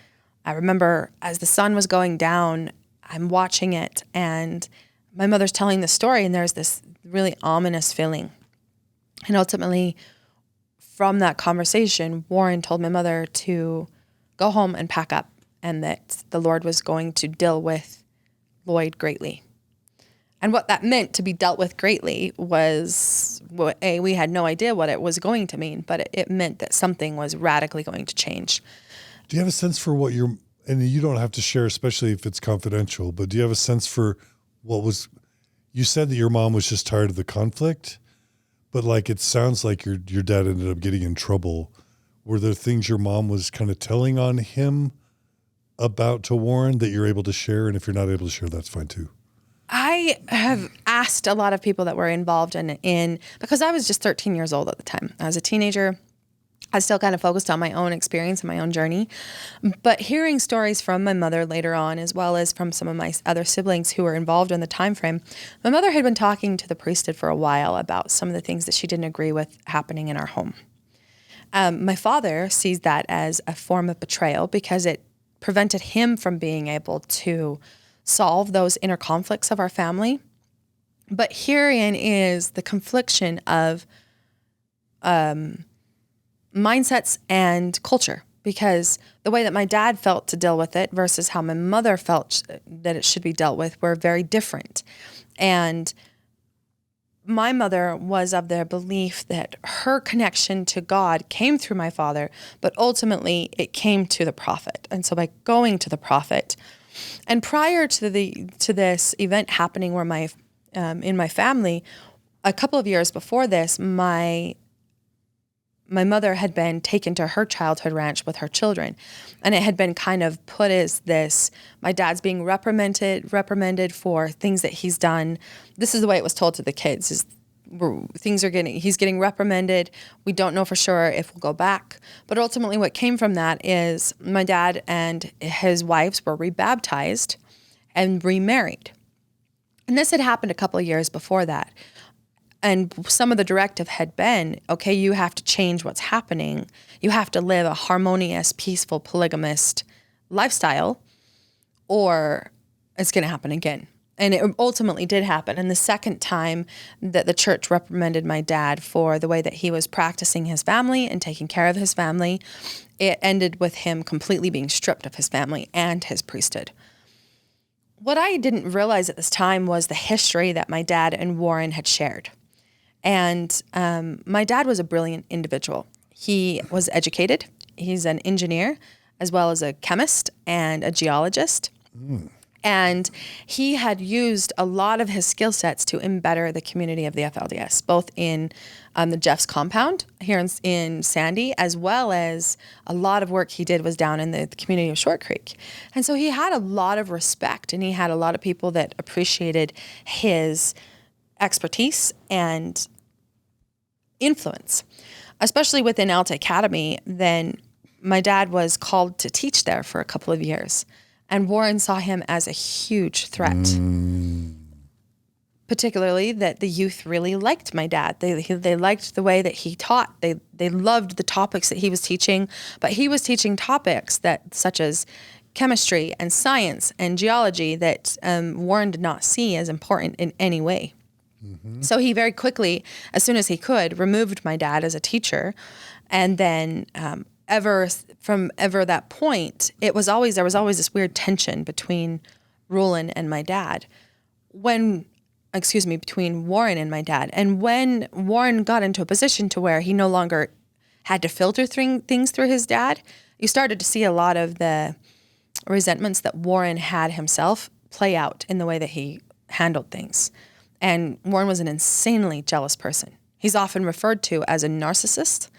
I remember as the sun was going down, I'm watching it, and my mother's telling the story, and there's this really ominous feeling. And ultimately, from that conversation, Warren told my mother to go home and pack up, and that the Lord was going to deal with Lloyd greatly. And what that meant, to be dealt with greatly, was, we had no idea what it was going to mean, but it meant that something was radically going to change. Do you have a sense for what and you don't have to share, especially if it's confidential, but do you have a sense for you said that your mom was just tired of the conflict, but it sounds like your dad ended up getting in trouble. Were there things your mom was kind of telling on him about to Warren that you're able to share? And if you're not able to share, that's fine too. I have asked a lot of people that were involved in because I was just 13 years old at the time. I was a teenager. I still kind of focused on my own experience and my own journey. But hearing stories from my mother later on, as well as from some of my other siblings who were involved in the time frame, my mother had been talking to the priesthood for a while about some of the things that she didn't agree with happening in our home. My father sees that as a form of betrayal because it prevented him from being able to solve those inner conflicts of our family. But herein is the confliction of mindsets and culture, because the way that my dad felt to deal with it versus how my mother felt that it should be dealt with were very different. And my mother was of the belief that her connection to God came through my father, but ultimately it came to the prophet. And so by going to the prophet, and prior to this event happening where in my family, a couple of years before this, my mother had been taken to her childhood ranch with her children, and it had been kind of put as this, my dad's being reprimanded for things that he's done. This is the way it was told to the kids, is he's getting reprimanded. We don't know for sure if we'll go back. But ultimately what came from that is my dad and his wives were rebaptized and remarried. And this had happened a couple of years before that. And some of the directive had been, okay, you have to change what's happening. You have to live a harmonious, peaceful, polygamist lifestyle, or it's going to happen again. And it ultimately did happen. And the second time that the church reprimanded my dad for the way that he was practicing his family and taking care of his family, it ended with him completely being stripped of his family and his priesthood. What I didn't realize at this time was the history that my dad and Warren had shared. And my dad was a brilliant individual. He was educated. He's an engineer, as well as a chemist and a geologist. And he had used a lot of his skill sets to embetter the community of the FLDS, both in the Jeffs compound here in Sandy, as well as a lot of work he did was down in the community of Shork Creek. And so he had a lot of respect, and he had a lot of people that appreciated his expertise and influence, especially within Alta Academy. Then my dad was called to teach there for a couple of years. And Warren saw him as a huge threat, particularly that the youth really liked my dad. They liked the way that he taught. They loved the topics that he was teaching, but he was teaching topics that such as chemistry and science and geology that Warren did not see as important in any way. So he very quickly, as soon as he could, removed my dad as a teacher, and then from that point, there was always this weird tension between Rulon and my dad. Between Warren and my dad. And when Warren got into a position to where he no longer had to filter things through his dad, you started to see a lot of the resentments that Warren had himself play out in the way that he handled things. And Warren was an insanely jealous person. He's often referred to as a narcissist,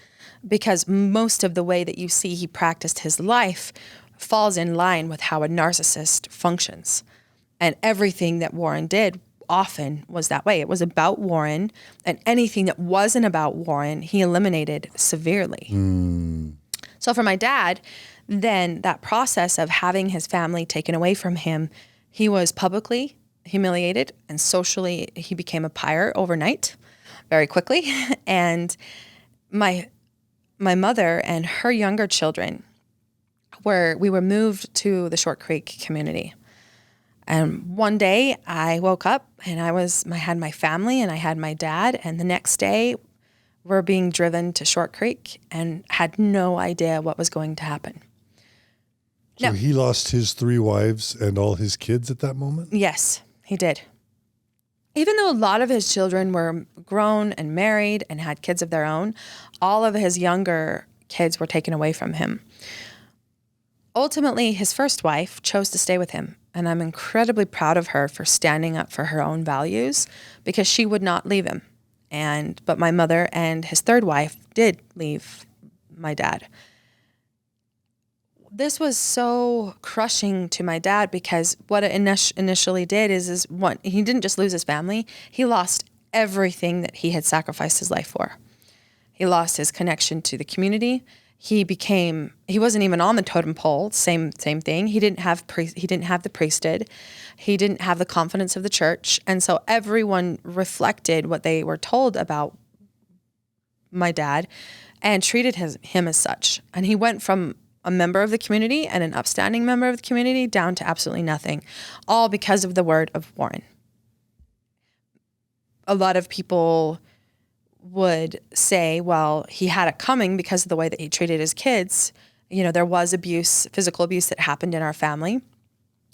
because most of the way that you see he practiced his life falls in line with how a narcissist functions. And everything that Warren did often was that way. It was about Warren, and anything that wasn't about Warren, he eliminated severely. So for my dad, then that process of having his family taken away from him, he was publicly humiliated, and socially he became a pyre overnight, very quickly. And my mother and her younger children we were moved to the Shork Creek community. And one day I woke up and I had my family and I had my dad, and the next day we're being driven to Shork Creek and had no idea what was going to happen. So he lost his 3 wives and all his kids at that moment? Yes, he did. Even though a lot of his children were grown and married and had kids of their own, all of his younger kids were taken away from him. Ultimately, his first wife chose to stay with him, and I'm incredibly proud of her for standing up for her own values, because she would not leave him. But my mother and his third wife did leave my dad. This was so crushing to my dad, because what it initially did is he didn't just lose his family, he lost everything that he had sacrificed his life for. He lost his connection to the community. He wasn't even on the totem pole, same thing. He didn't have the priesthood. He didn't have the confidence of the church. And so everyone reflected what they were told about my dad and treated him as such. And he went from a member of the community and an upstanding member of the community down to absolutely nothing, all because of the word of Warren. A lot of people would say, well, he had it coming because of the way that he treated his kids. You know, there was abuse, physical abuse that happened in our family.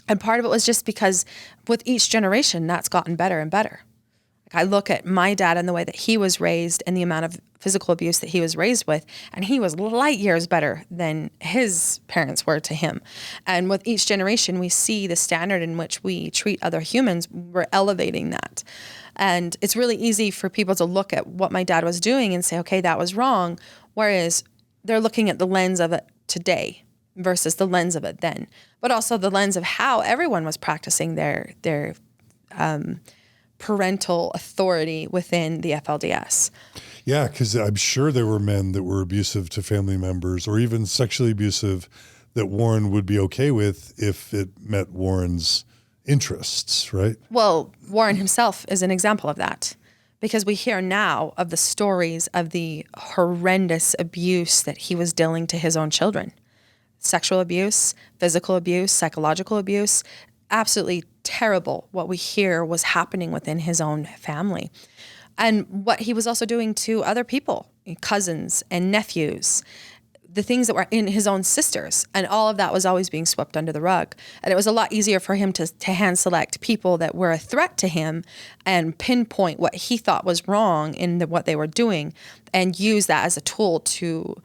And part of it was just because with each generation, that's gotten better and better. I look at my dad and the way that he was raised and the amount of physical abuse that he was raised with, and he was light years better than his parents were to him. And with each generation, we see the standard in which we treat other humans, we're elevating that. And it's really easy for people to look at what my dad was doing and say, okay, that was wrong. Whereas they're looking at the lens of it today versus the lens of it then, but also the lens of how everyone was practicing their parental authority within the FLDS. Yeah, because I'm sure there were men that were abusive to family members or even sexually abusive that Warren would be okay with if it met Warren's interests, right? Well, Warren himself is an example of that, because we hear now of the stories of the horrendous abuse that he was dealing to his own children. Sexual abuse, physical abuse, psychological abuse, absolutely terrible what we hear was happening within his own family. And what he was also doing to other people, cousins and nephews, the things that were in his own sisters, and all of that was always being swept under the rug. And it was a lot easier for him to hand select people that were a threat to him and pinpoint what he thought was wrong in what they were doing and use that as a tool to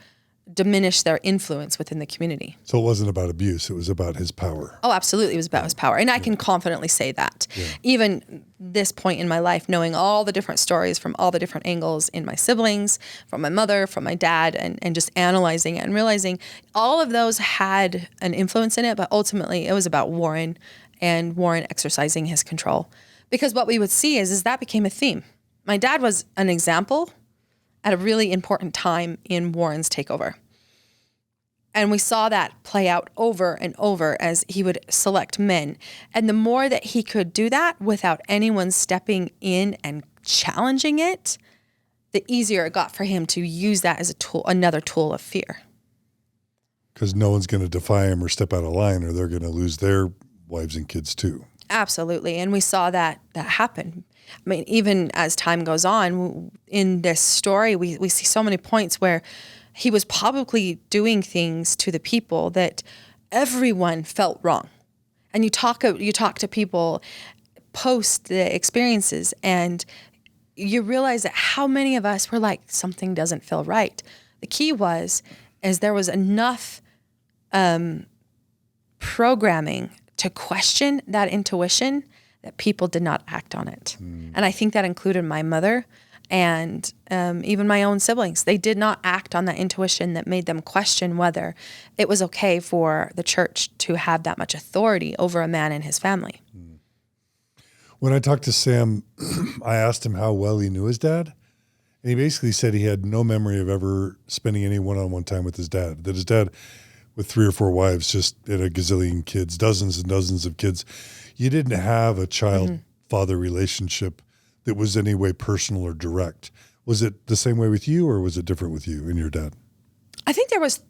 diminish their influence within the community. So it wasn't about abuse, it was about his power. Oh, absolutely. It was about his power. And I can confidently say that. Yeah. Even this point in my life, knowing all the different stories from all the different angles in my siblings, from my mother, from my dad, and just analyzing it and realizing all of those had an influence in it, but ultimately it was about Warren and Warren exercising his control. Because what we would see is that became a theme. My dad was an example at a really important time in Warren's takeover. And we saw that play out over and over as he would select men. And the more that he could do that without anyone stepping in and challenging it, the easier it got for him to use that as a tool, another tool of fear. Because no one's going to defy him or step out of line, or they're going to lose their wives and kids too. Absolutely. And we saw that happen. I mean, even as time goes on in this story, we see so many points where he was publicly doing things to the people that everyone felt wrong. And you talk to people post the experiences and you realize that how many of us were like, something doesn't feel right. The key is there was enough programming to question that intuition that people did not act on it. And I think that included my mother and even my own siblings. They did not act on that intuition that made them question whether it was okay for the church to have that much authority over a man and his family. When I talked to Sam, I asked him how well he knew his dad. And he basically said he had no memory of ever spending any one-on-one time with his dad. That his dad, with 3 or 4 wives, just had a gazillion kids, dozens and dozens of kids. You didn't have a child-father relationship that was any way personal or direct. Was it the same way with you, or was it different with you and your dad? I think there was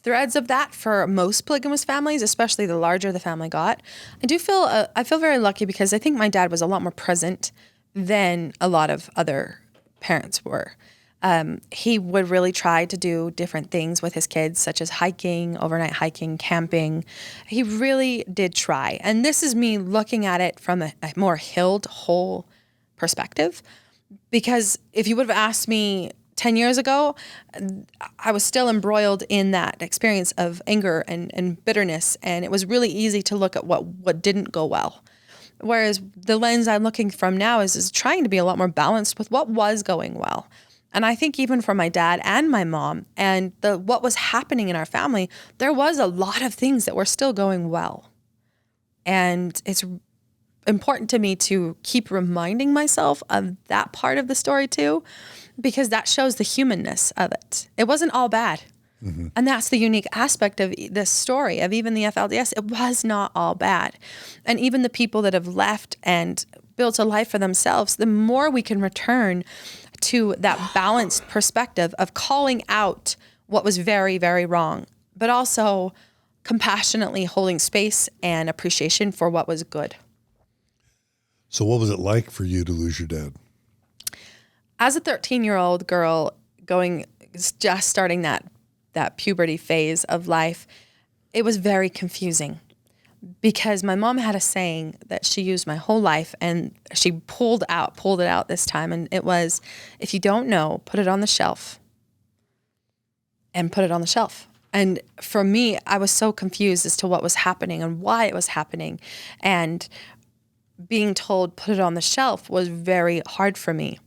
threads of that for most polygamous families, especially the larger the family got. I feel very lucky because I think my dad was a lot more present than a lot of other parents were. He would really try to do different things with his kids, such as hiking, overnight hiking, camping. He really did try. And this is me looking at it from a more whole perspective. Because if you would have asked me 10 years ago, I was still embroiled in that experience of anger and bitterness. And it was really easy to look at what didn't go well. Whereas the lens I'm looking from now is trying to be a lot more balanced with what was going well. And I think even for my dad and my mom and what was happening in our family, there was a lot of things that were still going well. And it's important to me to keep reminding myself of that part of the story too, because that shows the humanness of it. It wasn't all bad. Mm-hmm. And that's the unique aspect of this story, of even the FLDS. It was not all bad. And even the people that have left and built a life for themselves, the more we can return to that balanced perspective of calling out what was very, very wrong, but also compassionately holding space and appreciation for what was good. So what was it like for you to lose your dad? As a 13-year-old girl just starting that puberty phase of life, it was very confusing because my mom had a saying that she used my whole life, and she pulled it out this time. And it was, if you don't know, put it on the shelf, and put it on the shelf. And for me, I was so confused as to what was happening and why it was happening. And being told put it on the shelf was very hard for me.